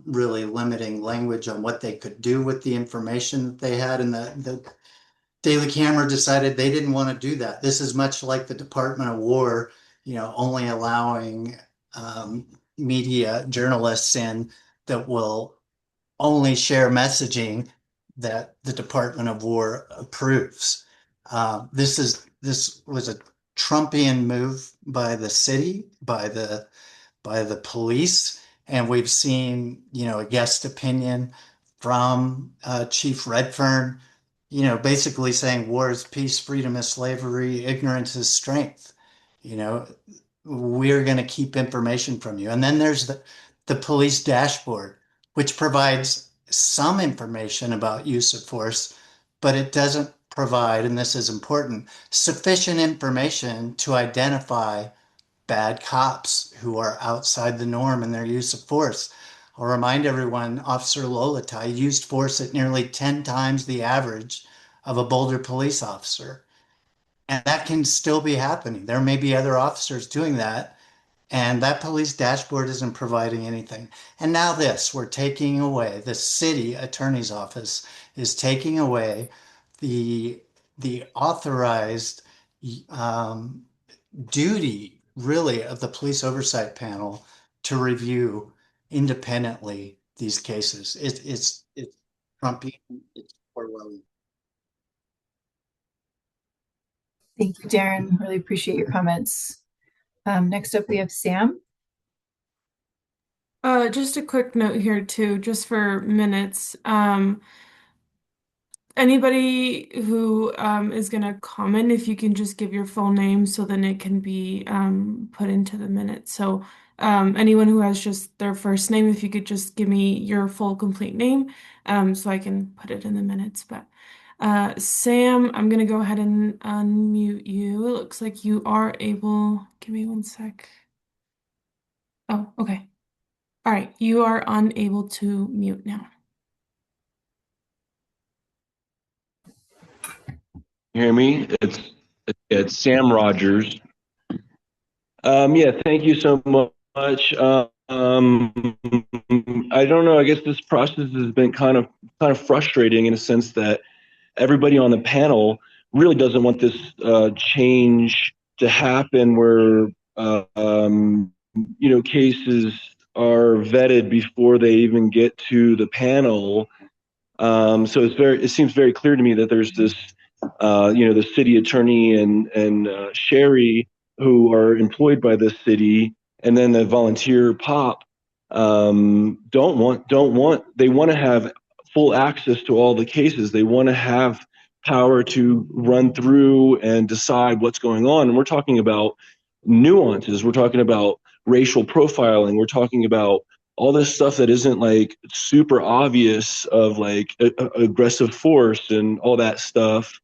really limiting language on what they could do with the information that they had. And the Daily Camera decided they didn't want to do that. This is much like the Department of War, only allowing media journalists in that will only share messaging that the Department of War approves. This was a Trumpian move by the city, by the police, and we've seen, a guest opinion from Chief Redfern, basically saying war is peace, freedom is slavery, ignorance is strength. We're going to keep information from you. And then there's the police dashboard, which provides some information about use of force, but it doesn't provide, and this is important, sufficient information to identify bad cops who are outside the norm in their use of force. I'll remind everyone, Officer Lolatai used force at nearly 10 times the average of a Boulder police officer. And that can still be happening. There may be other officers doing that, and that police dashboard isn't providing anything. And now we're taking away, the city attorney's office is taking away the authorized duty, really, of the police oversight panel to review independently these cases. It's Trumpian, it's Orwellian. Thank you, Darren. Really appreciate your comments. Next up, we have Sam. Just a quick note here too, just for minutes. Anybody who is gonna comment, if you can just give your full name so then it can be put into the minutes. So anyone who has just their first name, if you could just give me your full complete name so I can put it in the minutes. But Sam, I'm gonna go ahead and unmute you. It looks like you are able. Give me 1 sec. Oh, okay. All right, you are unable to mute now. Hear me? It's Sam Rogers. Yeah, thank you so much. I don't know. I guess this process has been kind of frustrating in a sense that everybody on the panel really doesn't want this change to happen, where cases are vetted before they even get to the panel. So it seems very clear to me that there's this the city attorney and Sherry, who are employed by the city, and then the volunteer pop, don't want they want to have full access to all the cases. They want to have power to run through and decide what's going on. And we're talking about nuances. We're talking about racial profiling. We're talking about all this stuff that isn't like super obvious of like aggressive force and all that stuff.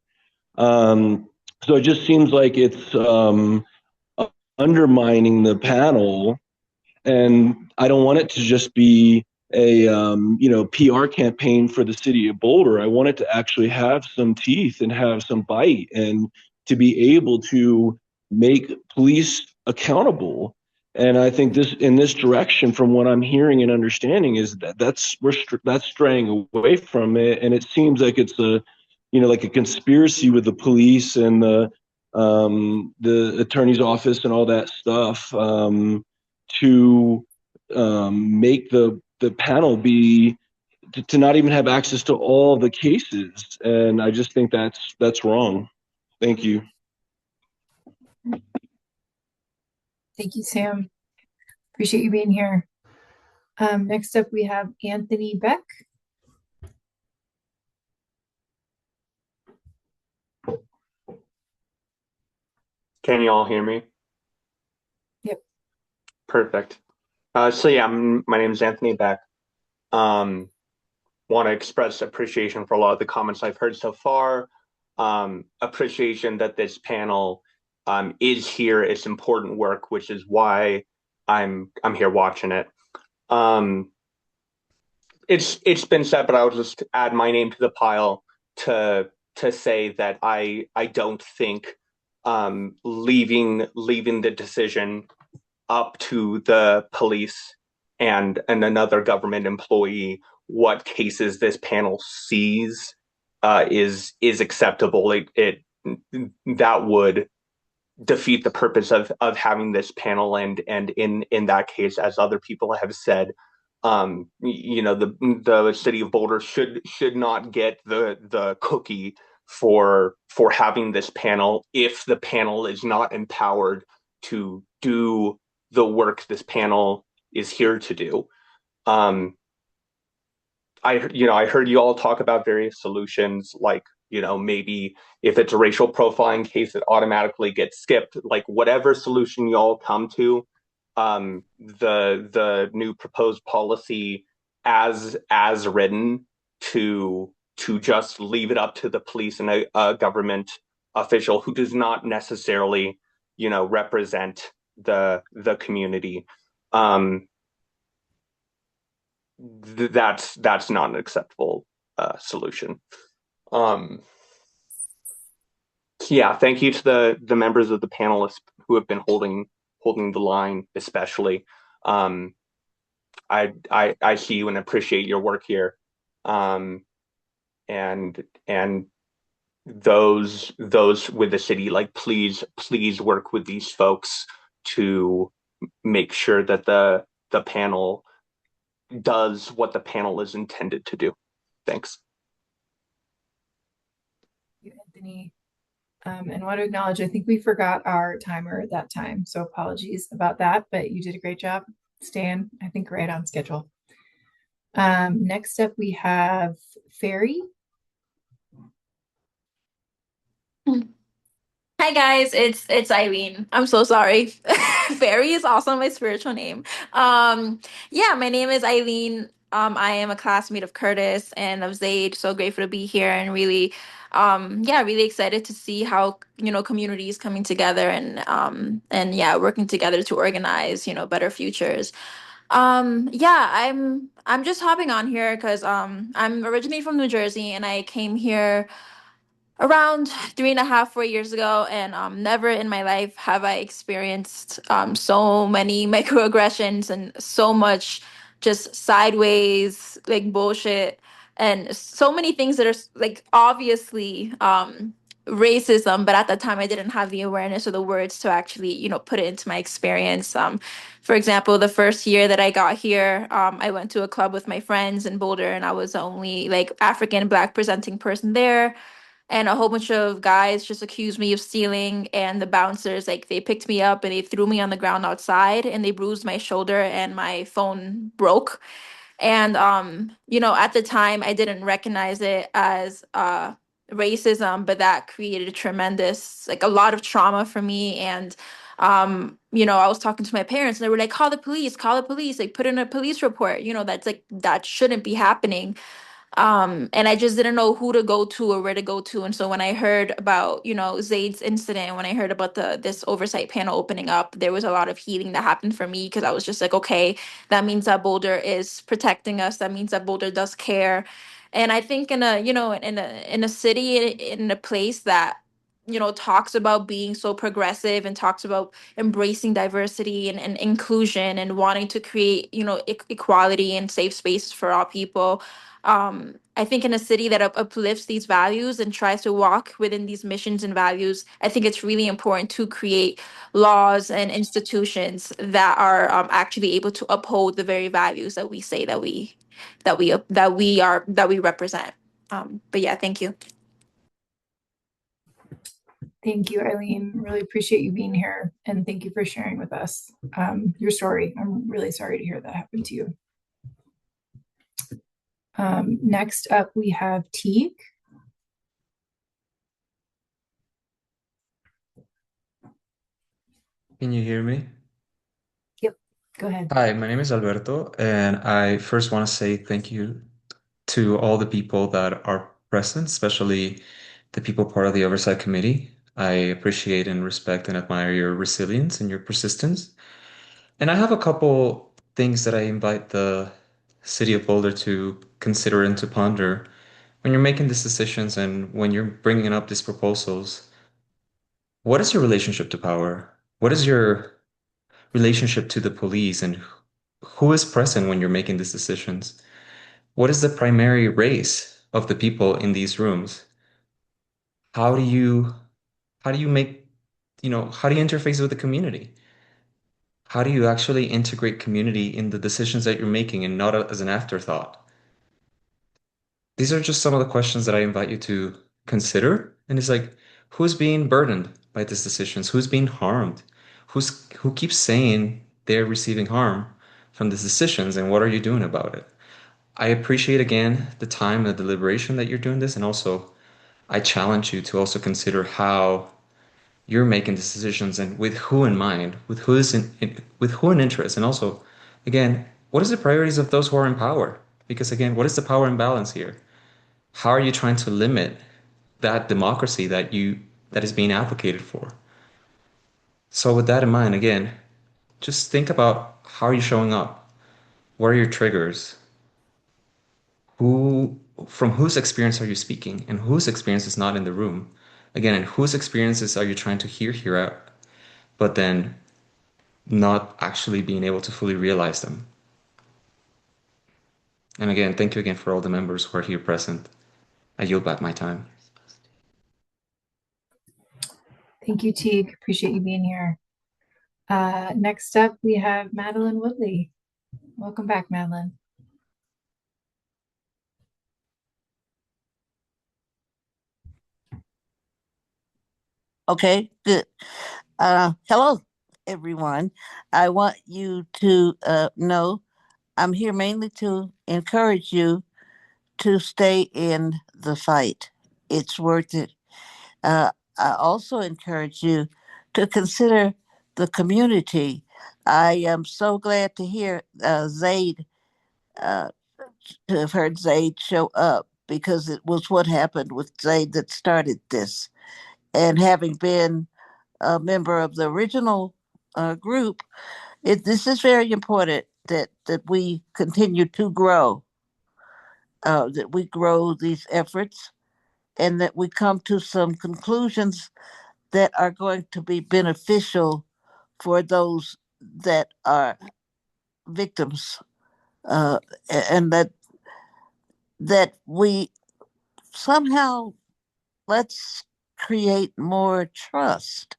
So it just seems like it's undermining the panel, and I don't want it to just be a PR campaign for the city of Boulder. I want it to actually have some teeth and have some bite, and to be able to make police accountable. And I think this in this direction, from what I'm hearing and understanding, is that that's straying away from it, and it seems like it's a like a conspiracy with the police and the attorney's office and all that stuff, to make the panel be to not even have access to all the cases. And I just think that's wrong. Thank you. Thank you, Sam. Appreciate you being here. Next up, we have Anthony Beck. Can you all hear me? Yep. Perfect. So yeah, my name is Anthony Beck. Want to express appreciation for a lot of the comments I've heard so far. Appreciation that this panel is here. It's important work, which is why I'm here watching it. It's been said, but I'll just add my name to the pile to say that I don't think leaving the decision up to the police and another government employee what cases this panel sees is acceptable. It that would defeat the purpose of having this panel, and in that case, as other people have said, the city of Boulder should not get the cookie for having this panel if the panel is not empowered to do the work this panel is here to do. I heard you all talk about various solutions, like maybe if it's a racial profiling case, it automatically gets skipped. Like whatever solution you all come to, the new proposed policy as written to just leave it up to the police and a government official who does not necessarily represent the community. That's not an acceptable solution. Yeah, thank you to the members of the panelists who have been holding the line, especially. I see you and appreciate your work here. And those with the city, like please work with these folks to make sure that the panel does what the panel is intended to do. Thanks. Thank you, Anthony. And want to acknowledge, I think we forgot our timer at that time, so apologies about that, but you did a great job staying, I think, right on schedule. Next up, we have Ferry. Hi guys, it's Irene. I'm so sorry. Fairy is also my spiritual name. Yeah, my name is Eileen. I am a classmate of Curtis and of Zaid. So grateful to be here and really, yeah, really excited to see how communities coming together and yeah, working together to organize better futures. Yeah, I'm just hopping on here because I'm originally from New Jersey and I came here around 3.5, 4 years ago, and never in my life have I experienced so many microaggressions and so much just sideways like bullshit and so many things that are like obviously racism, but at the time I didn't have the awareness or the words to actually put it into my experience. For example, the first year that I got here, I went to a club with my friends in Boulder, and I was the only like African Black presenting person there. and a whole bunch of guys just accused me of stealing, and the bouncers, like, they picked me up and they threw me on the ground outside and they bruised my shoulder and my phone broke. And at the time I didn't recognize it as racism, but that created a tremendous, like, a lot of trauma for me. And I was talking to my parents and they were like, call the police, like, put in a police report. That's like, that shouldn't be happening. And I just didn't know who to go to or where to go to. And so when I heard about, Zaid's incident, when I heard about this oversight panel opening up, there was a lot of healing that happened for me, because I was just like, okay, that means that Boulder is protecting us. That means that Boulder does care. And I think in a city, in a place that, talks about being so progressive and talks about embracing diversity and inclusion and wanting to create, equality and safe spaces for all people. I think in a city that uplifts these values and tries to walk within these missions and values, I think it's really important to create laws and institutions that are actually able to uphold the very values that we say that we represent. But yeah, thank you. Thank you, Eileen. Really appreciate you being here, and thank you for sharing with us your story. I'm really sorry to hear that happened to you. Next up, we have Teague. Can you hear me? Yep, go ahead. Hi, my name is Alberto, and I first want to say thank you to all the people that are present, especially the people part of the Oversight Committee. I appreciate and respect and admire your resilience and your persistence. And I have a couple things that I invite the City of Boulder to consider and to ponder when you're making these decisions and when you're bringing up these proposals. What is your relationship to power? What is your relationship to the police, and who is present when you're making these decisions? What is the primary race of the people in these rooms? How do you how do you make, how do you interface with the community? How do you actually integrate community in the decisions that you're making and not as an afterthought? These are just some of the questions that I invite you to consider. And it's like, who's being burdened by these decisions? Who's being harmed? Who keeps saying they're receiving harm from these decisions, and what are you doing about it? I appreciate again the time and the deliberation that you're doing this, and also I challenge you to also consider how you're making these decisions and with who in mind, with who is with who in interest, and also, again, what is the priorities of those who are in power? Because again, what is the power imbalance here? How are you trying to limit that democracy that is being advocated for? So with that in mind, again, just think about how are you showing up? What are your triggers? Who, from whose experience are you speaking, and whose experience is not in the room? Again, and whose experiences are you trying to hear here out, but then not actually being able to fully realize them? And again, thank you again for all the members who are here present. I yield back my time. Thank you, Teague. Appreciate you being here. Next up, we have Madeline Woodley. Welcome back, Madeline. Okay, good. Hello, everyone. I want you to know I'm here mainly to encourage you to stay in the fight. It's worth it. I also encourage you to consider the community. I am so glad to hear Zaid, to have heard Zaid show up, because it was what happened with Zaid that started this. And having been a member of the original group, this is very important that we continue to grow, that we grow these efforts, and that we come to some conclusions that are going to be beneficial for those that are victims, and that we somehow, let's create more trust.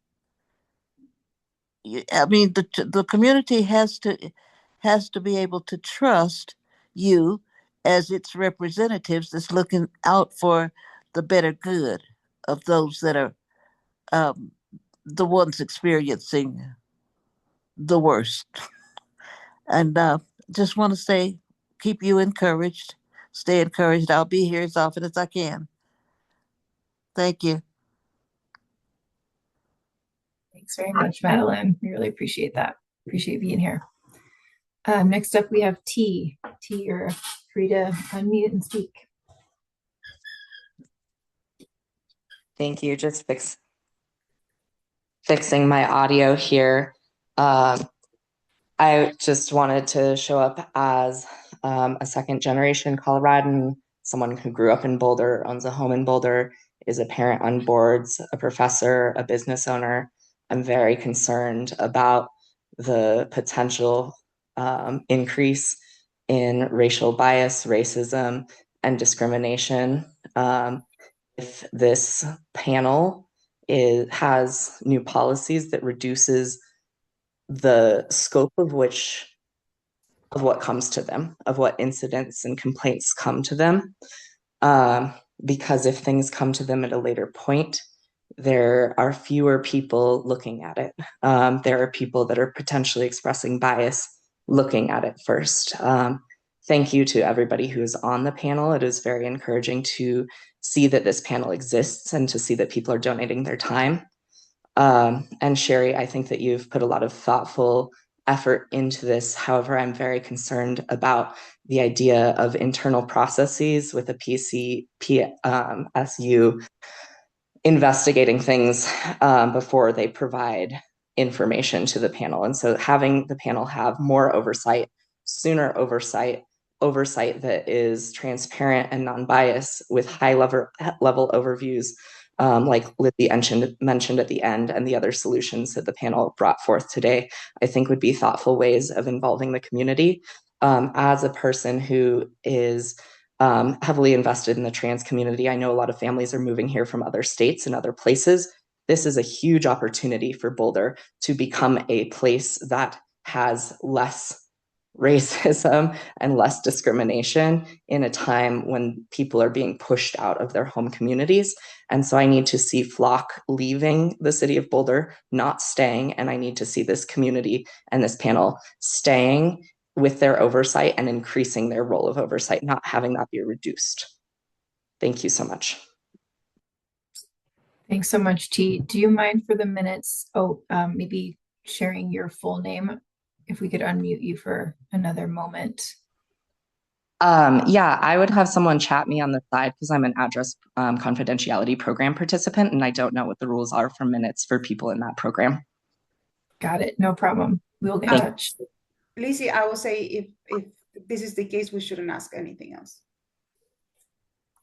I mean, the community has to be able to trust you as its representatives that's looking out for the better good. of those that are um, the ones experiencing the worst. And just want to say, keep you encouraged. Stay encouraged. I'll be here as often as I can. Thank you. Thanks very much, Madeline. We really appreciate that. Appreciate being here. Next up, we have T. T, you're free to unmute and speak. Thank you. Just fixing my audio here. I just wanted to show up as a second generation Coloradan, someone who grew up in Boulder, owns a home in Boulder, is a parent on boards, a professor, a business owner. I'm very concerned about the potential increase in racial bias, racism, and discrimination. If this panel has new policies that reduces the scope of what comes to them, of what incidents and complaints come to them. Because if things come to them at a later point, there are fewer people looking at it. There are people that are potentially expressing bias looking at it first. Thank you to everybody who is on the panel. It is very encouraging to see that this panel exists and to see that people are donating their time. And Sherry, I think that you've put a lot of thoughtful effort into this. However, I'm very concerned about the idea of internal processes with a PSU investigating things before they provide information to the panel. And so having the panel have more oversight, sooner oversight that is transparent and non-biased with high level overviews like Lizzie mentioned at the end, and the other solutions that the panel brought forth today, I think would be thoughtful ways of involving the community. As a person who is heavily invested in the trans community, I know a lot of families are moving here from other states and other places. This is a huge opportunity for Boulder to become a place that has less racism and less discrimination in a time when people are being pushed out of their home communities. And so I need to see Flock leaving the city of Boulder, not staying, and I need to see this community and this panel staying with their oversight and increasing their role of oversight, not having that be reduced. Thank you so much. Thanks so much, T. Do you mind for the minutes, maybe sharing your full name? If we could unmute you for another moment. Yeah, I would have someone chat me on the side because I'm an address confidentiality program participant and I don't know what the rules are for minutes for people in that program. Got it. No problem. We'll get in touch. Lizzie, I will say if this is the case, we shouldn't ask anything else.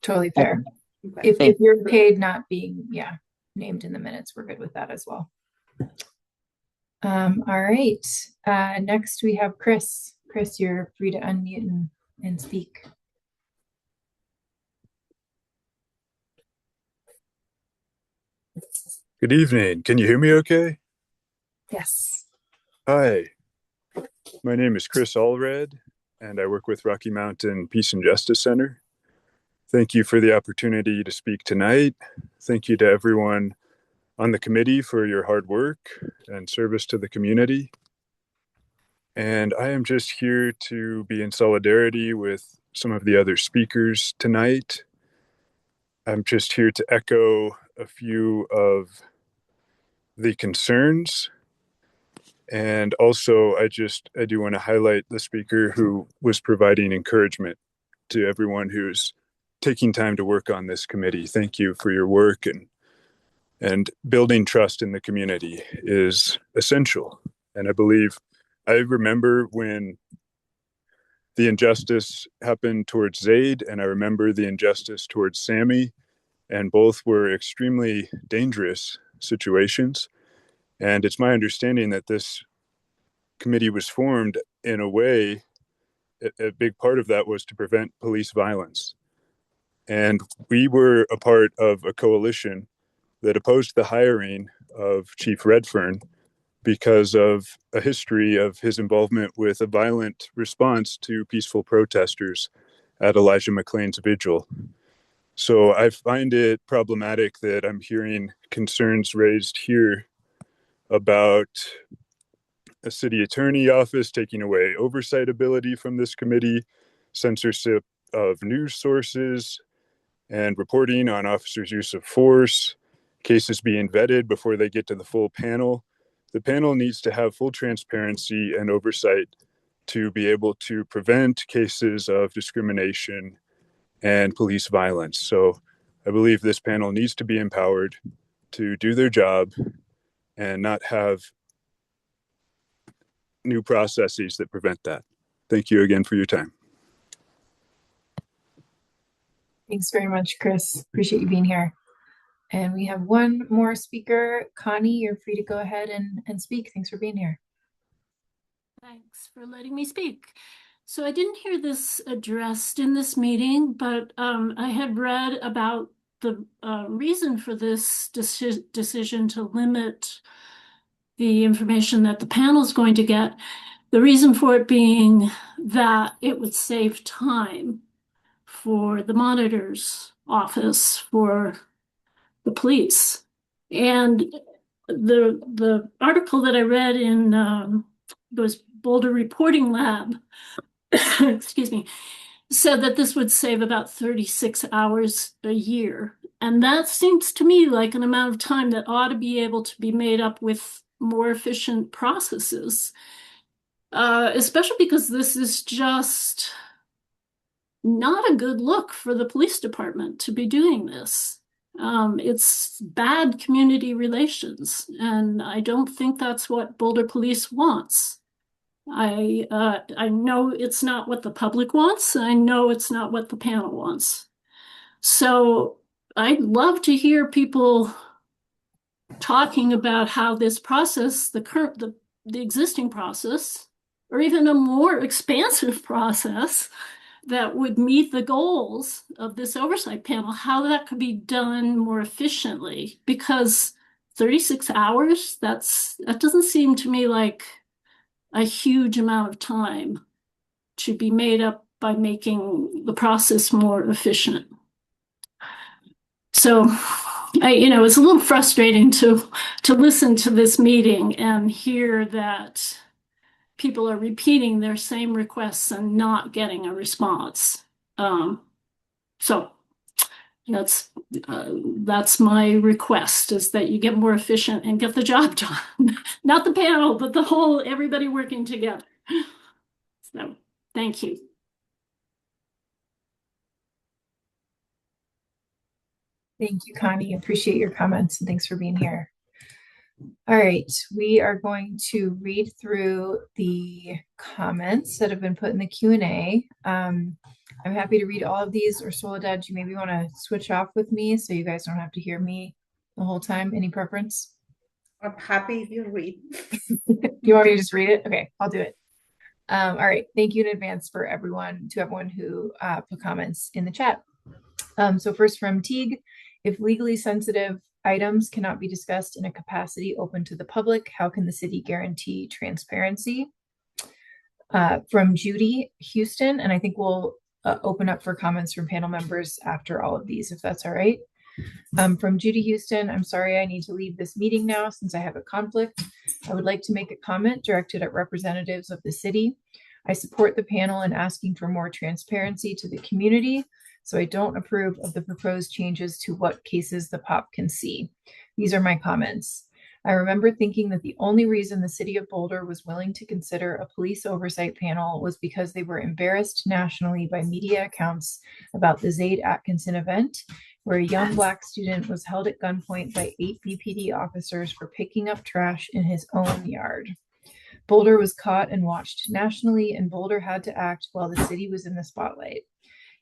Totally fair. Okay. If you're paid not being named in the minutes, we're good with that as well. All right. Next we have Chris. Chris, you're free to unmute and speak. Good evening. Can you hear me okay? Yes. Hi. My name is Chris Allred, and I work with Rocky Mountain Peace and Justice Center. Thank you for the opportunity to speak tonight. Thank you to everyone on the committee for your hard work and service to the community. And I am just here to be in solidarity with some of the other speakers tonight. I'm just here to echo a few of the concerns. And also, I do want to highlight the speaker who was providing encouragement to everyone who's taking time to work on this committee. Thank you for your work, and building trust in the community is essential. And I remember when the injustice happened towards Zaid, and I remember the injustice towards Sammy, and both were extremely dangerous situations. And it's my understanding that this committee was formed in a way, a big part of that was to prevent police violence. And we were a part of a coalition that opposed the hiring of Chief Redfern because of a history of his involvement with a violent response to peaceful protesters at Elijah McClain's vigil. So I find it problematic that I'm hearing concerns raised here about a city attorney office taking away oversight ability from this committee, censorship of news sources, and reporting on officers' use of force, cases being vetted before they get to the full panel. The panel needs to have full transparency and oversight to be able to prevent cases of discrimination and police violence. So I believe this panel needs to be empowered to do their job and not have new processes that prevent that. Thank you again for your time. Thanks very much, Chris. Appreciate you being here. And we have one more speaker. Connie, you're free to go ahead and speak. Thanks for being here. Thanks for letting me speak. So I didn't hear this addressed in this meeting, but I had read about the reason for this decision to limit the information that the panel is going to get. The reason for it being that it would save time for the monitor's office, for the police. And the article that I read in was Boulder Reporting Lab, excuse me, said that this would save about 36 hours a year. And that seems to me like an amount of time that ought to be able to be made up with more efficient processes, especially because this is just not a good look for the police department to be doing this. It's bad community relations, and I don't think that's what Boulder Police wants. I know it's not what the public wants. I know it's not what the panel wants. So I'd love to hear people talking about how this process, the existing process, or even a more expansive process that would meet the goals of this oversight panel, how that could be done more efficiently. Because 36 hours, that doesn't seem to me like a huge amount of time to be made up by making the process more efficient. So, it's a little frustrating to listen to this meeting and hear that people are repeating their same requests and not getting a response. So that's my request, is that you get more efficient and get the job done. Not the panel, but everybody working together. So thank you. Thank you, Connie. Appreciate your comments and thanks for being here. All right, we are going to read through the comments that have been put in the Q&A. I'm happy to read all of these, or Soledad, you maybe want to switch off with me so you guys don't have to hear me the whole time. Any preference? I'm happy if you read. You want me to just read it? Okay, I'll do it. All right, thank you in advance to everyone who put comments in the chat. So first from Teague, if legally sensitive items cannot be discussed in a capacity open to the public, how can the city guarantee transparency? From Judy Houston, and I think we'll open up for comments from panel members after all of these, if that's all right. From Judy Houston, I'm sorry I need to leave this meeting now since I have a conflict. I would like to make a comment directed at representatives of the city. I support the panel in asking for more transparency to the community, so I don't approve of the proposed changes to what cases the POP can see. These are my comments. I remember thinking that the only reason the city of Boulder was willing to consider a police oversight panel was because they were embarrassed nationally by media accounts about the Zaid Atkinson event, where a young Black student was held at gunpoint by 8 BPD officers for picking up trash in his own yard. Boulder was caught and watched nationally, and Boulder had to act while the city was in the spotlight.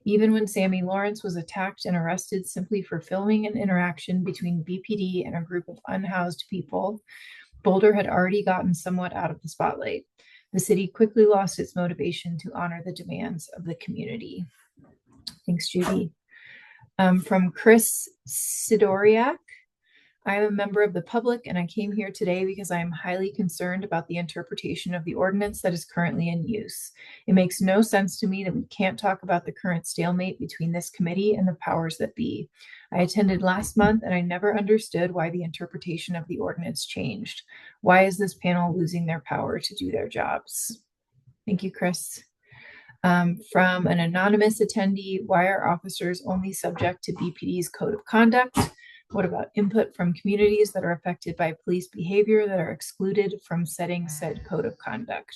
Even when Sammy Lawrence was attacked and arrested simply for filming an interaction between BPD and a group of unhoused people, Boulder had already gotten somewhat out of the spotlight. The city quickly lost its motivation to honor the demands of the community. Thanks, Judy. From Chris Sidoriak, I am a member of the public and I came here today because I am highly concerned about the interpretation of the ordinance that is currently in use. It makes no sense to me that we can't talk about the current stalemate between this committee and the powers that be. I attended last month and I never understood why the interpretation of the ordinance changed. Why is this panel losing their power to do their jobs? Thank you, Chris. From an anonymous attendee, why are officers only subject to BPD's code of conduct? What about input from communities that are affected by police behavior that are excluded from setting said code of conduct?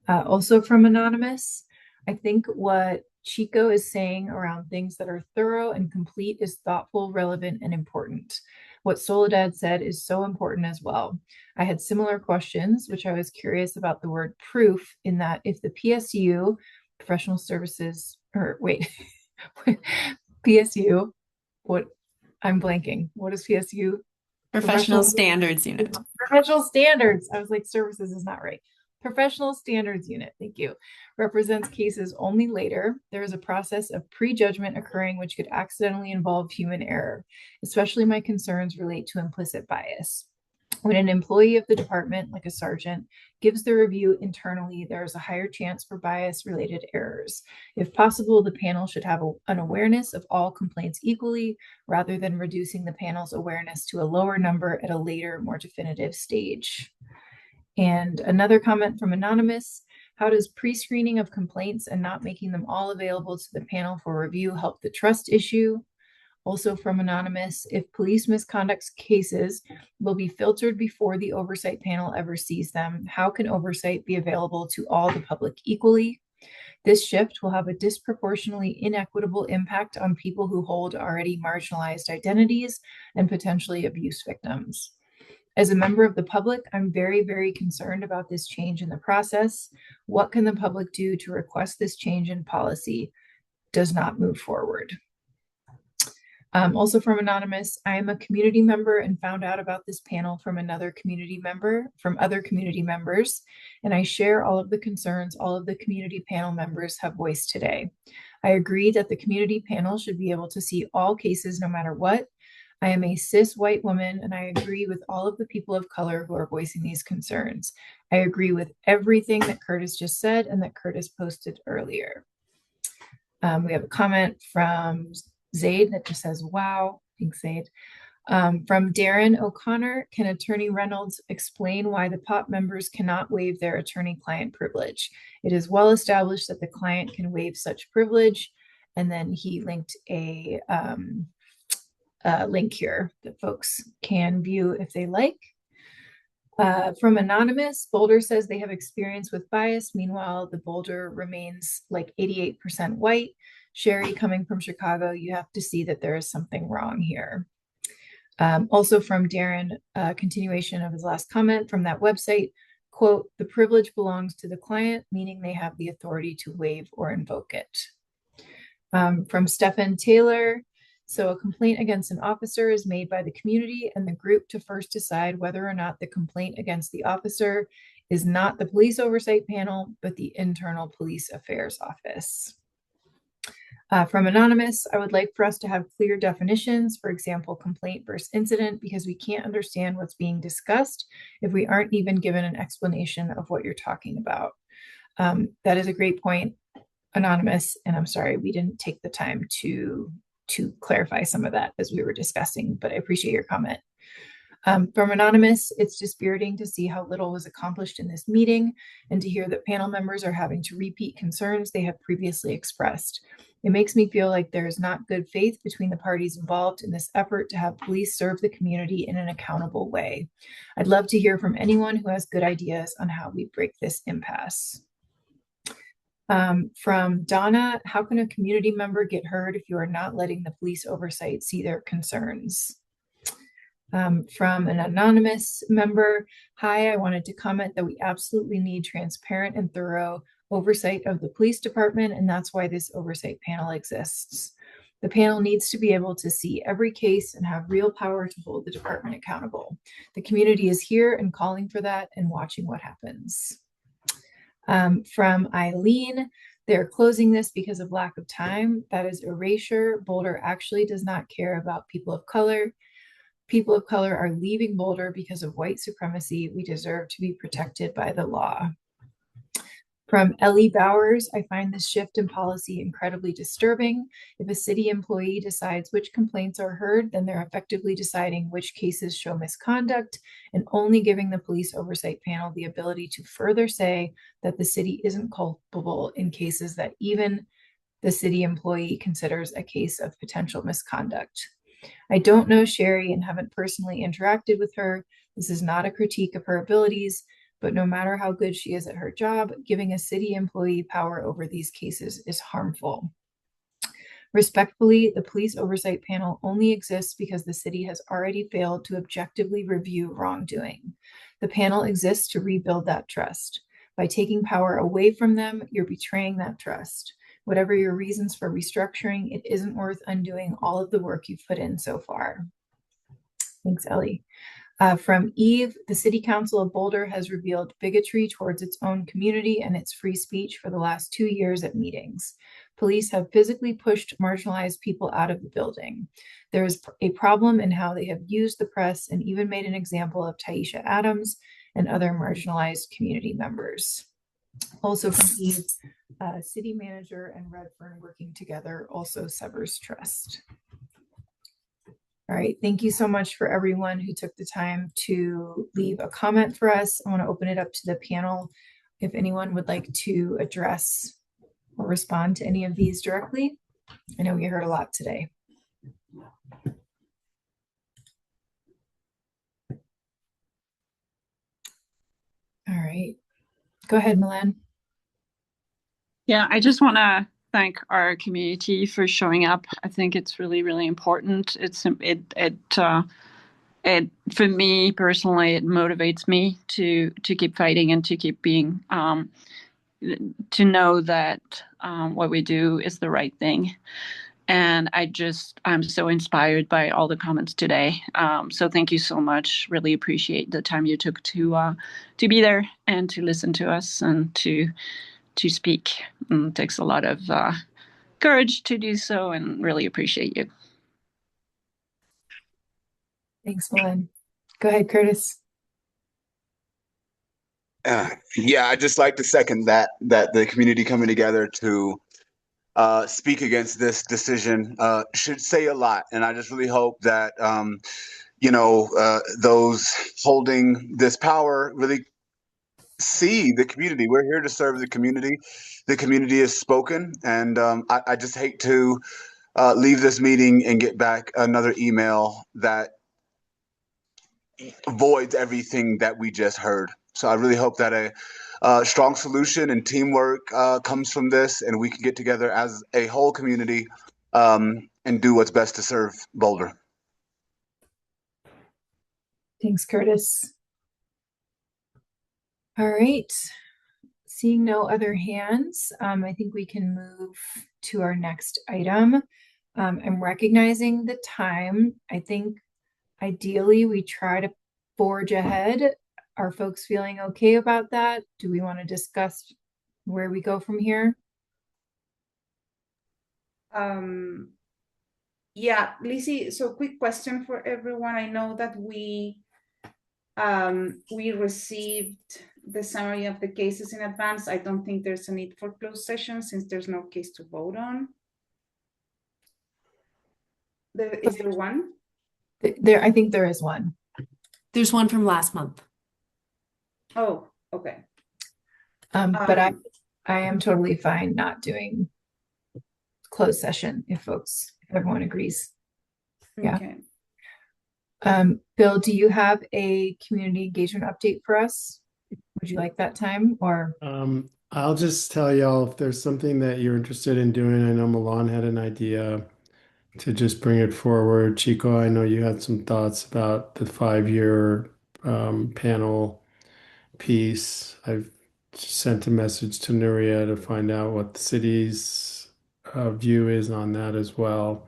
Also from anonymous, I think what Chico is saying around things that are thorough and complete is thoughtful, relevant, and important. What Soledad said is so important as well. I had similar questions, which I was curious about the word proof, in that if the PSU, professional services, or wait, PSU, what, I'm blanking. What is PSU? Professional Standards Unit. Professional Standards. I was like, services is not right. Professional Standards Unit, thank you, represents cases only later. There is a process of prejudgment occurring which could accidentally involve human error. Especially my concerns relate to implicit bias. When an employee of the department, like a sergeant, gives the review internally, there is a higher chance for bias-related errors. If possible, the panel should have an awareness of all complaints equally, rather than reducing the panel's awareness to a lower number at a later, more definitive stage. And another comment from Anonymous, how does pre-screening of complaints and not making them all available to the panel for review help the trust issue? Also from Anonymous, if police misconduct cases will be filtered before the oversight panel ever sees them, how can oversight be available to all the public equally? This shift will have a disproportionately inequitable impact on people who hold already marginalized identities and potentially abuse victims. As a member of the public, I'm very, very concerned about this change in the process. What can the public do to request this change in policy does not move forward? Also from Anonymous, I am a community member and found out about this panel from another community member, from other community members, and I share all of the concerns all of the community panel members have voiced today. I agree that the community panel should be able to see all cases no matter what. I am a cis white woman and I agree with all of the people of color who are voicing these concerns. I agree with everything that Curtis just said and that Curtis posted earlier. We have a comment from Zaid that just says, wow, thanks Zaid. From Darren O'Connor, can Attorney Reynolds explain why the POP members cannot waive their attorney-client privilege? It is well established that the client can waive such privilege. And then he linked a link here that folks can view if they like. From Anonymous, Boulder says they have experience with bias. Meanwhile, the Boulder remains like 88% white. Sherry, coming from Chicago, you have to see that there is something wrong here. Also from Darren, continuation of his last comment from that website, quote, the privilege belongs to the client, meaning they have the authority to waive or invoke it. From Stephen Taylor, so a complaint against an officer is made by the community and the group to first decide whether or not the complaint against the officer is not the police oversight panel, but the internal police affairs office. From Anonymous, I would like for us to have clear definitions, for example, complaint versus incident, because we can't understand what's being discussed if we aren't even given an explanation of what you're talking about. That is a great point, Anonymous, and I'm sorry we didn't take the time to clarify some of that as we were discussing, but I appreciate your comment. From Anonymous, it's dispiriting to see how little was accomplished in this meeting and to hear that panel members are having to repeat concerns they have previously expressed. It makes me feel like there is not good faith between the parties involved in this effort to have police serve the community in an accountable way. I'd love to hear from anyone who has good ideas on how we break this impasse. From Donna, how can a community member get heard if you are not letting the police oversight see their concerns? From an anonymous member, hi, I wanted to comment that we absolutely need transparent and thorough oversight of the police department, and that's why this oversight panel exists. The panel needs to be able to see every case and have real power to hold the department accountable. The community is here and calling for that and watching what happens. From Eileen, they're closing this because of lack of time. That is erasure. Boulder actually does not care about people of color. people of color are leaving Boulder because of white supremacy. We deserve to be protected by the law. From Ellie Bowers, I find this shift in policy incredibly disturbing. If a city employee decides which complaints are heard, then they're effectively deciding which cases show misconduct and only giving the police oversight panel the ability to further say that the city isn't culpable in cases that even the city employee considers a case of potential misconduct. I don't know Sherry and haven't personally interacted with her. This is not a critique of her abilities, but no matter how good she is at her job, giving a city employee power over these cases is harmful. Respectfully, the police oversight panel only exists because the city has already failed to objectively review wrongdoing. The panel exists to rebuild that trust. By taking power away from them, you're betraying that trust. Whatever your reasons for restructuring, it isn't worth undoing all of the work you've put in so far. Thanks, Ellie. From Eve, the City Council of Boulder has revealed bigotry towards its own community and its free speech for the last 2 years at meetings. Police have physically pushed marginalized people out of the building. There is a problem in how they have used the press and even made an example of Taisha Adams and other marginalized community members. Also from Eve, city manager and Redfern working together also severs trust. All right, thank you so much for everyone who took the time to leave a comment for us. I want to open it up to the panel if anyone would like to address or respond to any of these directly. I know we heard a lot today. All right, go ahead, Milan. Yeah, I just want to thank our community for showing up. I think it's really, really important. It for me personally, it motivates me to keep fighting and to keep being to know that what we do is the right thing. And I'm so inspired by all the comments today. So thank you so much. Really appreciate the time you took to be there and to listen to us and to speak. It takes a lot of courage to do so, and really appreciate you. Thanks, Milan. Go ahead, Curtis. Yeah, I just like to second that the community coming together to speak against this decision should say a lot, and I just really hope that those holding this power really see the community. We're here to serve the community. The community has spoken, and I just hate to leave this meeting and get back another email that voids everything that we just heard. So I really hope that a strong solution and teamwork comes from this, and we can get together as a whole community and do what's best to serve Boulder. Thanks, Curtis. All right. Seeing no other hands, I think we can move to our next item. I'm recognizing the time. I think ideally we try to forge ahead. Are folks feeling okay about that? Do we want to discuss where we go from here? Yeah, Lizzie, so quick question for everyone. I know that we received the summary of the cases in advance. I don't think there's a need for closed session since there's no case to vote on. Is there one? I think there is one. There's one from last month. Oh, okay. But I am totally fine not doing closed session if everyone agrees. Yeah. Okay. Bill, do you have a community engagement update for us? Would you like that time or? I'll just tell y'all if there's something that you're interested in doing. I know Milan had an idea to just bring it forward. Chico, I know you had some thoughts about the 5-year panel piece. I've sent a message to Nuria to find out what the city's view is on that as well.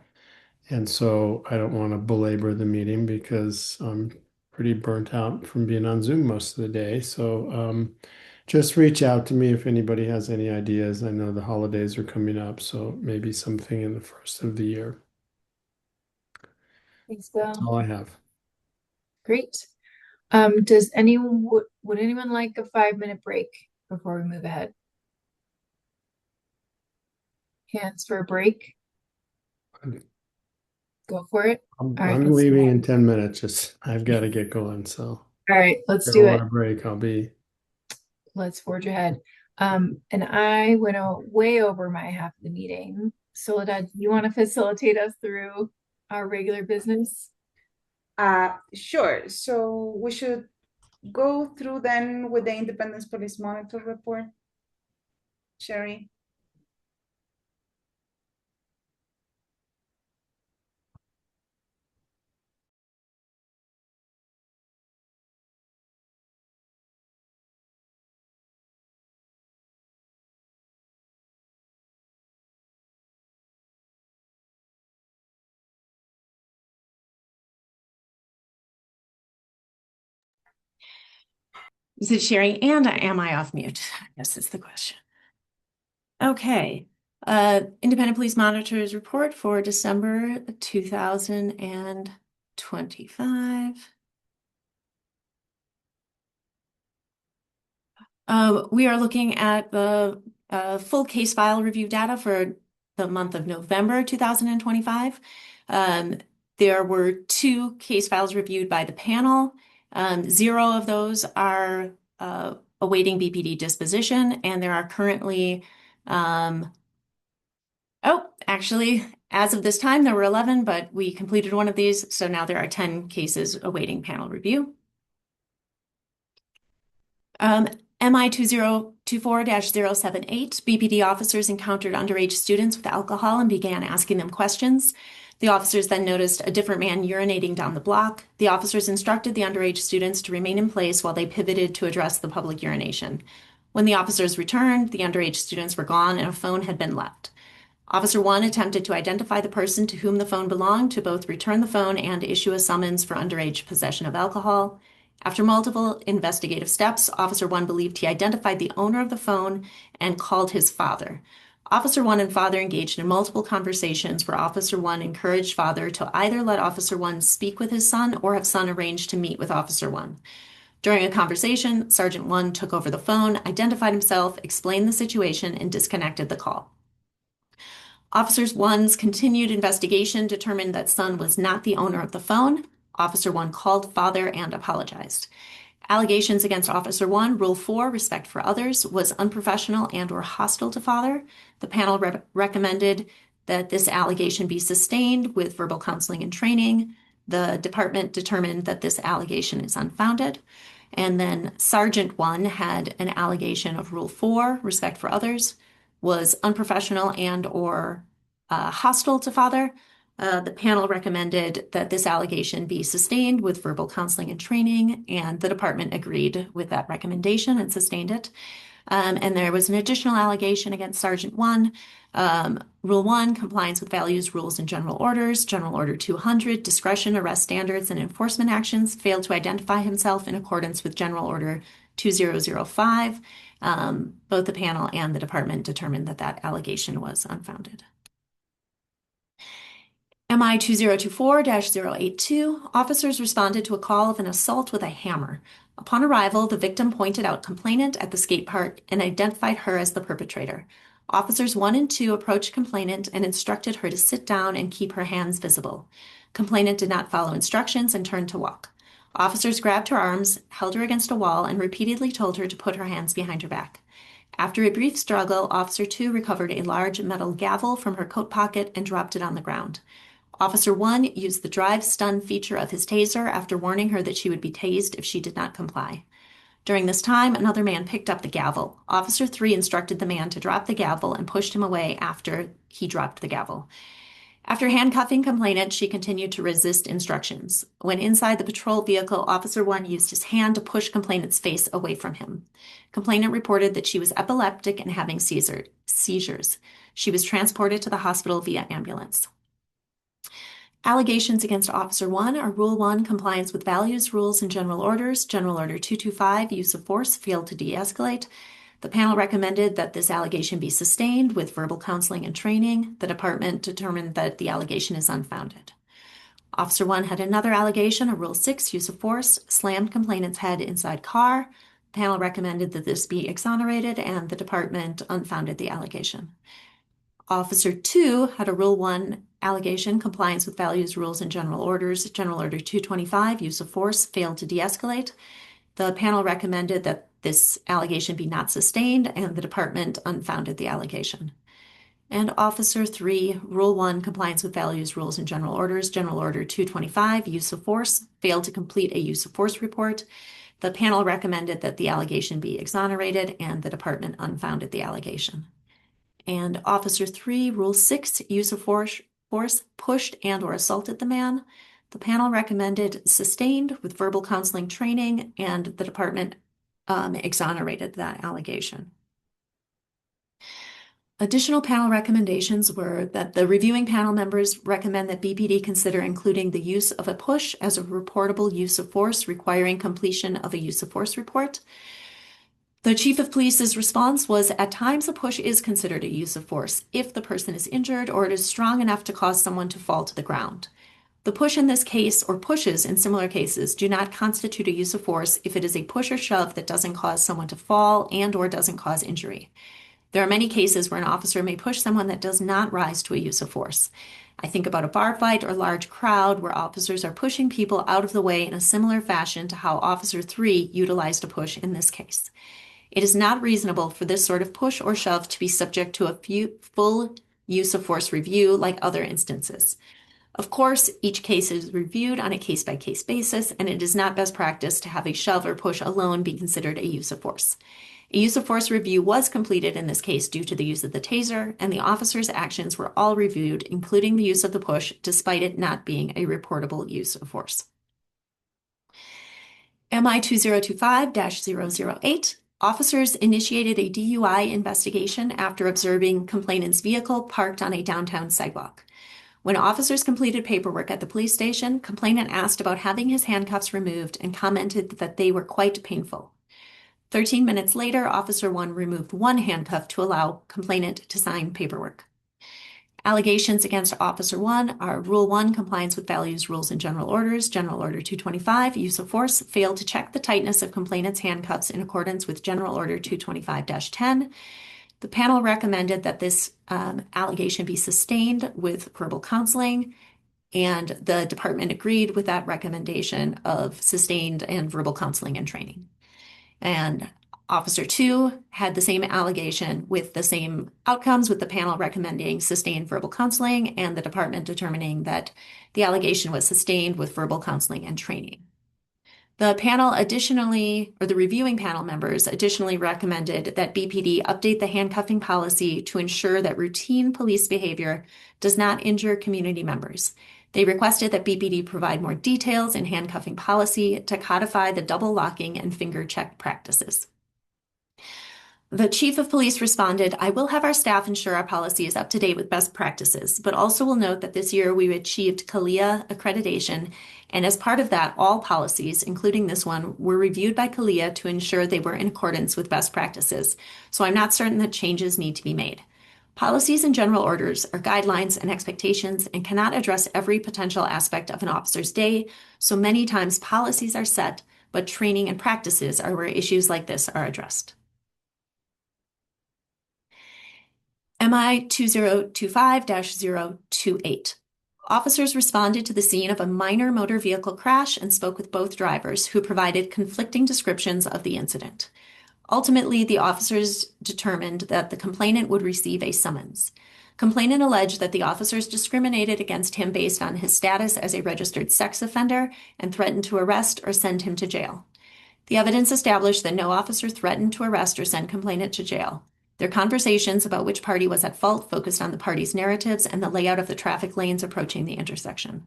And so I don't want to belabor the meeting because I'm pretty burnt out from being on Zoom most of the day. So just reach out to me if anybody has any ideas. I know the holidays are coming up, so maybe something in the first of the year. Thanks, Bill. That's all I have. Great. Would anyone like a 5-minute break before we move ahead? Hands for a break. Go for it. I'm, All right, I'm let's do leaving that. in 10 minutes. Just I've got to get going. So All right, let's if do I want it. a break, I'll be. Let's forge ahead. And I went way over my half of the meeting. Soledad, do you want to facilitate us through our regular business? Sure. So we should go through then with the Independence Police Monitor report. Sherry. Is it Sherry and am I off mute? I guess is the question. Okay. Independent Police Monitors report for December 2025. We are looking at the full case file review data for the month of November 2025. There were 2 case files reviewed by the panel. 0 of those are awaiting BPD disposition, and there are currently, actually, as of this time, there were 11, but we completed one of these, so now there are 10 cases awaiting panel review. MI 2024-078, BPD officers encountered underage students with alcohol and began asking them questions. The officers then noticed a different man urinating down the block. The officers instructed the underage students to remain in place while they pivoted to address the public urination. When the officers returned, the underage students were gone and a phone had been left. Officer 1 attempted to identify the person to whom the phone belonged to both return the phone and issue a summons for underage possession of alcohol. After multiple investigative steps, Officer 1 believed he identified the owner of the phone and called his father. Officer 1 and father engaged in multiple conversations where Officer 1 encouraged father to either let Officer 1 speak with his son or have son arrange to meet with Officer 1. During a conversation, Sergeant 1 took over the phone, identified himself, explained the situation, and disconnected the call. Officer 1's continued investigation determined that son was not the owner of the phone. Officer 1 called father and apologized. Allegations against Officer 1, Rule 4, respect for others, was unprofessional and or hostile to father. The panel recommended that this allegation be sustained with verbal counseling and training. The department determined that this allegation is unfounded. And then Sergeant 1 had an allegation of Rule 4, respect for others, was unprofessional and or hostile to father. The panel recommended that this allegation be sustained with verbal counseling and training, and the department agreed with that recommendation and sustained it. And there was an additional allegation against Sergeant 1. Rule 1, compliance with values, rules, and general orders. General Order 200, discretion, arrest standards, and enforcement actions, failed to identify himself in accordance with General Order 2005. Both the panel and the department determined that that allegation was unfounded. MI 2024-082, officers responded to a call of an assault with a hammer. Upon arrival, the victim pointed out complainant at the skate park and identified her as the perpetrator. Officers 1 and 2 approached complainant and instructed her to sit down and keep her hands visible. Complainant did not follow instructions and turned to walk. Officers grabbed her arms, held her against a wall, and repeatedly told her to put her hands behind her back. After a brief struggle, Officer 2 recovered a large metal gavel from her coat pocket and dropped it on the ground. Officer 1 used the drive stun feature of his taser after warning her that she would be tased if she did not comply. During this time, another man picked up the gavel. Officer 3 instructed the man to drop the gavel and pushed him away after he dropped the gavel. After handcuffing complainant, she continued to resist instructions. When inside the patrol vehicle, Officer 1 used his hand to push complainant's face away from him. Complainant reported that she was epileptic and having seizures. She was transported to the hospital via ambulance. Allegations against Officer 1 are Rule 1, compliance with values, rules, and general orders. General Order 225, use of force, failed to de-escalate. The panel recommended that this allegation be sustained with verbal counseling and training. The department determined that the allegation is unfounded. Officer 1 had another allegation, a Rule 6 use of force, slammed complainant's head inside car. The panel recommended that this be exonerated, and the department unfounded the allegation. Officer 2 had a Rule 1 allegation, compliance with values, rules, and general orders. General Order 225, use of force, failed to de-escalate. The panel recommended that this allegation be not sustained, and the department unfounded the allegation. And Officer 3, Rule 1, compliance with values, rules, and general orders. General Order 225, use of force, failed to complete a use of force report. The panel recommended that the allegation be exonerated, and the department unfounded the allegation. And Officer 3, Rule 6, use of force, pushed and or assaulted the man. The panel recommended sustained with verbal counseling training, and the department exonerated that allegation. Additional panel recommendations were that the reviewing panel members recommend that BPD consider including the use of a push as a reportable use of force requiring completion of a use of force report. The chief of police's response was, at times a push is considered a use of force if the person is injured or it is strong enough to cause someone to fall to the ground. The push in this case, or pushes in similar cases, do not constitute a use of force if it is a push or shove that doesn't cause someone to fall and or doesn't cause injury. There are many cases where an officer may push someone that does not rise to a use of force. I think about a bar fight or large crowd where officers are pushing people out of the way in a similar fashion to how Officer 3 utilized a push in this case. It is not reasonable for this sort of push or shove to be subject to a full use of force review like other instances. Of course, each case is reviewed on a case-by-case basis, and it is not best practice to have a shove or push alone be considered a use of force. A use of force review was completed in this case due to the use of the taser, and the officer's actions were all reviewed, including the use of the push, despite it not being a reportable use of force. MI 2025-008, officers initiated a DUI investigation after observing complainant's vehicle parked on a downtown sidewalk. When officers completed paperwork at the police station, complainant asked about having his handcuffs removed and commented that they were quite painful. 13 minutes later, Officer 1 removed one handcuff to allow complainant to sign paperwork. Allegations against Officer 1 are Rule 1, compliance with values, rules, and general orders. General Order 225, use of force, failed to check the tightness of complainant's handcuffs in accordance with General Order 225-10. The panel recommended that this allegation be sustained with verbal counseling, and the department agreed with that recommendation of sustained and verbal counseling and training. And Officer 2 had the same allegation with the same outcomes, with the panel recommending sustained verbal counseling and the department determining that the allegation was sustained with verbal counseling and training. The panel additionally, or the reviewing panel members additionally recommended that BPD update the handcuffing policy to ensure that routine police behavior does not injure community members. They requested that BPD provide more details in handcuffing policy to codify the double locking and finger check practices. The chief of police responded, I will have our staff ensure our policy is up to date with best practices, but also will note that this year we achieved CALIA accreditation, and as part of that, all policies, including this one, were reviewed by CALIA to ensure they were in accordance with best practices, so I'm not certain that changes need to be made. Policies and general orders are guidelines and expectations and cannot address every potential aspect of an officer's day, so many times policies are set, but training and practices are where issues like this are addressed. MI 2025-028. Officers responded to the scene of a minor motor vehicle crash and spoke with both drivers, who provided conflicting descriptions of the incident. Ultimately, the officers determined that the complainant would receive a summons. Complainant alleged that the officers discriminated against him based on his status as a registered sex offender and threatened to arrest or send him to jail. The evidence established that no officer threatened to arrest or send complainant to jail. Their conversations about which party was at fault focused on the parties' narratives and the layout of the traffic lanes approaching the intersection.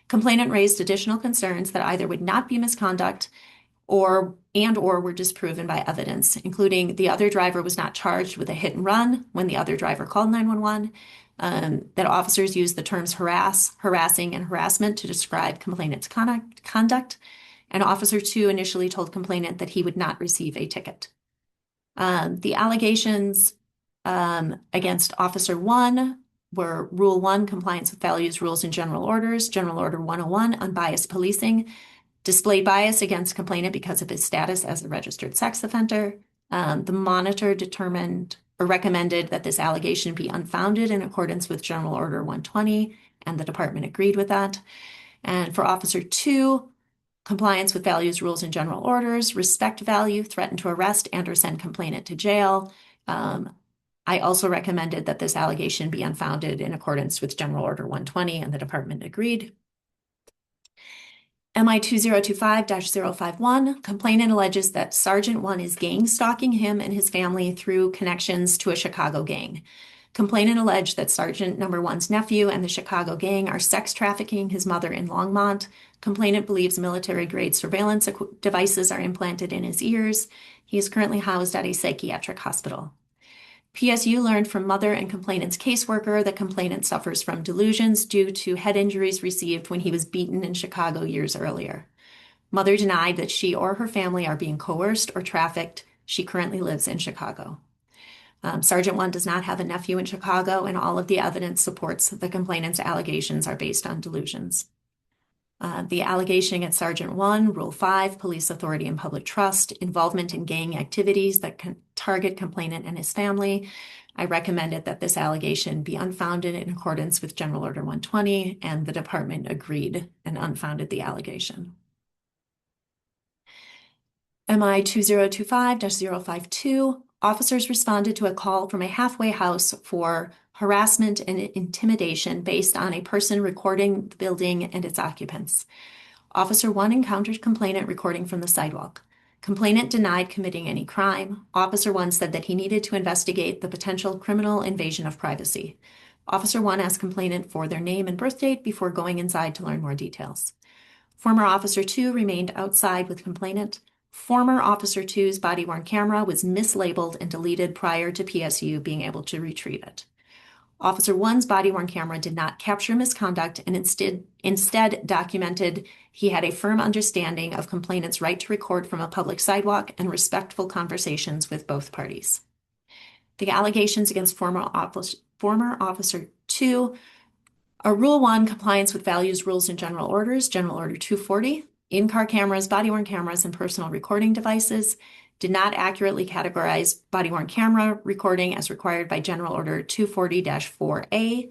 Complainant raised additional concerns that either would not be misconduct or were disproven by evidence, including the other driver was not charged with a hit and run when the other driver called 911, that officers used the terms harassing, and harassment to describe complainant's conduct, and Officer 2 initially told complainant that he would not receive a ticket. The allegations against Officer 1 were Rule 1, compliance with values, rules, and general orders, General Order 101, unbiased policing, display bias against complainant because of his status as a registered sex offender. The monitor determined or recommended that this allegation be unfounded in accordance with General Order 120, and the department agreed with that. And for Officer 2, compliance with values, rules, and general orders, respect value, threaten to arrest and or send complainant to jail. I also recommended that this allegation be unfounded in accordance with General Order 120, and the department agreed. MI 2025-051, complainant alleges that Sergeant 1 is gang stalking him and his family through connections to a Chicago gang. Complainant alleged that Sergeant Number 1's nephew and the Chicago gang are sex trafficking his mother in Longmont. Complainant believes military-grade surveillance devices are implanted in his ears. He is currently housed at a psychiatric hospital. PSU learned from mother and complainant's caseworker that complainant suffers from delusions due to head injuries received when he was beaten in Chicago years earlier. Mother denied that she or her family are being coerced or trafficked. She currently lives in Chicago. Sergeant 1 does not have a nephew in Chicago, and all of the evidence supports the complainant's allegations are based on delusions. The allegation against Sergeant 1, Rule 5, police authority and public trust, involvement in gang activities that can target complainant and his family. I recommended that this allegation be unfounded in accordance with General Order 120, and the department agreed and unfounded the allegation. MI 2025-052, officers responded to a call from a halfway house for harassment and intimidation based on a person recording the building and its occupants. Officer 1 encountered complainant recording from the sidewalk. Complainant denied committing any crime. Officer 1 said that he needed to investigate the potential criminal invasion of privacy. Officer 1 asked complainant for their name and birth date before going inside to learn more details. Former Officer 2 remained outside with complainant. Former Officer 2's body-worn camera was mislabeled and deleted prior to PSU being able to retrieve it. Officer 1's body-worn camera did not capture misconduct and instead documented he had a firm understanding of complainant's right to record from a public sidewalk and respectful conversations with both parties. The allegations against former Officer 2 are Rule 1, compliance with values, rules, and general orders, General Order 240, in-car cameras, body-worn cameras, and personal recording devices, did not accurately categorize body-worn camera recording as required by General Order 240-4A.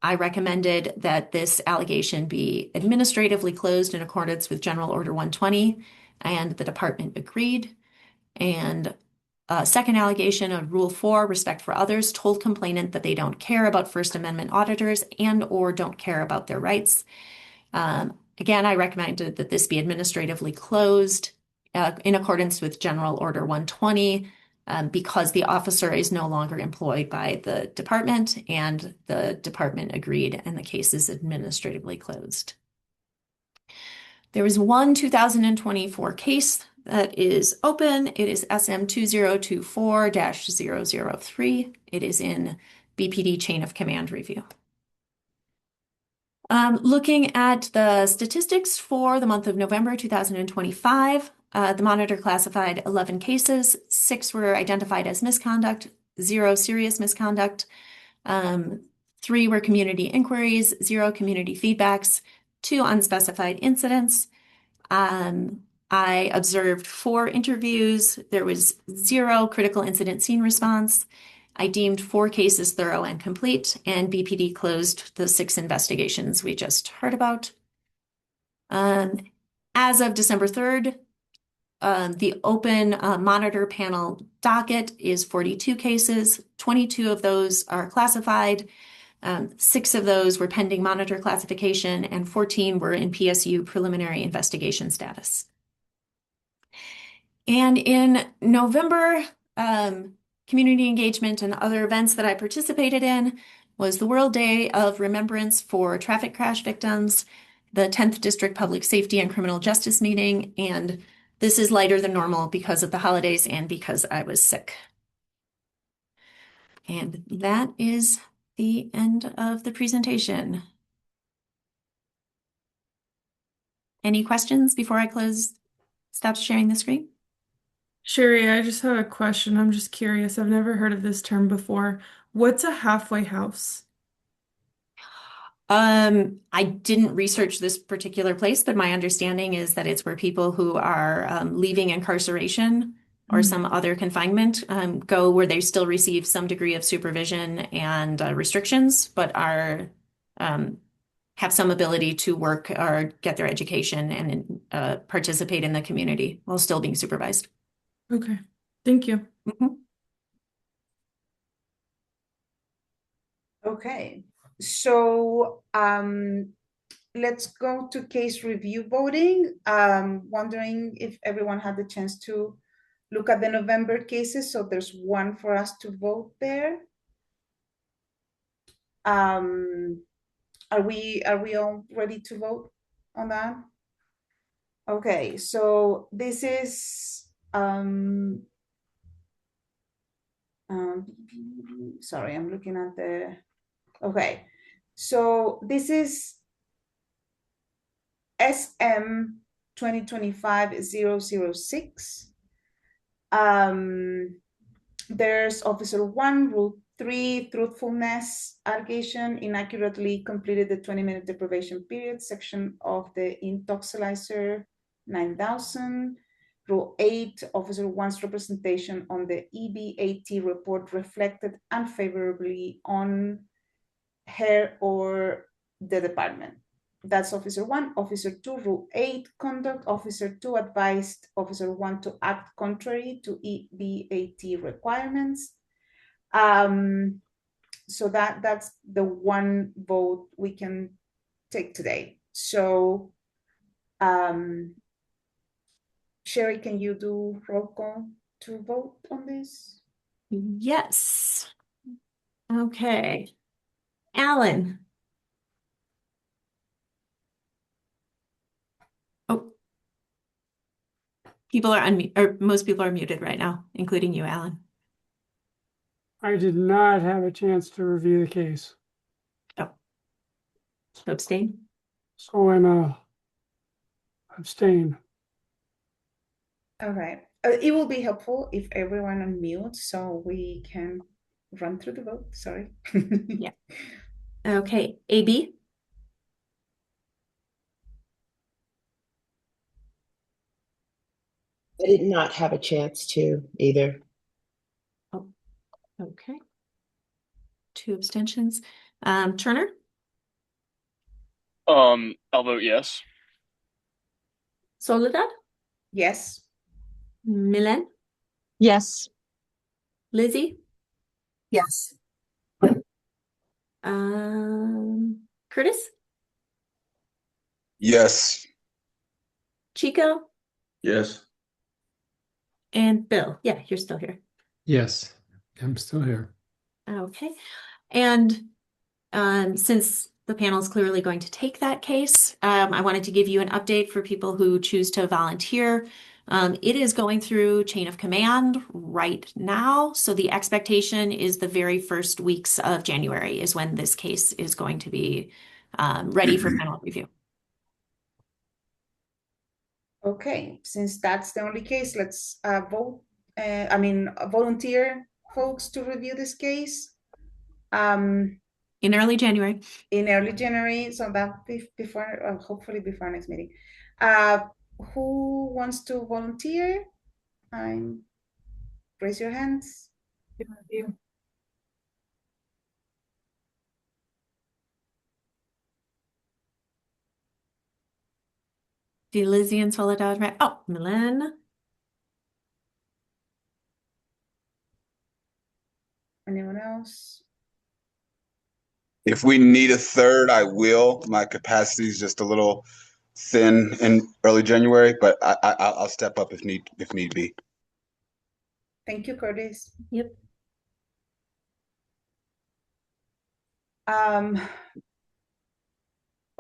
I recommended that this allegation be administratively closed in accordance with General Order 120, and the department agreed. And second allegation of Rule 4, respect for others, told complainant that they don't care about First Amendment auditors and or don't care about their rights. Again, I recommended that this be administratively closed in accordance with General Order 120 because the officer is no longer employed by the department, and the department agreed, and the case is administratively closed. There was one 2024 case that is open. It is SM 2024-003. It is in BPD chain of command review. Looking at the statistics for the month of November 2025, the monitor classified 11 cases, 6 were identified as misconduct, 0 serious misconduct, 3 were community inquiries, 0 community feedbacks, 2 unspecified incidents. I observed 4 interviews. There was 0 critical incident scene response. I deemed 4 cases thorough and complete, and BPD closed the 6 investigations we just heard about. As of December 3rd, the open monitor panel docket is 42 cases. 22 of those are classified. 6 of those were pending monitor classification, and 14 were in PSU preliminary investigation status. And in November, community engagement and other events that I participated in was the World Day of Remembrance for Traffic Crash Victims, the 10th District Public Safety and Criminal Justice Meeting, and this is lighter than normal because of the holidays and because I was sick. And that is the end of the presentation. Any questions before I stop sharing the screen? Sherry, I just have a question. I'm just curious. I've never heard of this term before. What's a halfway house? I didn't research this particular place, but my understanding is that it's where people who are leaving incarceration or some other confinement go where they still receive some degree of supervision and restrictions, but are have some ability to work or get their education and participate in the community while still being supervised. Okay, thank you. Mhm. Okay, so let's go to case review voting. Wondering if everyone had the chance to look at the November cases. So there's one for us to vote there. Are we all ready to vote on that? Okay, so this is sorry, I'm looking at the, okay. So this is SM 2025-006. There's Officer 1, Rule 3, truthfulness allegation, inaccurately completed the 20-minute deprivation period, section of the Intoxilizer 9000. Rule 8, Officer 1's representation on the EBAT report reflected unfavorably on her or the department. That's Officer 1. Officer 2, Rule 8, conduct. Officer 2 advised Officer 1 to act contrary to EBAT requirements. So that's the one vote we can take today. So, Sherry, can you do roll call to vote on this? Yes. Okay. Alan. Oh, people are unmuted, or most people are muted right now, including you, Alan. I did not have a chance to review the case. Oh, abstain? So I'm abstain. Okay. It will be helpful if everyone unmutes so we can run through the vote. Sorry. Yeah. Okay. AB? I did not have a chance to either. Oh, okay. 2 abstentions. Turner? I'll vote yes. Soledad? Yes. Milen? Yes. Lizzie? Yes. Curtis? Yes. Chico? Yes. And Bill? Yeah, you're still here. Yes, I'm still here. Okay. And since the panel is clearly going to take that case, I wanted to give you an update for people who choose to volunteer. It is going through chain of command right now. So the expectation is the very first weeks of January is when this case is going to be ready for panel review. Okay, since that's the only case, let's vote. Volunteer folks to review this case. In early January. So that before, hopefully before our next meeting. Who wants to volunteer? Raise your hands. The Lizzie and Soledad, right? Oh, Milen. Anyone else? If we need a third, I will. My capacity is just a little thin in early January, but I'll step up if need be. Thank you, Curtis. Yep.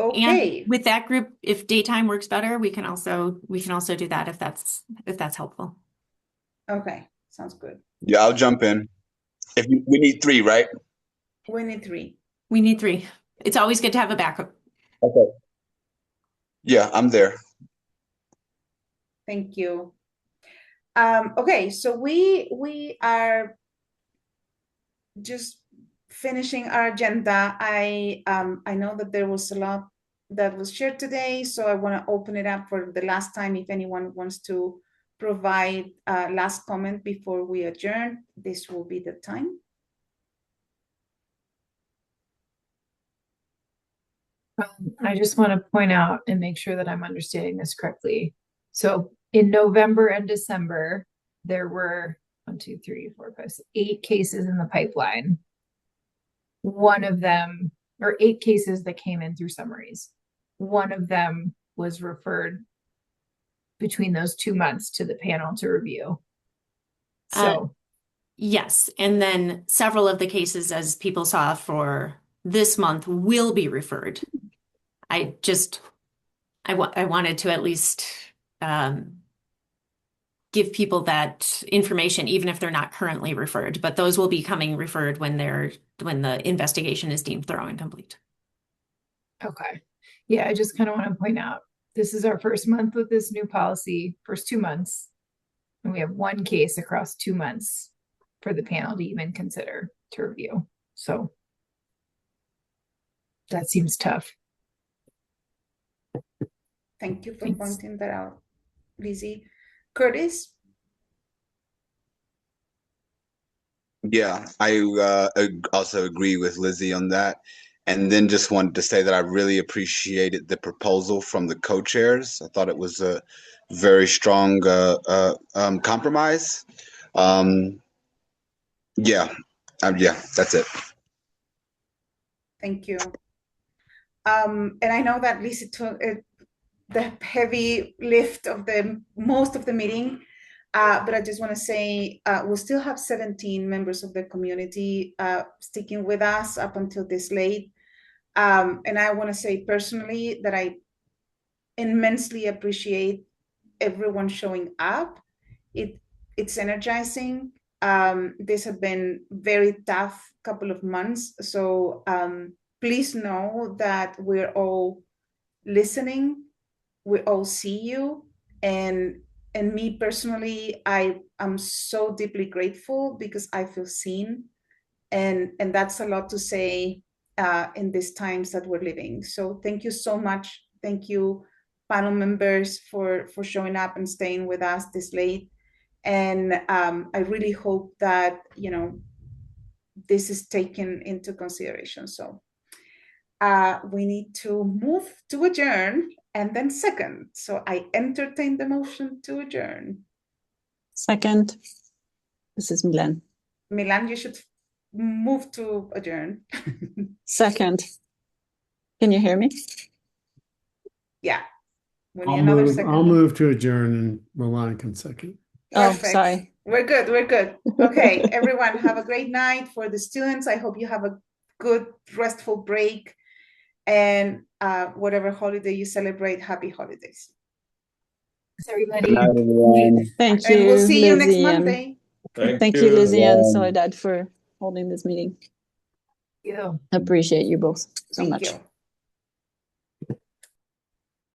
Okay. And with that group, if daytime works better, we can also do that if that's helpful. Okay, sounds good. Yeah, I'll jump in. We need 3, right? We need 3. We need 3. It's always good to have a backup. Okay. Yeah, I'm there. Thank you. Okay, so we are just finishing our agenda. I know that there was a lot that was shared today, so I want to open it up for the last time. If anyone wants to provide a last comment before we adjourn, this will be the time. I just want to point out and make sure that I'm understanding this correctly. So in November and December, there were 8 cases in the pipeline. One of them, or 8 cases that came in through summaries. One of them was referred between those 2 months to the panel to review. So yes, and then several of the cases, as people saw for this month, will be referred. I wanted to at least give people that information, even if they're not currently referred, but those will be coming referred when the investigation is deemed thorough and complete. okay. Yeah, I just kind of want to point out, this is our first month with this new policy, first 2 months. And we have 1 case across 2 months for the panel to even consider to review. So that seems tough. Thank you for pointing that out, Lizzie. Curtis? Yeah, I also agree with Lizzie on that. And then just wanted to say that I really appreciated the proposal from the co-chairs. I thought it was a very strong compromise. Yeah, that's it. Thank you. And I know that Lizzie took the heavy lift of most of the meeting, but I just want to say we'll still have 17 members of the community sticking with us up until this late. And I want to say personally that I immensely appreciate everyone showing up. It's energizing. This has been very tough couple of months. So please know that we're all listening. We all see you. And me personally, I am so deeply grateful because I feel seen. And that's a lot to say in these times that we're living. So thank you so much. Thank you, panel members, for showing up and staying with us this late. And I really hope that, this is taken into consideration. So we need to move to adjourn and then second. So I entertain the motion to adjourn. Second. This is Milan. Milan, you should move to adjourn. Second. Can you hear me? Yeah. We need another second. I'll move to adjourn and Milan can second. Perfect. Oh, sorry. We're good. Okay, everyone, have a great night. For the students, I hope you have a good, restful break. And whatever holiday you celebrate, happy holidays. Everybody. Hi, everyone. Thank you, And we'll see you next Lizzie, Monday. Thank you, Lizzie and Soledad, for holding this meeting. Yeah. Appreciate you both so Thank much. you.